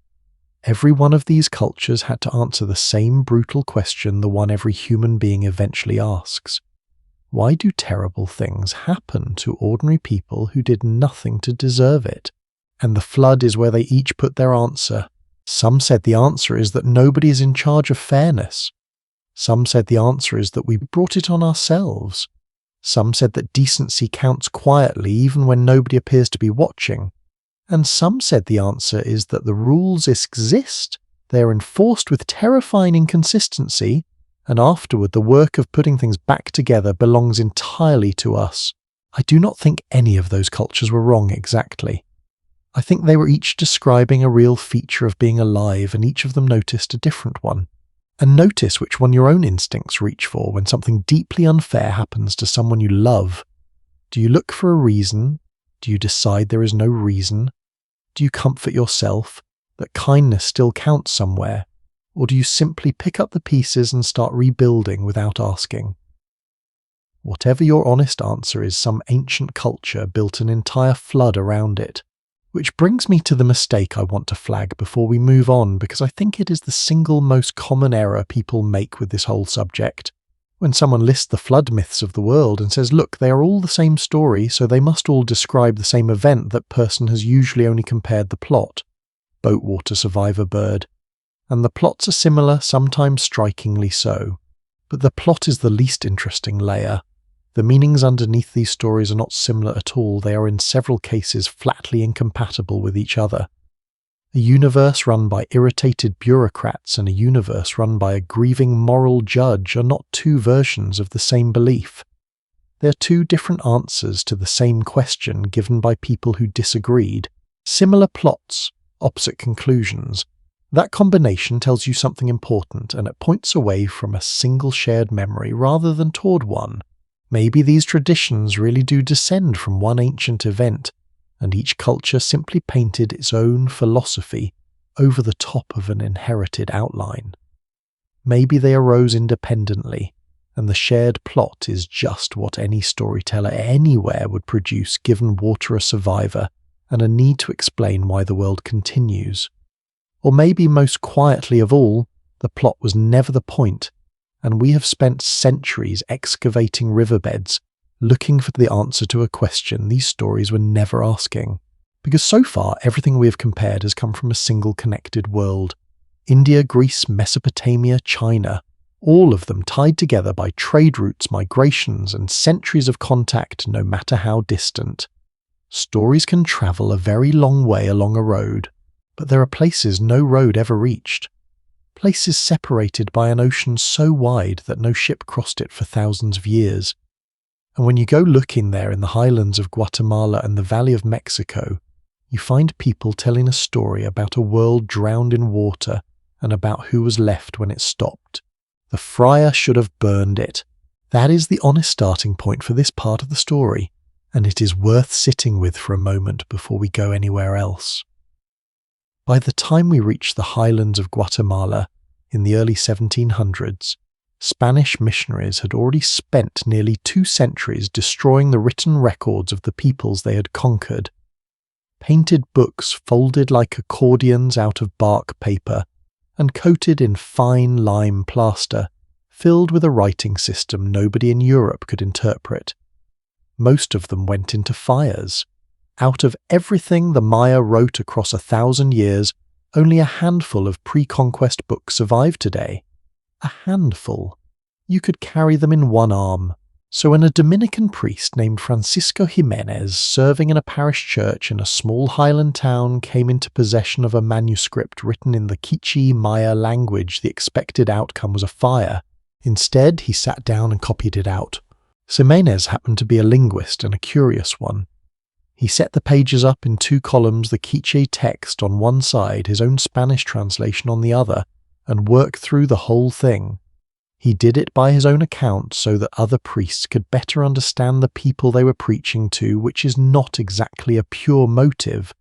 Every one of these cultures had to answer the same brutal question, the one every human being eventually asks. Why do terrible things happen to ordinary people who did nothing to deserve it? And the flood is where they each put their answer. Some said the answer is that nobody is in charge of fairness. Some said the answer is that we brought it on ourselves. Some said that decency counts quietly even when nobody appears to be watching. And some said the answer is that the rules exist, they are enforced with terrifying inconsistency, and afterward the work of putting things back together belongs entirely to us. I do not think any of those cultures were wrong exactly. I think they were each describing a real feature of being alive, and each of them noticed a different one. And notice which one your own instincts reach for when something deeply unfair happens to someone you love. Do you look for a reason? Do you decide there is no reason? Do you comfort yourself that kindness still counts somewhere? Or do you simply pick up the pieces and start rebuilding without asking? Whatever your honest answer is, some ancient culture built an entire flood around it. Which brings me to the mistake I want to flag before we move on, because I think it is the single most common error people make with this whole subject. When someone lists the flood myths of the world and says, look, they are all the same story, so they must all describe the same event, that person has usually only compared the plot. Boat water survivor bird. And the plots are similar, sometimes strikingly so. But the plot is the least interesting layer. The meanings underneath these stories are not similar at all, they are in several cases flatly incompatible with each other. A universe run by irritated bureaucrats and a universe run by a grieving moral judge are not 2 versions of the same belief. They are 2 different answers to the same question given by people who disagreed. Similar plots, opposite conclusions. That combination tells you something important, and it points away from a single shared memory rather than toward one. Maybe these traditions really do descend from one ancient event, and each culture simply painted its own philosophy over the top of an inherited outline. Maybe they arose independently, and the shared plot is just what any storyteller anywhere would produce given water a survivor and a need to explain why the world continues. Or maybe most quietly of all, the plot was never the point, and we have spent centuries excavating riverbeds, looking for the answer to a question these stories were never asking. Because so far, everything we have compared has come from a single connected world. India, Greece, Mesopotamia, China, all of them tied together by trade routes, migrations, and centuries of contact, no matter how distant. Stories can travel a very long way along a road, but there are places no road ever reached. Places separated by an ocean so wide that no ship crossed it for thousands of years. And when you go looking there in the highlands of Guatemala and the Valley of Mexico, you find people telling a story about a world drowned in water and about who was left when it stopped. The friar should have burned it. That is the honest starting point for this part of the story, and it is worth sitting with for a moment before we go anywhere else. By the time we reach the highlands of Guatemala in the early 1700s, Spanish missionaries had already spent nearly 2 centuries destroying the written records of the peoples they had conquered. Painted books folded like accordions out of bark paper and coated in fine lime plaster, filled with a writing system nobody in Europe could interpret. Most of them went into fires. Out of everything the Maya wrote across 1,000 years, only a handful of pre-conquest books survive today. A handful. You could carry them in one arm. So when a Dominican priest named Francisco Jimenez, serving in a parish church in a small highland town, came into possession of a manuscript written in the Quiché Maya language, the expected outcome was a fire. Instead, he sat down and copied it out. Jimenez happened to be a linguist and a curious one. He set the pages up in 2 columns, the Quiché text on one side, his own Spanish translation on the other, and worked through the whole thing. He did it by his own account so that other priests could better understand the people they were preaching to, which is not exactly a pure motive.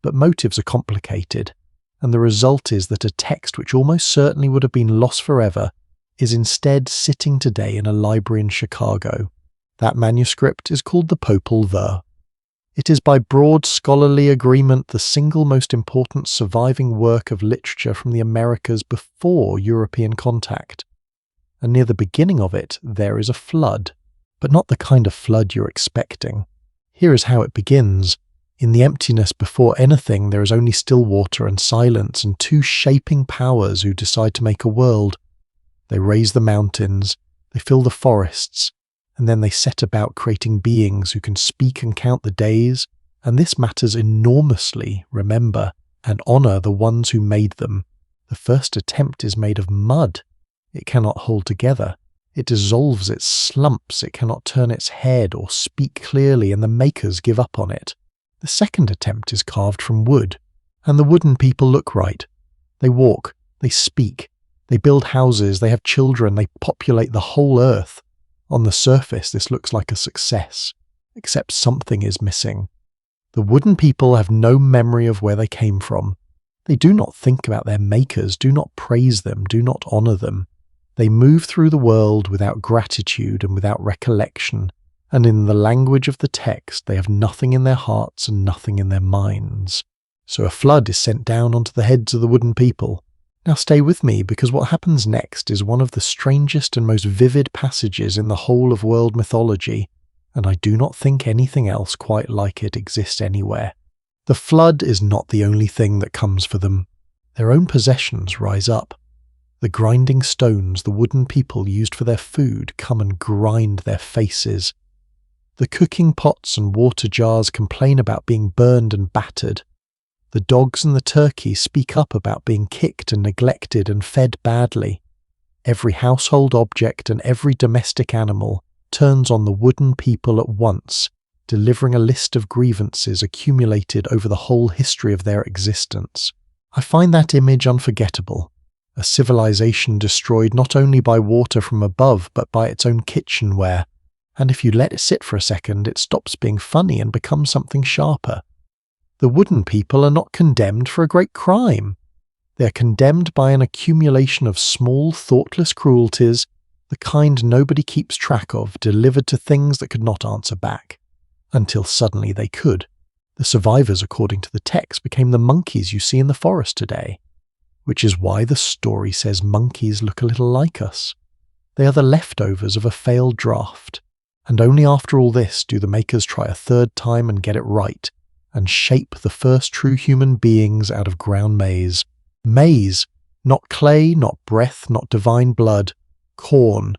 But motives are complicated, and the result is that a text which almost certainly would have been lost forever is instead sitting today in a library in Chicago. That manuscript is called the Popol Vuh. It is by broad scholarly agreement the single most important surviving work of literature from the Americas before European contact. And near the beginning of it, there is a flood, but not the kind of flood you're expecting. Here is how it begins. In the emptiness before anything, there is only still water and silence and 2 shaping powers who decide to make a world. They raise the mountains, they fill the forests, and then they set about creating beings who can speak and count the days, and this matters enormously, remember, and honor the ones who made them. The first attempt is made of mud. It cannot hold together. It dissolves, it slumps, it cannot turn its head or speak clearly, and the makers give up on it. The second attempt is carved from wood, and the wooden people look right. They walk, they speak, they build houses, they have children, they populate the whole earth. On the surface, this looks like a success, except something is missing. The wooden people have no memory of where they came from. They do not think about their makers, do not praise them, do not honor them. They move through the world without gratitude and without recollection, and in the language of the text they have nothing in their hearts and nothing in their minds. So a flood is sent down onto the heads of the wooden people. Now stay with me, because what happens next is one of the strangest and most vivid passages in the whole of world mythology, and I do not think anything else quite like it exists anywhere. The flood is not the only thing that comes for them. Their own possessions rise up. The grinding stones the wooden people used for their food come and grind their faces. The cooking pots and water jars complain about being burned and battered. The dogs and the turkeys speak up about being kicked and neglected and fed badly. Every household object and every domestic animal turns on the wooden people at once, delivering a list of grievances accumulated over the whole history of their existence. I find that image unforgettable. A civilization destroyed not only by water from above but by its own kitchenware, and if you let it sit for a second, it stops being funny and becomes something sharper. The wooden people are not condemned for a great crime. They are condemned by an accumulation of small, thoughtless cruelties, the kind nobody keeps track of, delivered to things that could not answer back. Until suddenly they could. The survivors, according to the text, became the monkeys you see in the forest today. Which is why the story says monkeys look a little like us. They are the leftovers of a failed draft. And only after all this do the makers try a third time and get it right, and shape the first true human beings out of ground maize. Maize, not clay, not breath, not divine blood. Corn,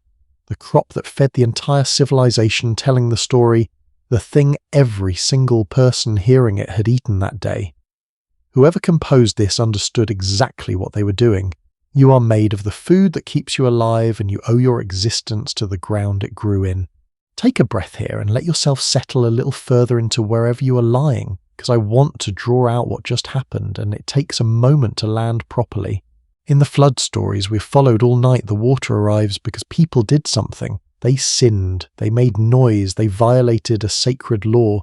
the crop that fed the entire civilization, telling the story, the thing every single person hearing it had eaten that day. Whoever composed this understood exactly what they were doing. You are made of the food that keeps you alive, and you owe your existence to the ground it grew in. Take a breath here and let yourself settle a little further into wherever you are lying, because I want to draw out what just happened, and it takes a moment to land properly. In the flood stories we've followed all night, the water arrives because people did something. They sinned, they made noise, they violated a sacred law.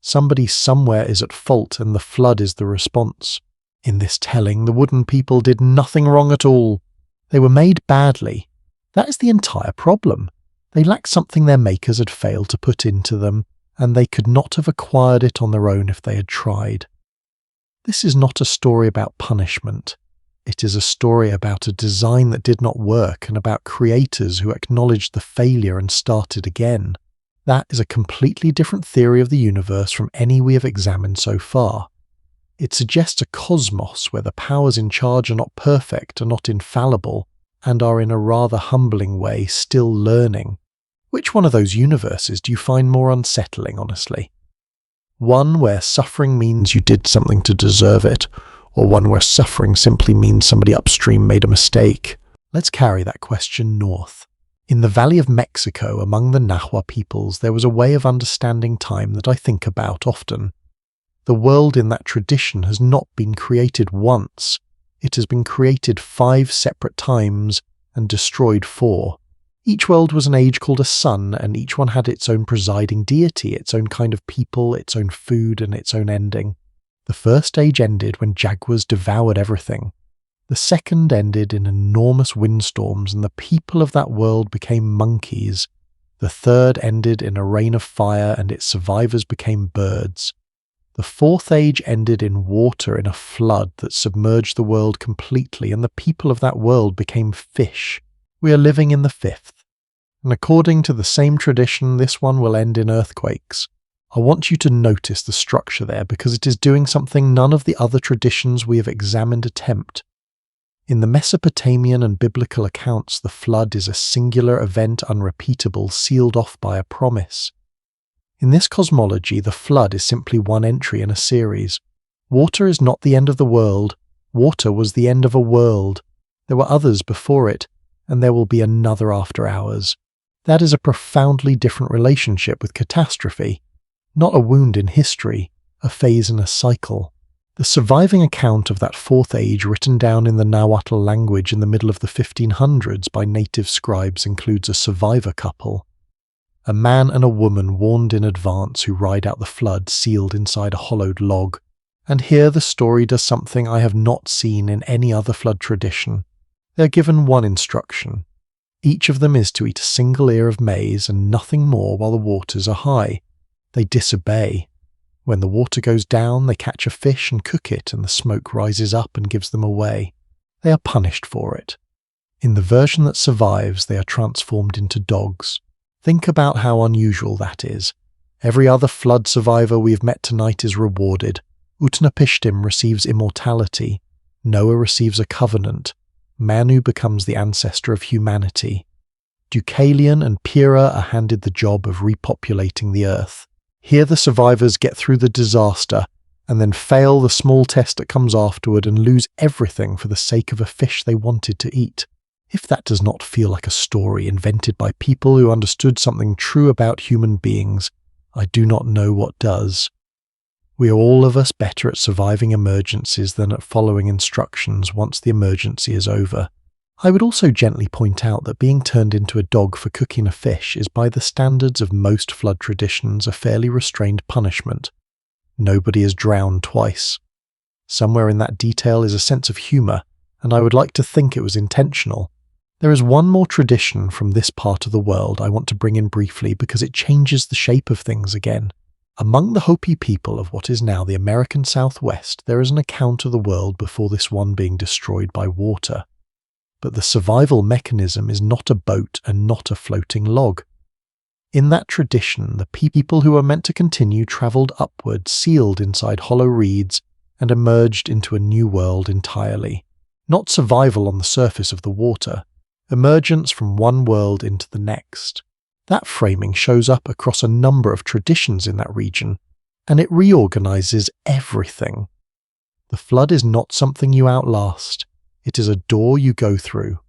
Somebody somewhere is at fault, and the flood is the response. In this telling, the wooden people did nothing wrong at all. They were made badly. That is the entire problem. They lacked something their makers had failed to put into them, and they could not have acquired it on their own if they had tried. This is not a story about punishment. It is a story about a design that did not work, and about creators who acknowledged the failure and started again. That is a completely different theory of the universe from any we have examined so far. It suggests a cosmos where the powers in charge are not perfect, are not infallible, and are in a rather humbling way still learning. Which one of those universes do you find more unsettling, honestly? One where suffering means you did something to deserve it, or one where suffering simply means somebody upstream made a mistake? Let's carry that question north. In the Valley of Mexico, among the Nahua peoples, there was a way of understanding time that I think about often. The world in that tradition has not been created once. It has been created 5 separate times and destroyed 4. Each world was an age called a sun, and each one had its own presiding deity, its own kind of people, its own food, and its own ending. The first age ended when jaguars devoured everything. The second ended in enormous windstorms, and the people of that world became monkeys. The third ended in a rain of fire, and its survivors became birds. The fourth age ended in water in a flood that submerged the world completely, and the people of that world became fish. We are living in the 5th. And according to the same tradition, this one will end in earthquakes. I want you to notice the structure there, because it is doing something none of the other traditions we have examined attempt. In the Mesopotamian and biblical accounts, the flood is a singular event, unrepeatable, sealed off by a promise. In this cosmology, the flood is simply one entry in a series. Water is not the end of the world. Water was the end of a world. There were others before it, and there will be another after ours. That is a profoundly different relationship with catastrophe. Not a wound in history, a phase in a cycle. The surviving account of that 4th age, written down in the Nahuatl language in the middle of the 1500s by native scribes, includes a survivor couple. A man and a woman warned in advance who ride out the flood sealed inside a hollowed log. And here the story does something I have not seen in any other flood tradition. They are given one instruction. Each of them is to eat a single ear of maize and nothing more while the waters are high. They disobey. When the water goes down, they catch a fish and cook it, and the smoke rises up and gives them away. They are punished for it. In the version that survives, they are transformed into dogs. Think about how unusual that is. Every other flood survivor we have met tonight is rewarded. Utnapishtim receives immortality. Noah receives a covenant. Manu becomes the ancestor of humanity. Deucalion and Pyrrha are handed the job of repopulating the earth. Here the survivors get through the disaster, and then fail the small test that comes afterward and lose everything for the sake of a fish they wanted to eat. If that does not feel like a story invented by people who understood something true about human beings, I do not know what does. We are all of us better at surviving emergencies than at following instructions once the emergency is over. I would also gently point out that being turned into a dog for cooking a fish is, by the standards of most flood traditions, a fairly restrained punishment. Nobody is drowned twice. Somewhere in that detail is a sense of humour, and I would like to think it was intentional. There is one more tradition from this part of the world I want to bring in briefly because it changes the shape of things again. Among the Hopi people of what is now the American Southwest, there is an account of the world before this one being destroyed by water. But the survival mechanism is not a boat and not a floating log. In that tradition, the people who were meant to continue travelled upward, sealed inside hollow reeds, and emerged into a new world entirely. Not survival on the surface of the water, emergence from one world into the next. That framing shows up across a number of traditions in that region, and it reorganizes everything. The flood is not something you outlast. It is a door you go through,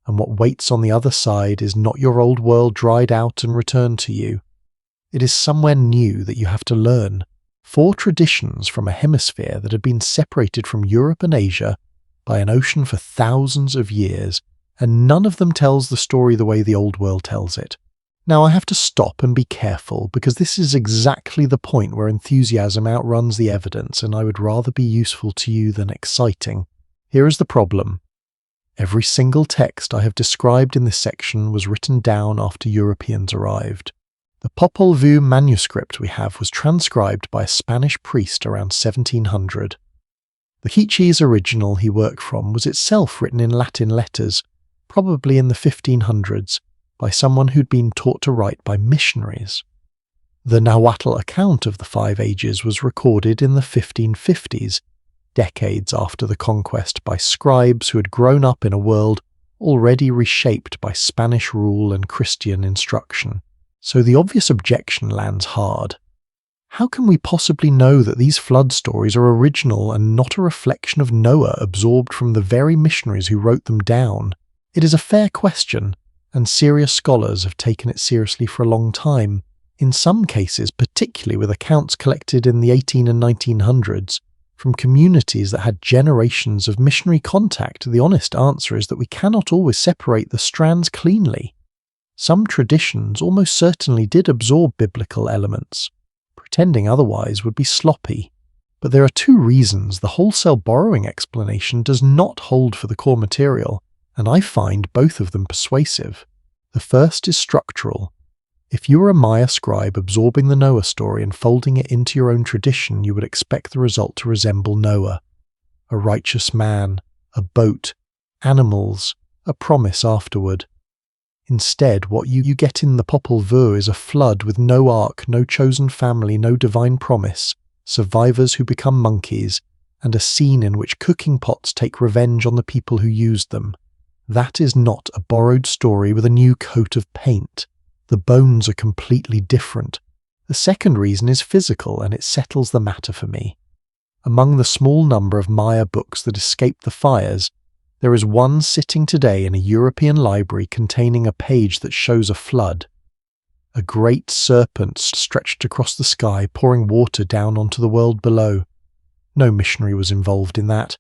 and what waits on the other side is not your old world dried out and returned to you. It is somewhere new that you have to learn. 4 traditions from a hemisphere that had been separated from Europe and Asia by an ocean for thousands of years, and none of them tells the story the way the old world tells it. Now I have to stop and be careful because this is exactly the point where enthusiasm outruns the evidence, and I would rather be useful to you than exciting. Here is the problem. Every single text I have described in this section was written down after Europeans arrived. The Popol Vuh manuscript we have was transcribed by a Spanish priest around 1700. The Quichese original he worked from was itself written in Latin letters, probably in the 1500s, by someone who'd been taught to write by missionaries. The Nahuatl account of the 5 Ages was recorded in the 1550s, decades after the conquest, by scribes who had grown up in a world already reshaped by Spanish rule and Christian instruction. So the obvious objection lands hard. How can we possibly know that these flood stories are original and not a reflection of Noah absorbed from the very missionaries who wrote them down? It is a fair question, and serious scholars have taken it seriously for a long time. In some cases, particularly with accounts collected in the 18 and 1900s, from communities that had generations of missionary contact, the honest answer is that we cannot always separate the strands cleanly. Some traditions almost certainly did absorb biblical elements. Pretending otherwise would be sloppy. But there are 2 reasons the wholesale borrowing explanation does not hold for the core material, and I find both of them persuasive. The first is structural. If you were a Maya scribe absorbing the Noah story and folding it into your own tradition, you would expect the result to resemble Noah. A righteous man, a boat, animals, a promise afterward. Instead, what you get in the Popol Vuh is a flood with no ark, no chosen family, no divine promise, survivors who become monkeys, and a scene in which cooking pots take revenge on the people who used them. That is not a borrowed story with a new coat of paint. The bones are completely different. The second reason is physical, and it settles the matter for me. Among the small number of Maya books that escaped the fires, there is one sitting today in a European library containing a page that shows a flood. A great serpent stretched across the sky, pouring water down onto the world below. No missionary was involved in that.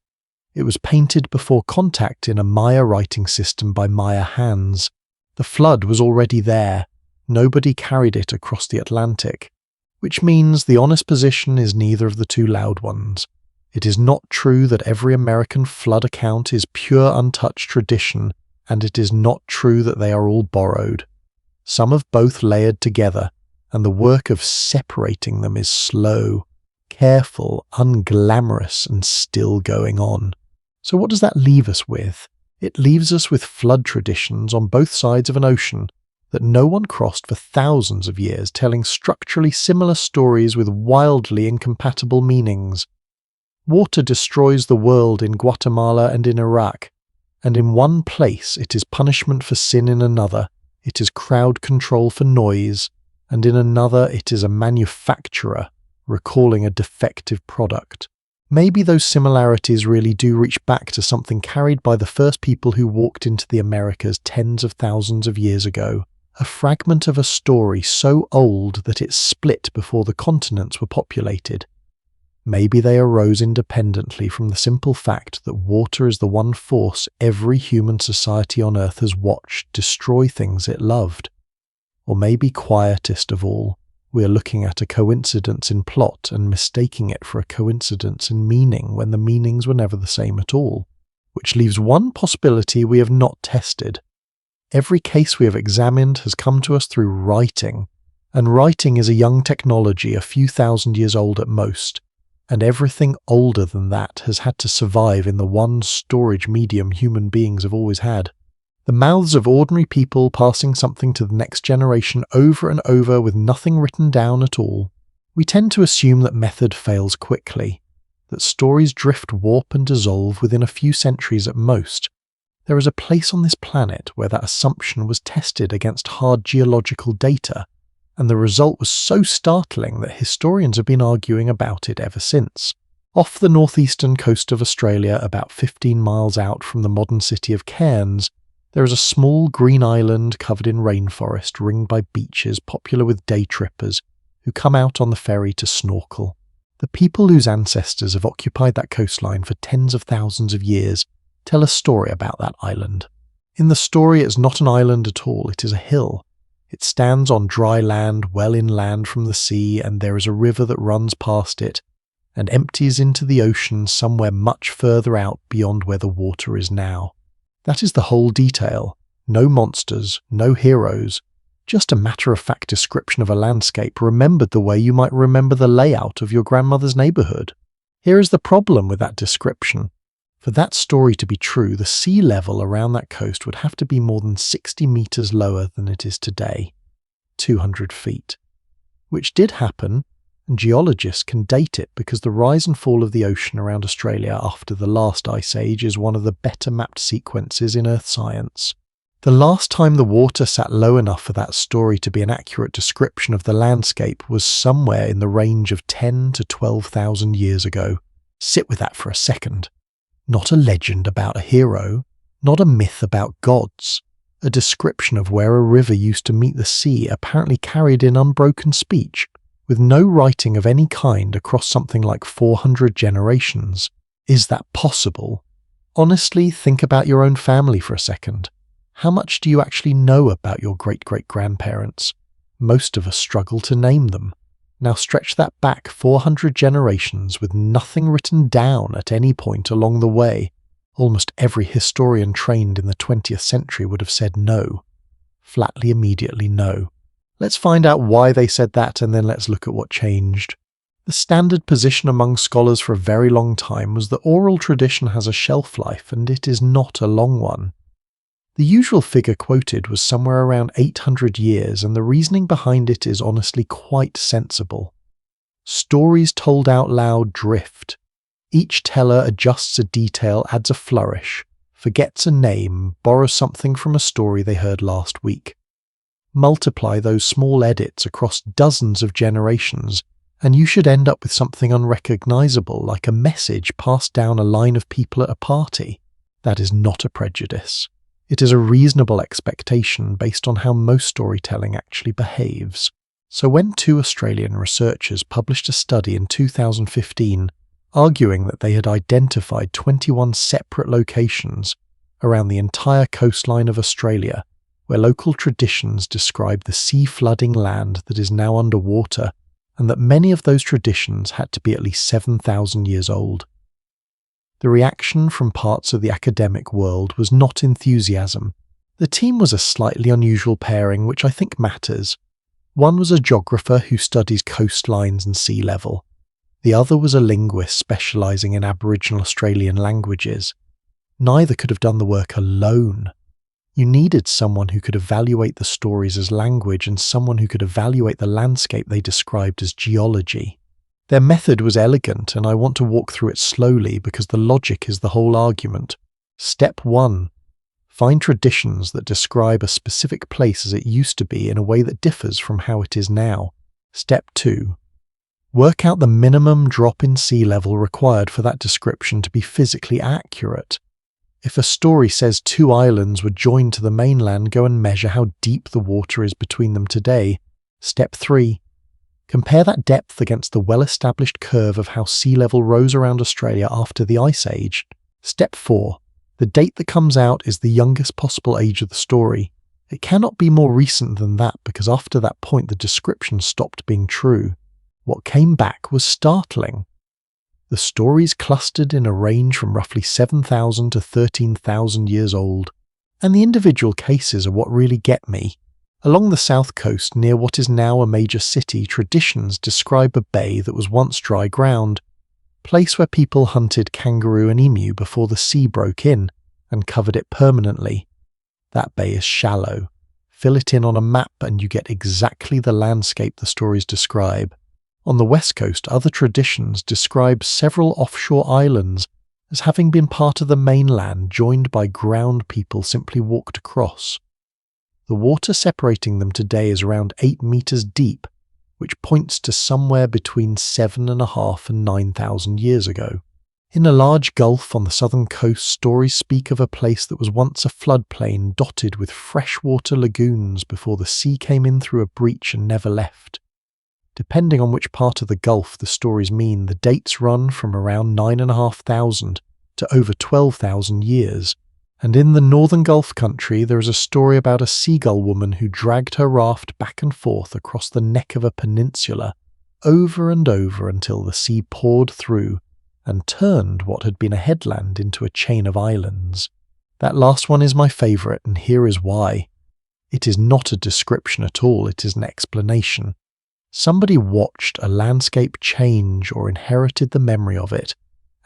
It was painted before contact in a Maya writing system by Maya hands. The flood was already there. Nobody carried it across the Atlantic, which means the honest position is neither of the 2 loud ones. It is not true that every American flood account is pure untouched tradition, and it is not true that they are all borrowed. Some have both layered together, and the work of separating them is slow, careful, unglamorous, and still going on. So what does that leave us with? It leaves us with flood traditions on both sides of an ocean that no one crossed for thousands of years, telling structurally similar stories with wildly incompatible meanings. Water destroys the world in Guatemala and in Iraq, and in one place it is punishment for sin, in another it is crowd control for noise, and in another it is a manufacturer recalling a defective product. Maybe those similarities really do reach back to something carried by the first people who walked into the Americas tens of thousands of years ago, a fragment of a story so old that it split before the continents were populated. Maybe they arose independently from the simple fact that water is the one force every human society on Earth has watched destroy things it loved. Or maybe quietest of all, we are looking at a coincidence in plot and mistaking it for a coincidence in meaning when the meanings were never the same at all, which leaves one possibility we have not tested. Every case we have examined has come to us through writing, and writing is a young technology a few thousand years old at most, and everything older than that has had to survive in the one storage medium human beings have always had. The mouths of ordinary people passing something to the next generation over and over with nothing written down at all. We tend to assume that method fails quickly, that stories drift, warp and dissolve within a few centuries at most. There is a place on this planet where that assumption was tested against hard geological data, and the result was so startling that historians have been arguing about it ever since. Off the northeastern coast of Australia, about 15 miles out from the modern city of Cairns, there is a small green island covered in rainforest ringed by beaches popular with day trippers who come out on the ferry to snorkel. The people whose ancestors have occupied that coastline for tens of thousands of years tell a story about that island. In the story, it's not an island at all, it is a hill. It stands on dry land well inland from the sea, and there is a river that runs past it and empties into the ocean somewhere much further out beyond where the water is now. That is the whole detail. No monsters, no heroes, just a matter-of-fact description of a landscape remembered the way you might remember the layout of your grandmother's neighborhood. Here is the problem with that description. For that story to be true, the sea level around that coast would have to be more than 60 meters lower than it is today, 200 feet. Which did happen, and geologists can date it because the rise and fall of the ocean around Australia after the last ice age is one of the better mapped sequences in Earth science. The last time the water sat low enough for that story to be an accurate description of the landscape was somewhere in the range of 10 to 12,000 years ago. Sit with that for a second. Not a legend about a hero, not a myth about gods. A description of where a river used to meet the sea apparently carried in unbroken speech, with no writing of any kind across something like 400 generations. Is that possible? Honestly, think about your own family for a second. How much do you actually know about your great-great-grandparents? Most of us struggle to name them. Now stretch that back 400 generations with nothing written down at any point along the way. Almost every historian trained in the 20th century would have said no. Flatly, immediately no. Let's find out why they said that, and then let's look at what changed. The standard position among scholars for a very long time was that oral tradition has a shelf life, and it is not a long one. The usual figure quoted was somewhere around 800 years, and the reasoning behind it is honestly quite sensible. Stories told out loud drift. Each teller adjusts a detail, adds a flourish, forgets a name, borrows something from a story they heard last week. Multiply those small edits across dozens of generations, and you should end up with something unrecognizable, like a message passed down a line of people at a party. That is not a prejudice. It is a reasonable expectation based on how most storytelling actually behaves. So when two Australian researchers published a study in 2015 arguing that they had identified 21 separate locations around the entire coastline of Australia where local traditions describe the sea-flooding land that is now underwater, and that many of those traditions had to be at least 7,000 years old. The reaction from parts of the academic world was not enthusiasm. The team was a slightly unusual pairing, which I think matters. One was a geographer who studies coastlines and sea level. The other was a linguist specialising in Aboriginal Australian languages. Neither could have done the work alone. You needed someone who could evaluate the stories as language and someone who could evaluate the landscape they described as geology. Their method was elegant, and I want to walk through it slowly because the logic is the whole argument. Step 1. Find traditions that describe a specific place as it used to be in a way that differs from how it is now. Step 2. Work out the minimum drop in sea level required for that description to be physically accurate. If a story says 2 islands were joined to the mainland, go and measure how deep the water is between them today. Step 3. Compare that depth against the well-established curve of how sea level rose around Australia after the Ice Age. Step 4. The date that comes out is the youngest possible age of the story. It cannot be more recent than that because after that point the description stopped being true. What came back was startling. The stories clustered in a range from roughly 7,000 to 13,000 years old, and the individual cases are what really get me. Along the south coast, near what is now a major city, traditions describe a bay that was once dry ground, a place where people hunted kangaroo and emu before the sea broke in and covered it permanently. That bay is shallow. Fill it in on a map and you get exactly the landscape the stories describe. On the west coast, other traditions describe several offshore islands as having been part of the mainland joined by ground people simply walked across. The water separating them today is around 8 meters deep, which points to somewhere between 7,500 and 9,000 years ago. In a large gulf on the southern coast, stories speak of a place that was once a floodplain dotted with freshwater lagoons before the sea came in through a breach and never left. Depending on which part of the Gulf the stories mean, the dates run from around 9,500 to over 12,000 years. And in the northern Gulf country, there is a story about a seagull woman who dragged her raft back and forth across the neck of a peninsula, over and over until the sea poured through and turned what had been a headland into a chain of islands. That last one is my favourite, and here is why. It is not a description at all, it is an explanation. Somebody watched a landscape change or inherited the memory of it,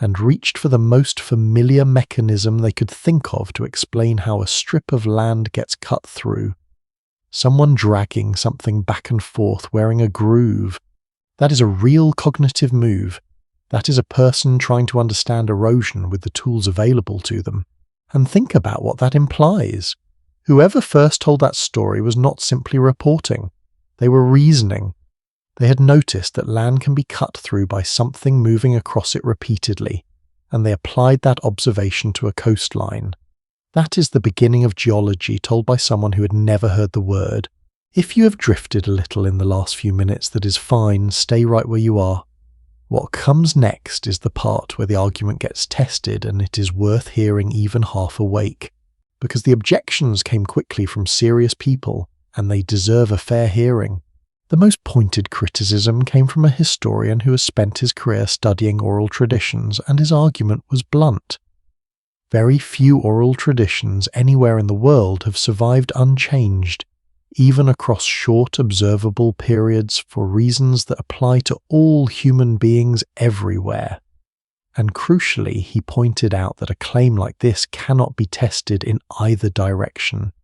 and reached for the most familiar mechanism they could think of to explain how a strip of land gets cut through. Someone dragging something back and forth wearing a groove. That is a real cognitive move. That is a person trying to understand erosion with the tools available to them. And think about what that implies. Whoever first told that story was not simply reporting. They were reasoning. They had noticed that land can be cut through by something moving across it repeatedly, and they applied that observation to a coastline. That is the beginning of geology told by someone who had never heard the word. If you have drifted a little in the last few minutes, that is fine, stay right where you are. What comes next is the part where the argument gets tested, and it is worth hearing even half awake, because the objections came quickly from serious people, and they deserve a fair hearing. The most pointed criticism came from a historian who has spent his career studying oral traditions, and his argument was blunt. Very few oral traditions anywhere in the world have survived unchanged, even across short observable periods for reasons that apply to all human beings everywhere. And crucially, he pointed out that a claim like this cannot be tested in either direction.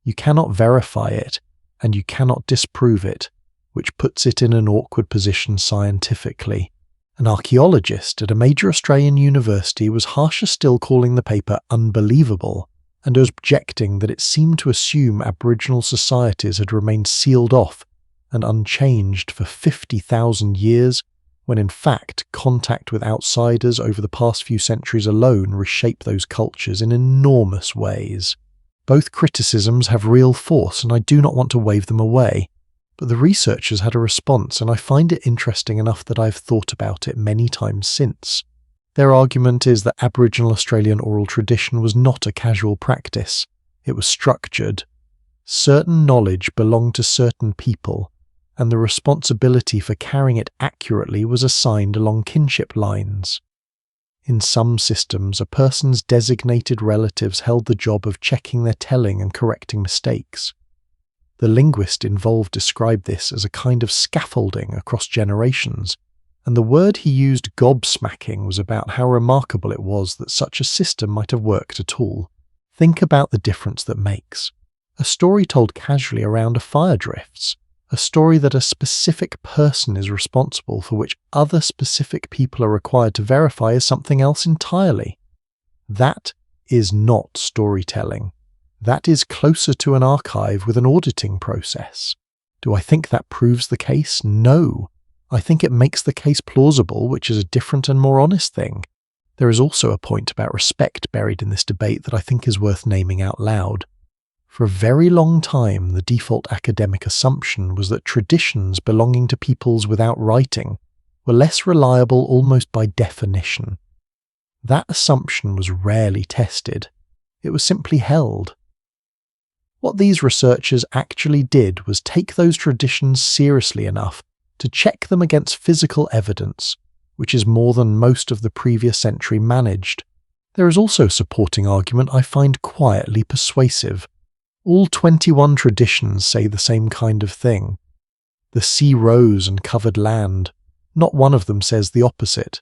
You cannot verify it, and you cannot disprove it, which puts it in an awkward position scientifically. An archaeologist at a major Australian university was harsher still, calling the paper unbelievable, and objecting that it seemed to assume Aboriginal societies had remained sealed off and unchanged for 50,000 years, when in fact contact with outsiders over the past few centuries alone reshaped those cultures in enormous ways. Both criticisms have real force, and I do not want to wave them away. But the researchers had a response, and I find it interesting enough that I've thought about it many times since. Their argument is that Aboriginal Australian oral tradition was not a casual practice. It was structured. Certain knowledge belonged to certain people, and the responsibility for carrying it accurately was assigned along kinship lines. In some systems, a person's designated relatives held the job of checking their telling and correcting mistakes. The linguist involved described this as a kind of scaffolding across generations, and the word he used, gobsmacking, was about how remarkable it was that such a system might have worked at all. Think about the difference that makes. A story told casually around a fire drifts. A story that a specific person is responsible for, which other specific people are required to verify, is something else entirely. That is not storytelling. That is closer to an archive with an auditing process. Do I think that proves the case? No. I think it makes the case plausible, which is a different and more honest thing. There is also a point about respect buried in this debate that I think is worth naming out loud. For a very long time, the default academic assumption was that traditions belonging to peoples without writing were less reliable almost by definition. That assumption was rarely tested. It was simply held. What these researchers actually did was take those traditions seriously enough to check them against physical evidence, which is more than most of the previous century managed. There is also a supporting argument I find quietly persuasive. All 21 traditions say the same kind of thing. The sea rose and covered land. Not one of them says the opposite.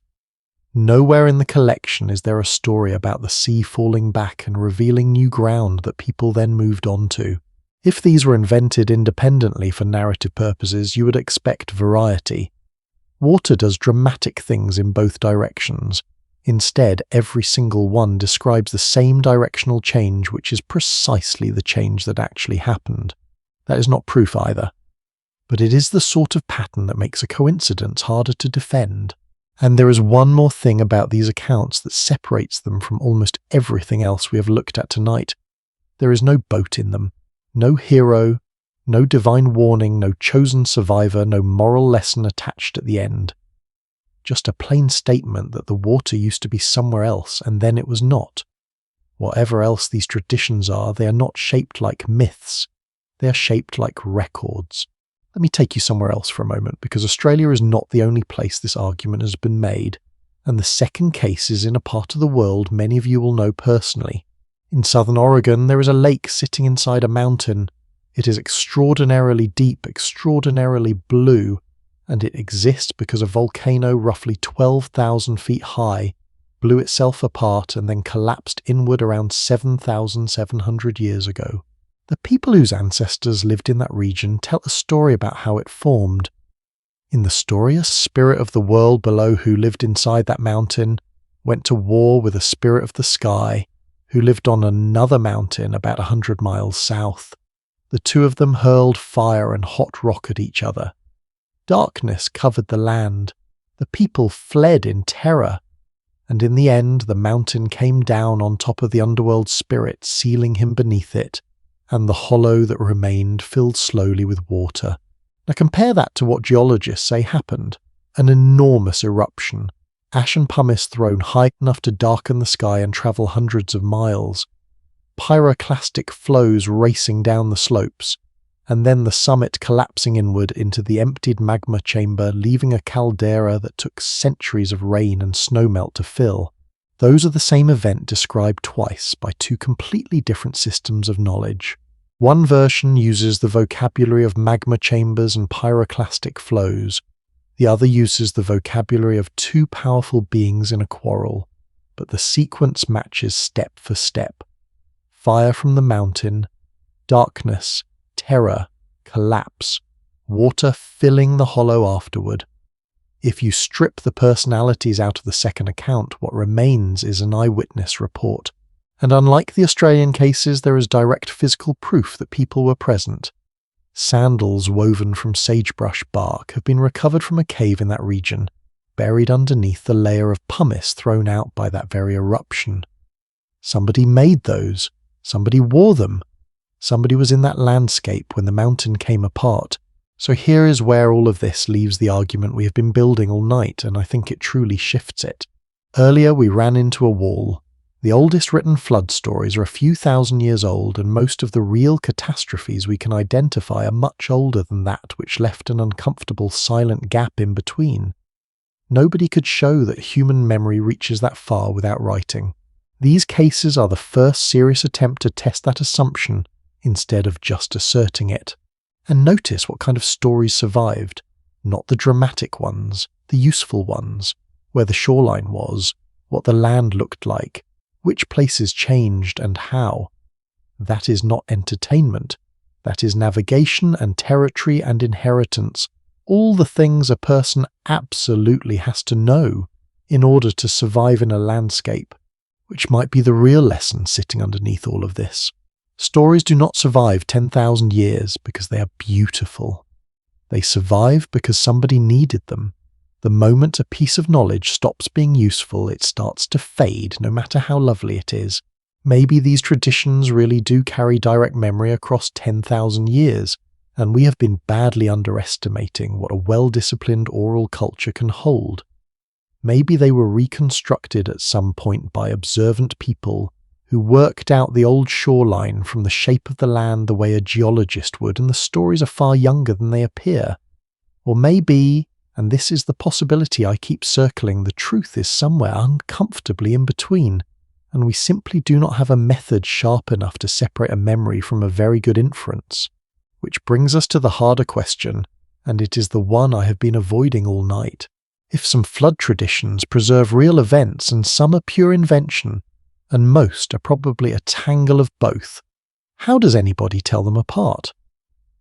Nowhere in the collection is there a story about the sea falling back and revealing new ground that people then moved on to. If these were invented independently for narrative purposes, you would expect variety. Water does dramatic things in both directions. Instead, every single one describes the same directional change, which is precisely the change that actually happened. That is not proof either. But it is the sort of pattern that makes a coincidence harder to defend. And there is one more thing about these accounts that separates them from almost everything else we have looked at tonight. There is no boat in them, no hero, no divine warning, no chosen survivor, no moral lesson attached at the end. Just a plain statement that the water used to be somewhere else and then it was not. Whatever else these traditions are, they are not shaped like myths. They are shaped like records. Let me take you somewhere else for a moment, because Australia is not the only place this argument has been made, and the second case is in a part of the world many of you will know personally. In southern Oregon, there is a lake sitting inside a mountain. It is extraordinarily deep, extraordinarily blue, and it exists because a volcano roughly 12,000 feet high blew itself apart and then collapsed inward around 7,700 years ago. The people whose ancestors lived in that region tell a story about how it formed. In the story, a spirit of the world below who lived inside that mountain went to war with a spirit of the sky who lived on another mountain about 100 miles south. The two of them hurled fire and hot rock at each other. Darkness covered the land. The people fled in terror. And in the end, the mountain came down on top of the underworld spirit, sealing him beneath it, and the hollow that remained filled slowly with water. Now compare that to what geologists say happened. An enormous eruption. Ash and pumice thrown high enough to darken the sky and travel hundreds of miles. Pyroclastic flows racing down the slopes, and then the summit collapsing inward into the emptied magma chamber, leaving a caldera that took centuries of rain and snowmelt to fill. Those are the same event described twice by two completely different systems of knowledge. One version uses the vocabulary of magma chambers and pyroclastic flows. The other uses the vocabulary of two powerful beings in a quarrel, but the sequence matches step for step. Fire from the mountain, darkness, terror, collapse, water filling the hollow afterward. If you strip the personalities out of the second account, what remains is an eyewitness report. And unlike the Australian cases, there is direct physical proof that people were present. Sandals woven from sagebrush bark have been recovered from a cave in that region, buried underneath the layer of pumice thrown out by that very eruption. Somebody made those. Somebody wore them. Somebody was in that landscape when the mountain came apart. So here is where all of this leaves the argument we have been building all night, and I think it truly shifts it. Earlier we ran into a wall. The oldest written flood stories are a few thousand years old, and most of the real catastrophes we can identify are much older than that which left an uncomfortable silent gap in between. Nobody could show that human memory reaches that far without writing. These cases are the first serious attempt to test that assumption instead of just asserting it. And notice what kind of stories survived. Not the dramatic ones, the useful ones, where the shoreline was, what the land looked like, which places changed and how. That is not entertainment. That is navigation and territory and inheritance. All the things a person absolutely has to know in order to survive in a landscape, which might be the real lesson sitting underneath all of this. Stories do not survive 10,000 years because they are beautiful. They survive because somebody needed them. The moment a piece of knowledge stops being useful, it starts to fade, no matter how lovely it is. Maybe these traditions really do carry direct memory across 10,000 years, and we have been badly underestimating what a well-disciplined oral culture can hold. Maybe they were reconstructed at some point by observant people who worked out the old shoreline from the shape of the land the way a geologist would, and the stories are far younger than they appear. Or maybe, and this is the possibility I keep circling, the truth is somewhere uncomfortably in between, and we simply do not have a method sharp enough to separate a memory from a very good inference. Which brings us to the harder question, and it is the one I have been avoiding all night. If some flood traditions preserve real events and some are pure invention, and most are probably a tangle of both, how does anybody tell them apart?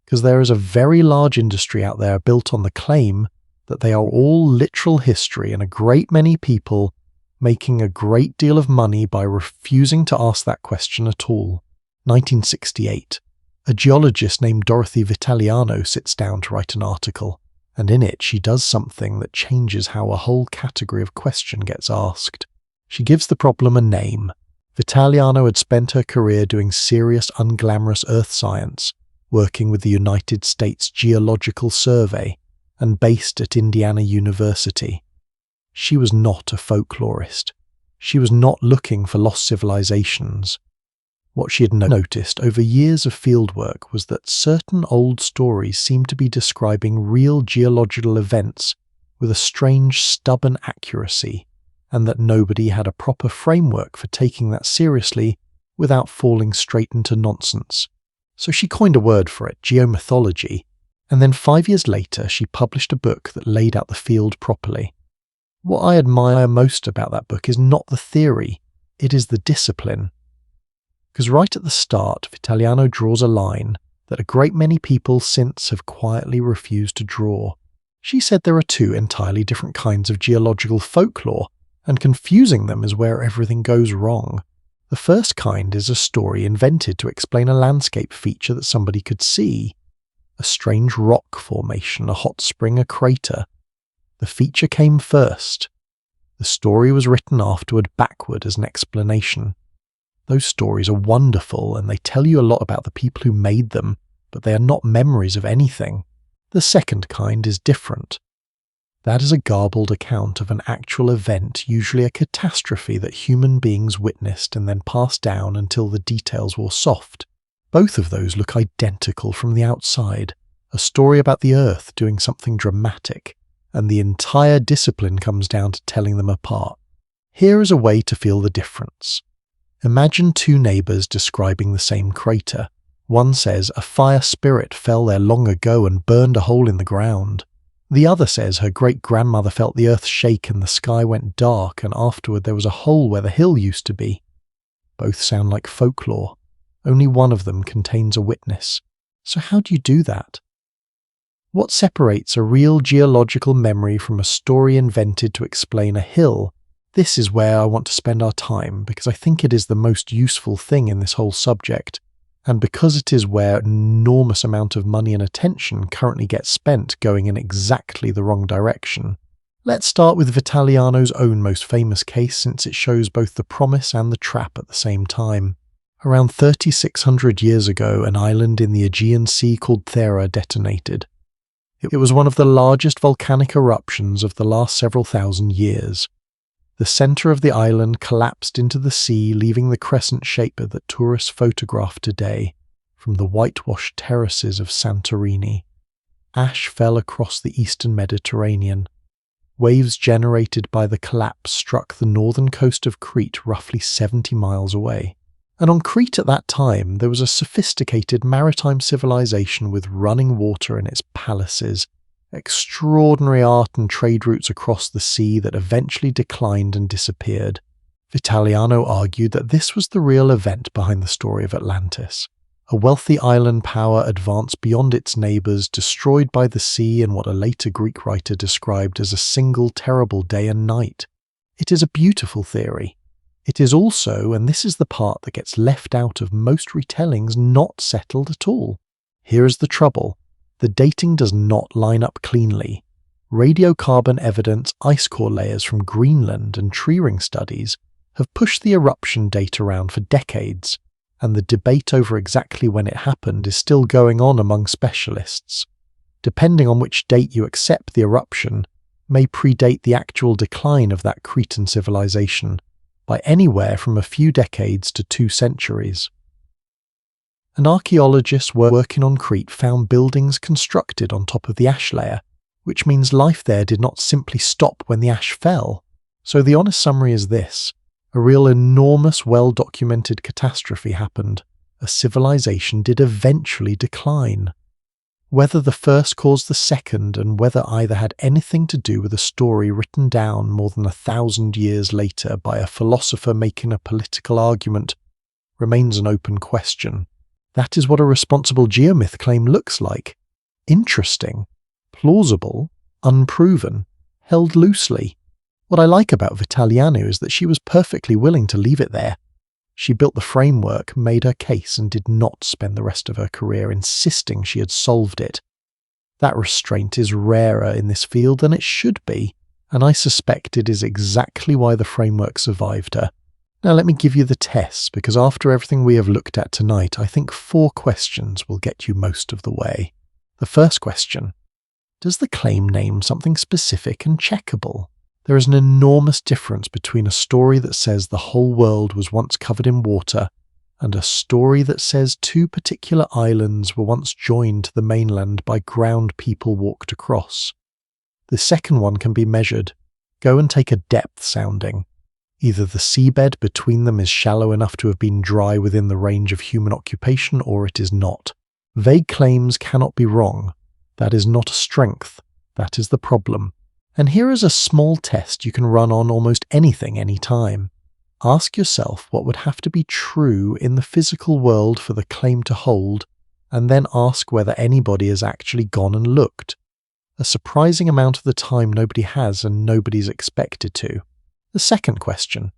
Because there is a very large industry out there built on the claim that they are all literal history, and a great many people making a great deal of money by refusing to ask that question at all. 1968. A geologist named Dorothy Vitaliano sits down to write an article, and in it she does something that changes how a whole category of question gets asked. She gives the problem a name. Vitaliano had spent her career doing serious, unglamorous earth science, working with the United States Geological Survey, and based at Indiana University. She was not a folklorist. She was not looking for lost civilizations. What she had noticed over years of fieldwork was that certain old stories seemed to be describing real geological events with a strange, stubborn accuracy, and that nobody had a proper framework for taking that seriously without falling straight into nonsense. So she coined a word for it, geomythology, and then 5 years later she published a book that laid out the field properly. What I admire most about that book is not the theory, it is the discipline. Because right at the start, Vitaliano draws a line that a great many people since have quietly refused to draw. She said there are two entirely different kinds of geological folklore, and confusing them is where everything goes wrong. The first kind is a story invented to explain a landscape feature that somebody could see. A strange rock formation, a hot spring, a crater. The feature came first. The story was written afterward backward as an explanation. Those stories are wonderful and they tell you a lot about the people who made them, but they are not memories of anything. The second kind is different. That is a garbled account of an actual event, usually a catastrophe that human beings witnessed and then passed down until the details were soft. Both of those look identical from the outside. A story about the earth doing something dramatic, and the entire discipline comes down to telling them apart. Here is a way to feel the difference. Imagine two neighbors describing the same crater. One says a fire spirit fell there long ago and burned a hole in the ground. The other says her great-grandmother felt the earth shake and the sky went dark and afterward there was a hole where the hill used to be. Both sound like folklore. Only one of them contains a witness. So how do you do that? What separates a real geological memory from a story invented to explain a hill? This is where I want to spend our time because I think it is the most useful thing in this whole subject, and because it is where an enormous amount of money and attention currently gets spent going in exactly the wrong direction. Let's start with Vitaliano's own most famous case since it shows both the promise and the trap at the same time. Around 3,600 years ago, an island in the Aegean Sea called Thera detonated. It was one of the largest volcanic eruptions of the last several thousand years. The center of the island collapsed into the sea, leaving the crescent shape that tourists photograph today from the whitewashed terraces of Santorini. Ash fell across the eastern Mediterranean. Waves generated by the collapse struck the northern coast of Crete roughly 70 miles away. And on Crete at that time, there was a sophisticated maritime civilization with running water in its palaces, extraordinary art and trade routes across the sea that eventually declined and disappeared. Vitaliano argued that this was the real event behind the story of Atlantis. A wealthy island power advanced beyond its neighbors, destroyed by the sea in what a later Greek writer described as a single terrible day and night. It is a beautiful theory. It is also, and this is the part that gets left out of most retellings, not settled at all. Here is the trouble. The dating does not line up cleanly. Radiocarbon evidence, ice core layers from Greenland and tree ring studies have pushed the eruption date around for decades, and the debate over exactly when it happened is still going on among specialists. Depending on which date you accept, the eruption may predate the actual decline of that Cretan civilization by anywhere from a few decades to 2 centuries. An archaeologist working on Crete found buildings constructed on top of the ash layer, which means life there did not simply stop when the ash fell. So the honest summary is this: a real enormous, well-documented catastrophe happened. A civilization did eventually decline. Whether the first caused the second, and whether either had anything to do with a story written down more than 1,000 years later by a philosopher making a political argument, remains an open question. That is what a responsible geomyth claim looks like. Interesting, plausible, unproven, held loosely. What I like about Vitaliano is that she was perfectly willing to leave it there. She built the framework, made her case, and did not spend the rest of her career insisting she had solved it. That restraint is rarer in this field than it should be, and I suspect it is exactly why the framework survived her. Now let me give you the tests, because after everything we have looked at tonight, I think 4 questions will get you most of the way. The first question: does the claim name something specific and checkable? There is an enormous difference between a story that says the whole world was once covered in water and a story that says 2 particular islands were once joined to the mainland by ground people walked across. The second one can be measured. Go and take a depth sounding. Either the seabed between them is shallow enough to have been dry within the range of human occupation, or it is not. Vague claims cannot be wrong. That is not a strength. That is the problem. And here is a small test you can run on almost anything, anytime. Ask yourself what would have to be true in the physical world for the claim to hold, and then ask whether anybody has actually gone and looked. A surprising amount of the time nobody has, and nobody's expected to. The second question: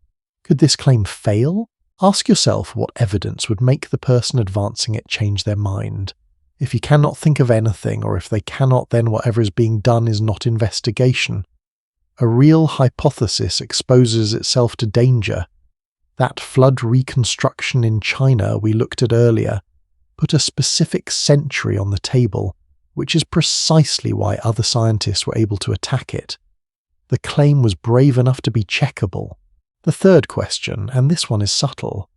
could this claim fail? Ask yourself what evidence would make the person advancing it change their mind. If you cannot think of anything, or if they cannot, then whatever is being done is not investigation. A real hypothesis exposes itself to danger. That flood reconstruction in China we looked at earlier put a specific century on the table, which is precisely why other scientists were able to attack it. The claim was brave enough to be checkable. The third question, and this one is subtle: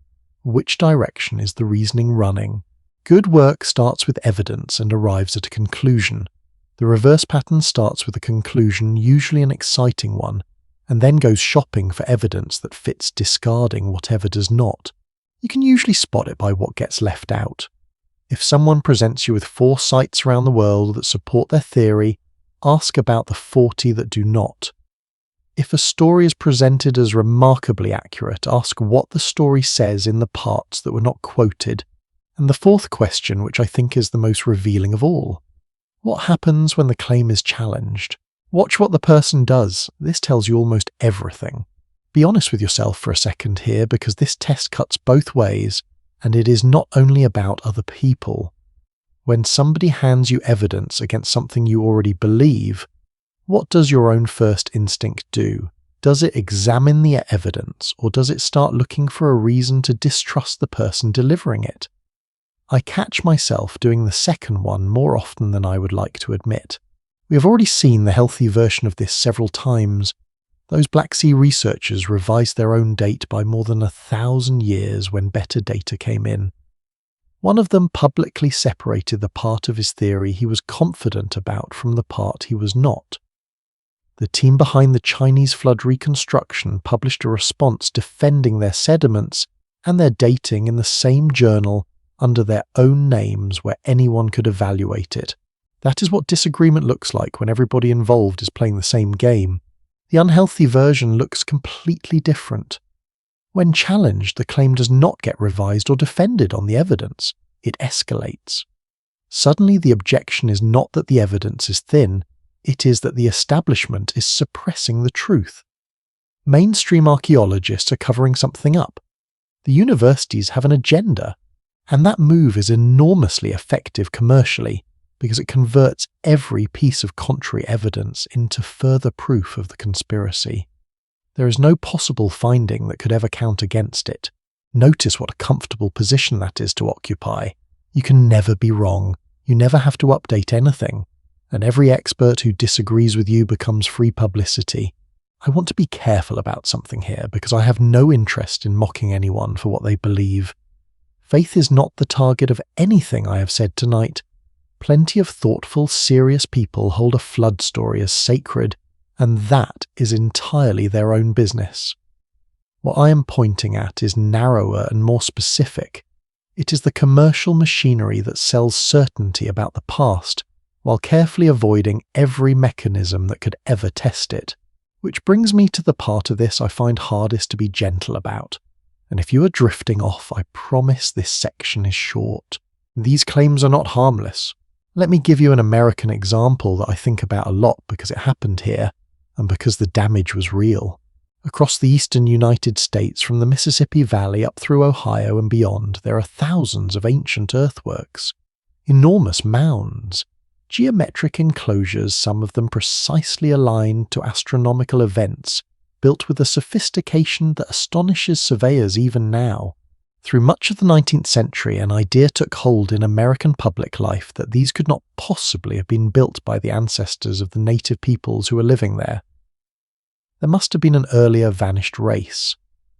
which direction is the reasoning running? Good work starts with evidence and arrives at a conclusion. The reverse pattern starts with a conclusion, usually an exciting one, and then goes shopping for evidence that fits, discarding whatever does not. You can usually spot it by what gets left out. If someone presents you with 4 sites around the world that support their theory, ask about the 40 that do not. If a story is presented as remarkably accurate, ask what the story says in the parts that were not quoted. And the fourth question, which I think is the most revealing of all: what happens when the claim is challenged? Watch what the person does. This tells you almost everything. Be honest with yourself for a second here, because this test cuts both ways, and it is not only about other people. When somebody hands you evidence against something you already believe, what does your own first instinct do? Does it examine the evidence, or does it start looking for a reason to distrust the person delivering it? I catch myself doing the second one more often than I would like to admit. We have already seen the healthy version of this several times. Those Black Sea researchers revised their own date by more than 1,000 years when better data came in. One of them publicly separated the part of his theory he was confident about from the part he was not. The team behind the Chinese flood reconstruction published a response defending their sediments and their dating in the same journal under their own names where anyone could evaluate it. That is what disagreement looks like when everybody involved is playing the same game. The unhealthy version looks completely different. When challenged, the claim does not get revised or defended on the evidence. It escalates. Suddenly the objection is not that the evidence is thin, it is that the establishment is suppressing the truth. Mainstream archaeologists are covering something up. The universities have an agenda, and that move is enormously effective commercially because it converts every piece of contrary evidence into further proof of the conspiracy. There is no possible finding that could ever count against it. Notice what a comfortable position that is to occupy. You can never be wrong. You never have to update anything. And every expert who disagrees with you becomes free publicity. I want to be careful about something here because I have no interest in mocking anyone for what they believe. Faith is not the target of anything I have said tonight. Plenty of thoughtful, serious people hold a flood story as sacred, and that is entirely their own business. What I am pointing at is narrower and more specific. It is the commercial machinery that sells certainty about the past, while carefully avoiding every mechanism that could ever test it. Which brings me to the part of this I find hardest to be gentle about. And if you are drifting off, I promise this section is short. These claims are not harmless. Let me give you an American example that I think about a lot because it happened here, and because the damage was real. Across the eastern United States, from the Mississippi Valley up through Ohio and beyond, there are thousands of ancient earthworks. Enormous mounds. Geometric enclosures, some of them precisely aligned to astronomical events, built with a sophistication that astonishes surveyors even now. Through much of the 19th century, an idea took hold in American public life that these could not possibly have been built by the ancestors of the native peoples who were living there. There must have been an earlier vanished race,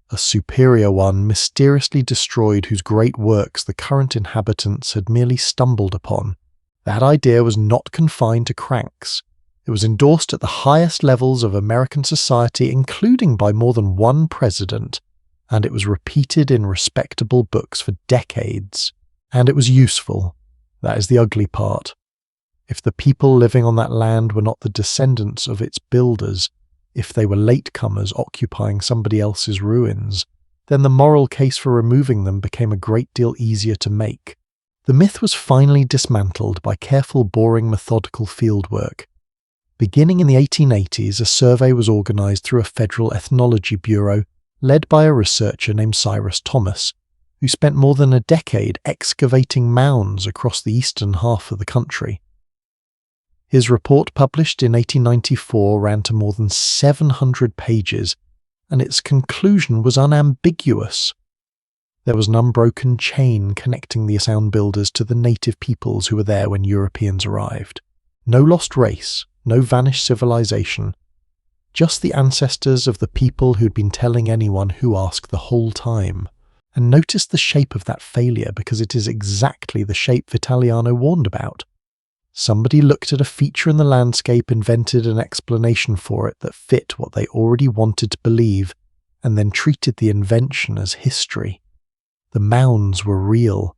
a superior one mysteriously destroyed whose great works the current inhabitants had merely stumbled upon. That idea was not confined to cranks. It was endorsed at the highest levels of American society, including by more than one president, and it was repeated in respectable books for decades. And it was useful. That is the ugly part. If the people living on that land were not the descendants of its builders, if they were latecomers occupying somebody else's ruins, then the moral case for removing them became a great deal easier to make. The myth was finally dismantled by careful, boring, methodical fieldwork. Beginning in the 1880s, a survey was organized through a federal ethnology bureau led by a researcher named Cyrus Thomas, who spent more than a decade excavating mounds across the eastern half of the country. His report, published in 1894, ran to more than 700 pages, and its conclusion was unambiguous. There was an unbroken chain connecting the sound builders to the native peoples who were there when Europeans arrived. No lost race, no vanished civilization, just the ancestors of the people who'd been telling anyone who asked the whole time. And notice the shape of that failure, because it is exactly the shape Vitaliano warned about. Somebody looked at a feature in the landscape, invented an explanation for it that fit what they already wanted to believe, and then treated the invention as history. The mounds were real.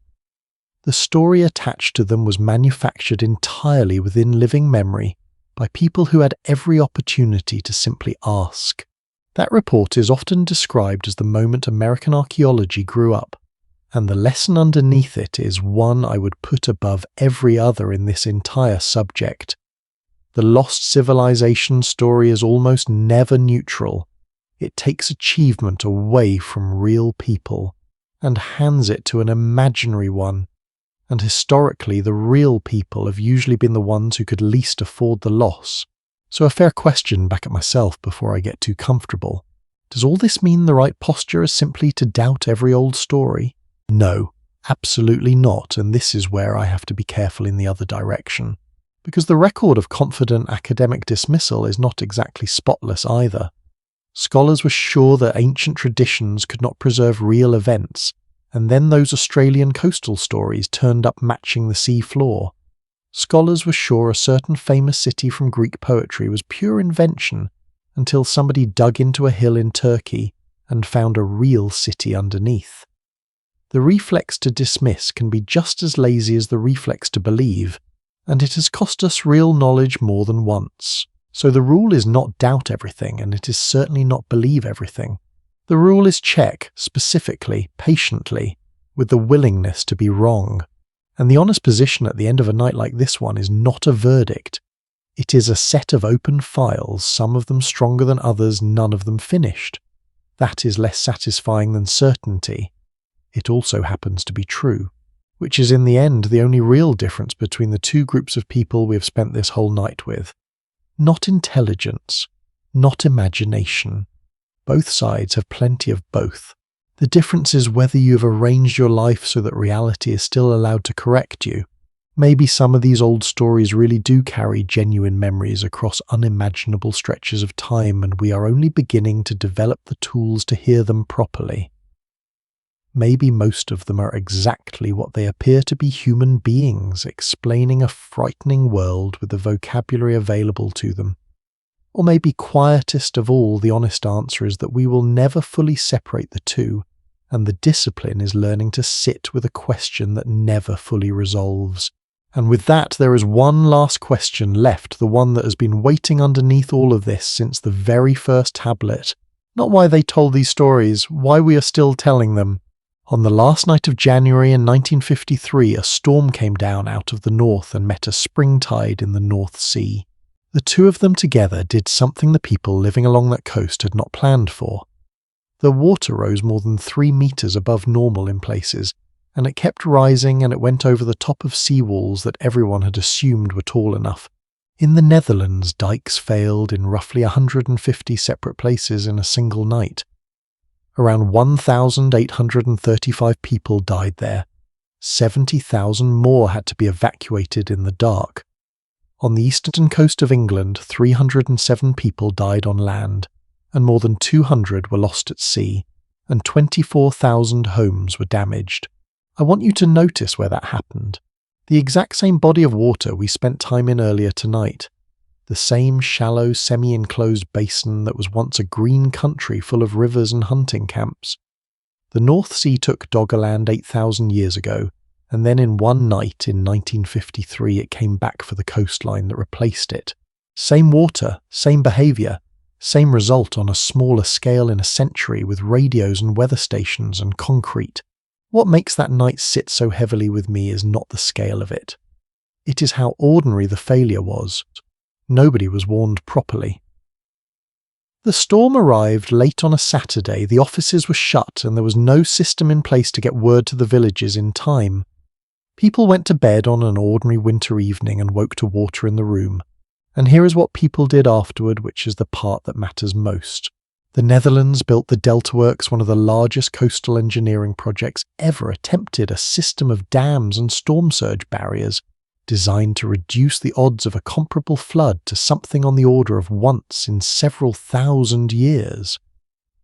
The story attached to them was manufactured entirely within living memory by people who had every opportunity to simply ask. That report is often described as the moment American archaeology grew up, and the lesson underneath it is one I would put above every other in this entire subject. The lost civilization story is almost never neutral. It takes achievement away from real people and hands it to an imaginary one. And historically, the real people have usually been the ones who could least afford the loss. So a fair question back at myself before I get too comfortable. Does all this mean the right posture is simply to doubt every old story? No, absolutely not, and this is where I have to be careful in the other direction. Because the record of confident academic dismissal is not exactly spotless either. Scholars were sure that ancient traditions could not preserve real events, and then those Australian coastal stories turned up matching the sea floor. Scholars were sure a certain famous city from Greek poetry was pure invention until somebody dug into a hill in Turkey and found a real city underneath. The reflex to dismiss can be just as lazy as the reflex to believe, and it has cost us real knowledge more than once. So the rule is not doubt everything, and it is certainly not believe everything. The rule is check, specifically, patiently, with the willingness to be wrong. And the honest position at the end of a night like this one is not a verdict. It is a set of open files, some of them stronger than others, none of them finished. That is less satisfying than certainty. It also happens to be true, which is in the end the only real difference between the two groups of people we have spent this whole night with. Not intelligence, not imagination, Both sides have plenty of both. The difference is whether you've arranged your life so that reality is still allowed to correct you. Maybe some of these old stories really do carry genuine memories across unimaginable stretches of time, and we are only beginning to develop the tools to hear them properly. Maybe most of them are exactly what they appear to be: human beings explaining a frightening world with the vocabulary available to them. Or maybe quietest of all, the honest answer is that we will never fully separate the two, and the discipline is learning to sit with a question that never fully resolves. And with that, there is one last question left, the one that has been waiting underneath all of this since the very first tablet. Not why they told these stories, why we are still telling them. On the last night of January in 1953, a storm came down out of the north and met a spring tide in the North Sea. The two of them together did something the people living along that coast had not planned for. The water rose more than 3 meters above normal in places, and it kept rising, and it went over the top of seawalls that everyone had assumed were tall enough. In the Netherlands, dikes failed in roughly 150 separate places in a single night. Around 1,835 people died there. 70,000 more had to be evacuated in the dark. On the eastern coast of England, 307 people died on land, and more than 200 were lost at sea, and 24,000 homes were damaged. I want you to notice where that happened. The exact same body of water we spent time in earlier tonight. The same shallow, semi-enclosed basin that was once a green country full of rivers and hunting camps. The North Sea took Doggerland 8,000 years ago, and then in one night in 1953 it came back for the coastline that replaced it. Same water, same behaviour, same result on a smaller scale in a century, with radios and weather stations and concrete. What makes that night sit so heavily with me is not the scale of it. It is how ordinary the failure was. Nobody was warned properly. The storm arrived late on a Saturday, the offices were shut, and there was no system in place to get word to the villages in time. People went to bed on an ordinary winter evening and woke to water in the room. And here is what people did afterward, which is the part that matters most. The Netherlands built the Delta Works, one of the largest coastal engineering projects ever attempted, a system of dams and storm surge barriers designed to reduce the odds of a comparable flood to something on the order of once in several thousand years.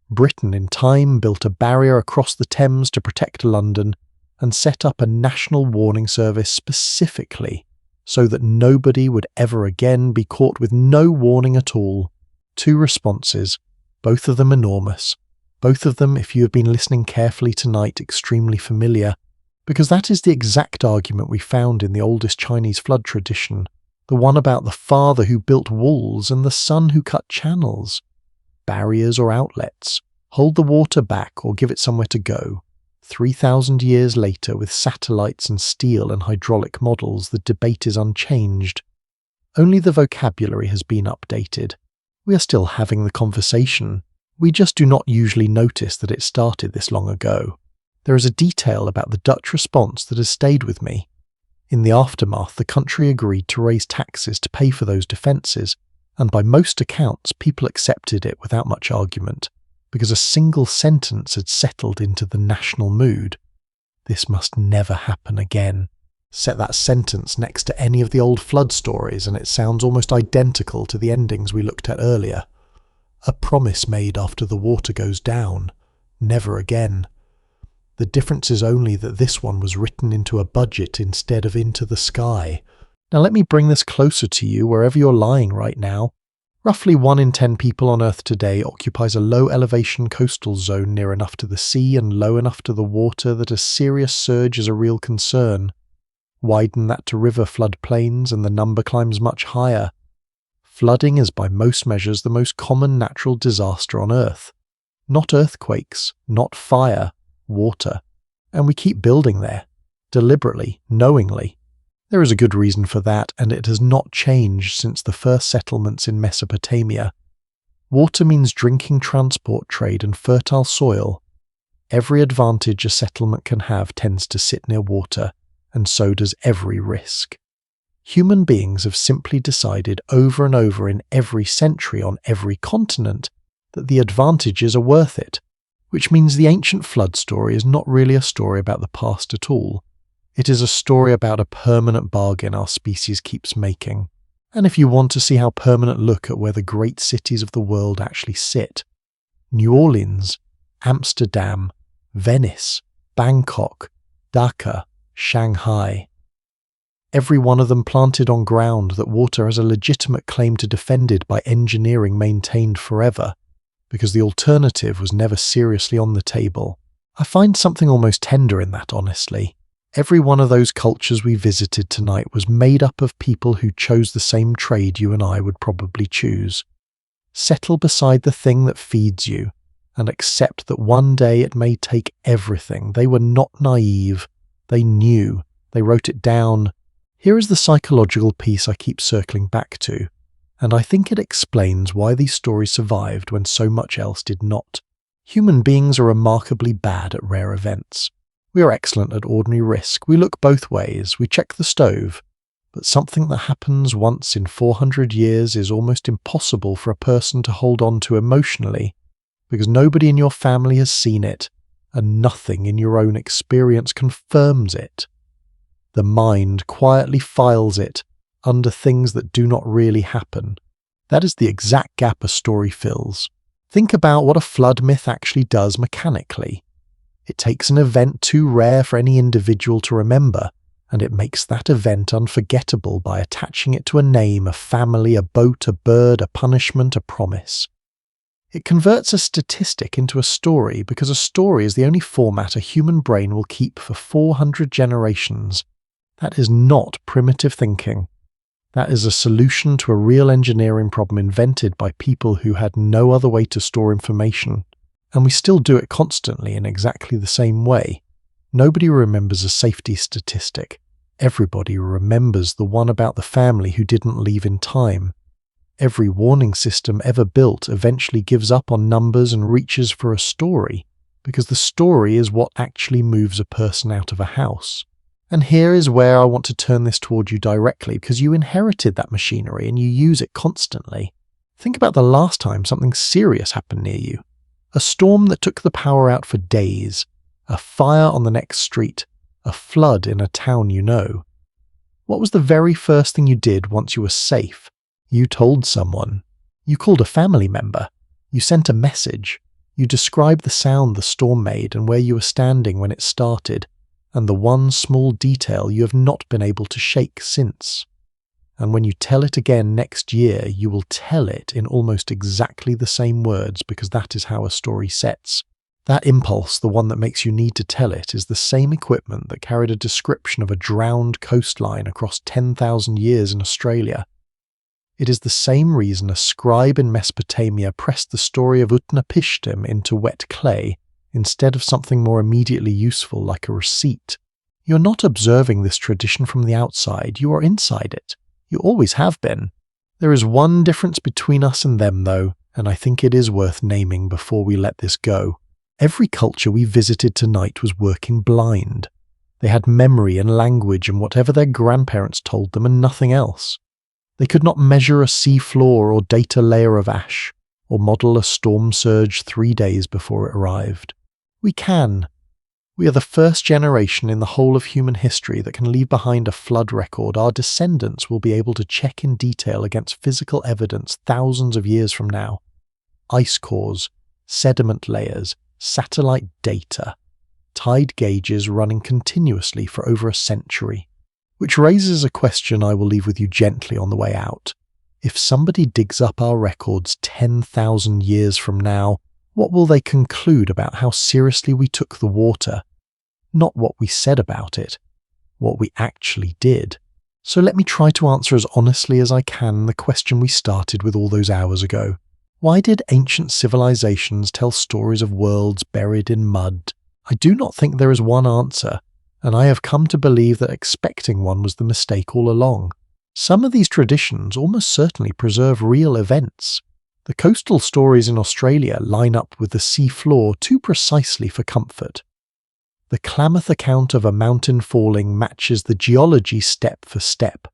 Britain, in time, built a barrier across the Thames to protect London and set up a national warning service specifically so that nobody would ever again be caught with no warning at all. 2 responses, both of them enormous, both of them, if you have been listening carefully tonight, extremely familiar, because that is the exact argument we found in the oldest Chinese flood tradition, the one about the father who built walls and the son who cut channels. Barriers or outlets, hold the water back or give it somewhere to go. 3,000 years later, with satellites and steel and hydraulic models, the debate is unchanged. Only the vocabulary has been updated. We are still having the conversation. We just do not usually notice that it started this long ago. There is a detail about the Dutch response that has stayed with me. In the aftermath, the country agreed to raise taxes to pay for those defences, and by most accounts people accepted it without much argument, because a single sentence had settled into the national mood. This must never happen again. Set that sentence next to any of the old flood stories and it sounds almost identical to the endings we looked at earlier. A promise made after the water goes down. Never again. The difference is only that this one was written into a budget instead of into the sky. Now let me bring this closer to you wherever you're lying right now. Roughly 1 in 10 people on Earth today occupies a low-elevation coastal zone near enough to the sea and low enough to the water that a serious surge is a real concern. Widen that to river floodplains and the number climbs much higher. Flooding is by most measures the most common natural disaster on Earth. Not earthquakes, not fire, water. And we keep building there, deliberately, knowingly. There is a good reason for that, and it has not changed since the first settlements in Mesopotamia. Water means drinking, transport, trade, and fertile soil. Every advantage a settlement can have tends to sit near water, and so does every risk. Human beings have simply decided over and over in every century on every continent that the advantages are worth it, which means the ancient flood story is not really a story about the past at all. It is a story about a permanent bargain our species keeps making. And if you want to see how permanent, look at where the great cities of the world actually sit. New Orleans, Amsterdam, Venice, Bangkok, Dhaka, Shanghai. Every one of them planted on ground that water has a legitimate claim to defended by engineering maintained forever, because the alternative was never seriously on the table. I find something almost tender in that, honestly. Every one of those cultures we visited tonight was made up of people who chose the same trade you and I would probably choose. Settle beside the thing that feeds you, and accept that one day it may take everything. They were not naive. They knew. They wrote it down. Here is the psychological piece I keep circling back to, and I think it explains why these stories survived when so much else did not. Human beings are remarkably bad at rare events. We are excellent at ordinary risk. We look both ways. We check the stove. But something that happens once in 400 years is almost impossible for a person to hold on to emotionally, because nobody in your family has seen it, and nothing in your own experience confirms it. The mind quietly files it under things that do not really happen. That is the exact gap a story fills. Think about what a flood myth actually does mechanically. It takes an event too rare for any individual to remember, and it makes that event unforgettable by attaching it to a name, a family, a boat, a bird, a punishment, a promise. It converts a statistic into a story because a story is the only format a human brain will keep for 400 generations. That is not primitive thinking. That is a solution to a real engineering problem invented by people who had no other way to store information. And we still do it constantly in exactly the same way. Nobody remembers a safety statistic. Everybody remembers the one about the family who didn't leave in time. Every warning system ever built eventually gives up on numbers and reaches for a story, because the story is what actually moves a person out of a house. And here is where I want to turn this toward you directly, because you inherited that machinery and you use it constantly. Think about the last time something serious happened near you. A storm that took the power out for days. A fire on the next street. A flood in a town you know. What was the very first thing you did once you were safe? You told someone. You called a family member. You sent a message. You described the sound the storm made and where you were standing when it started, and the one small detail you have not been able to shake since. And when you tell it again next year, you will tell it in almost exactly the same words, because that is how a story sets. That impulse, the one that makes you need to tell it, is the same equipment that carried a description of a drowned coastline across 10,000 years in Australia. It is the same reason a scribe in Mesopotamia pressed the story of Utnapishtim into wet clay, instead of something more immediately useful like a receipt. You're not observing this tradition from the outside, you are inside it. You always have been. There is one difference between us and them, though, and I think it is worth naming before we let this go. Every culture we visited tonight was working blind. They had memory and language and whatever their grandparents told them and nothing else. They could not measure a sea floor or date a layer of ash, or model a storm surge 3 days before it arrived. We can. We are the first generation in the whole of human history that can leave behind a flood record our descendants will be able to check in detail against physical evidence thousands of years from now. Ice cores, sediment layers, satellite data, tide gauges running continuously for over a century. Which raises a question I will leave with you gently on the way out. If somebody digs up our records 10,000 years from now, what will they conclude about how seriously we took the water? Not what we said about it, what we actually did. So let me try to answer as honestly as I can the question we started with all those hours ago. Why did ancient civilizations tell stories of worlds buried in mud? I do not think there is one answer, and I have come to believe that expecting one was the mistake all along. Some of these traditions almost certainly preserve real events. The coastal stories in Australia line up with the sea floor too precisely for comfort. The Klamath account of a mountain falling matches the geology step for step.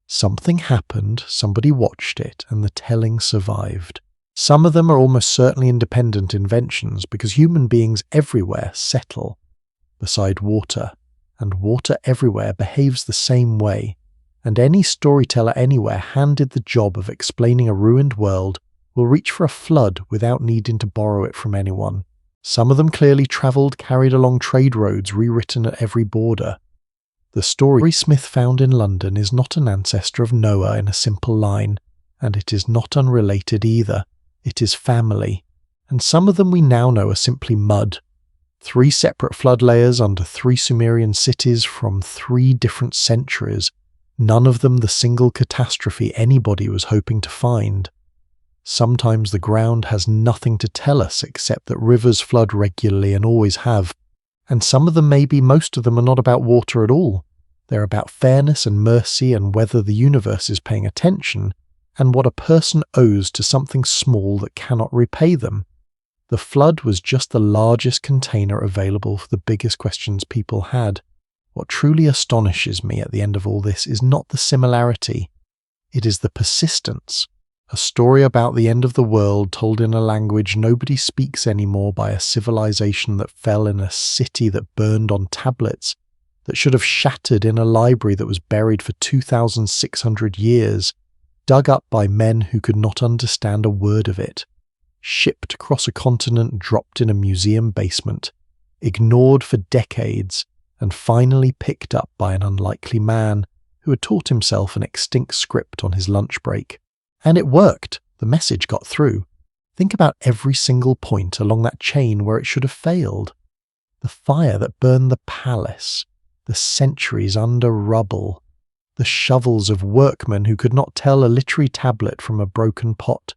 Something happened, somebody watched it, and the telling survived. Some of them are almost certainly independent inventions because human beings everywhere settle beside water, and water everywhere behaves the same way, and any storyteller anywhere handed the job of explaining a ruined world will reach for a flood without needing to borrow it from anyone. Some of them clearly travelled, carried along trade roads rewritten at every border. The story Smith found in London is not an ancestor of Noah in a simple line, and it is not unrelated either. It is family, and some of them we now know are simply mud. 3 separate flood layers under 3 Sumerian cities from 3 different centuries, none of them the single catastrophe anybody was hoping to find. Sometimes the ground has nothing to tell us except that rivers flood regularly and always have, and some of them, maybe most of them, are not about water at all. They're about fairness and mercy and whether the universe is paying attention, and what a person owes to something small that cannot repay them. The flood was just the largest container available for the biggest questions people had. What truly astonishes me at the end of all this is not the similarity, it is the persistence. A story about the end of the world told in a language nobody speaks anymore by a civilization that fell in a city that burned on tablets, that should have shattered in a library that was buried for 2,600 years, dug up by men who could not understand a word of it, shipped across a continent, dropped in a museum basement, ignored for decades, and finally picked up by an unlikely man who had taught himself an extinct script on his lunch break. And it worked. The message got through. Think about every single point along that chain where it should have failed. The fire that burned the palace, the centuries under rubble, the shovels of workmen who could not tell a literary tablet from a broken pot,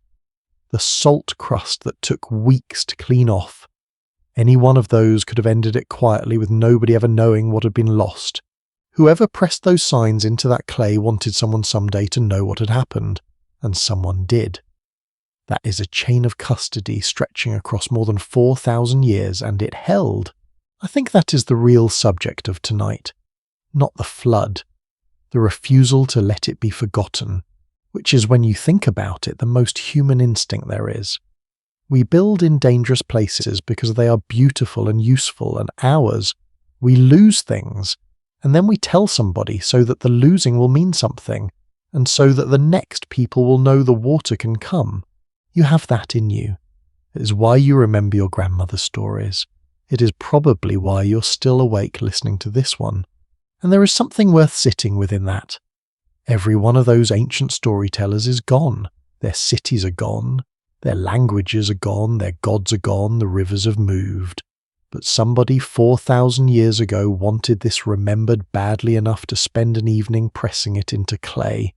the salt crust that took weeks to clean off. Any one of those could have ended it quietly with nobody ever knowing what had been lost. Whoever pressed those signs into that clay wanted someone someday to know what had happened, and someone did. That is a chain of custody stretching across more than 4,000 years, and it held. I think that is the real subject of tonight. Not the flood. The refusal to let it be forgotten, which is, when you think about it, the most human instinct there is. We build in dangerous places because they are beautiful and useful and ours. We lose things, and then we tell somebody so that the losing will mean something, and so that the next people will know the water can come. You have that in you. It is why you remember your grandmother's stories. It is probably why you're still awake listening to this one. And there is something worth sitting within that. Every one of those ancient storytellers is gone. Their cities are gone. Their languages are gone. Their gods are gone. The rivers have moved. But somebody 4,000 years ago wanted this remembered badly enough to spend an evening pressing it into clay.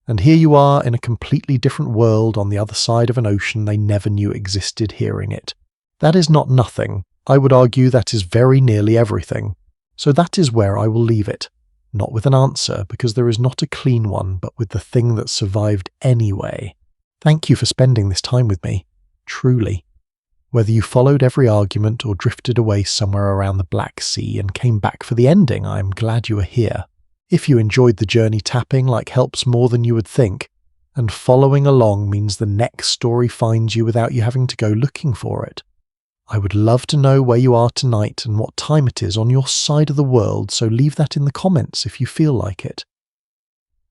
And here you are in a completely different world on the other side of an ocean they never knew existed, hearing it. That is not nothing. I would argue that is very nearly everything. So that is where I will leave it. Not with an answer, because there is not a clean one, but with the thing that survived anyway. Thank you for spending this time with me. Truly. Whether you followed every argument or drifted away somewhere around the Black Sea and came back for the ending, I am glad you are here. If you enjoyed the journey, tapping like helps more than you would think, and following along means the next story finds you without you having to go looking for it. I would love to know where you are tonight and what time it is on your side of the world, so leave that in the comments if you feel like it.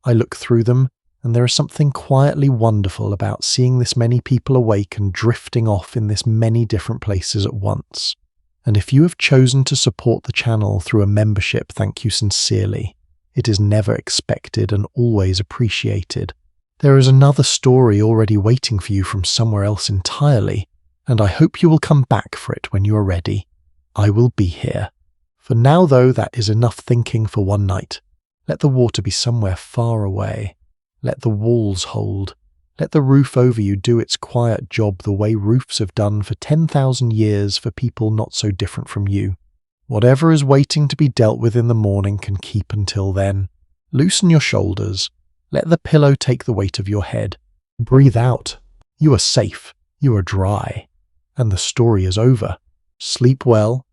I look through them, and there is something quietly wonderful about seeing this many people awake and drifting off in this many different places at once. And if you have chosen to support the channel through a membership, thank you sincerely. It is never expected and always appreciated. There is another story already waiting for you from somewhere else entirely, and I hope you will come back for it when you are ready. I will be here. For now, though, that is enough thinking for one night. Let the water be somewhere far away. Let the walls hold. Let the roof over you do its quiet job the way roofs have done for 10,000 years for people not so different from you. Whatever is waiting to be dealt with in the morning can keep until then. Loosen your shoulders. Let the pillow take the weight of your head. Breathe out. You are safe. You are dry. And the story is over. Sleep well,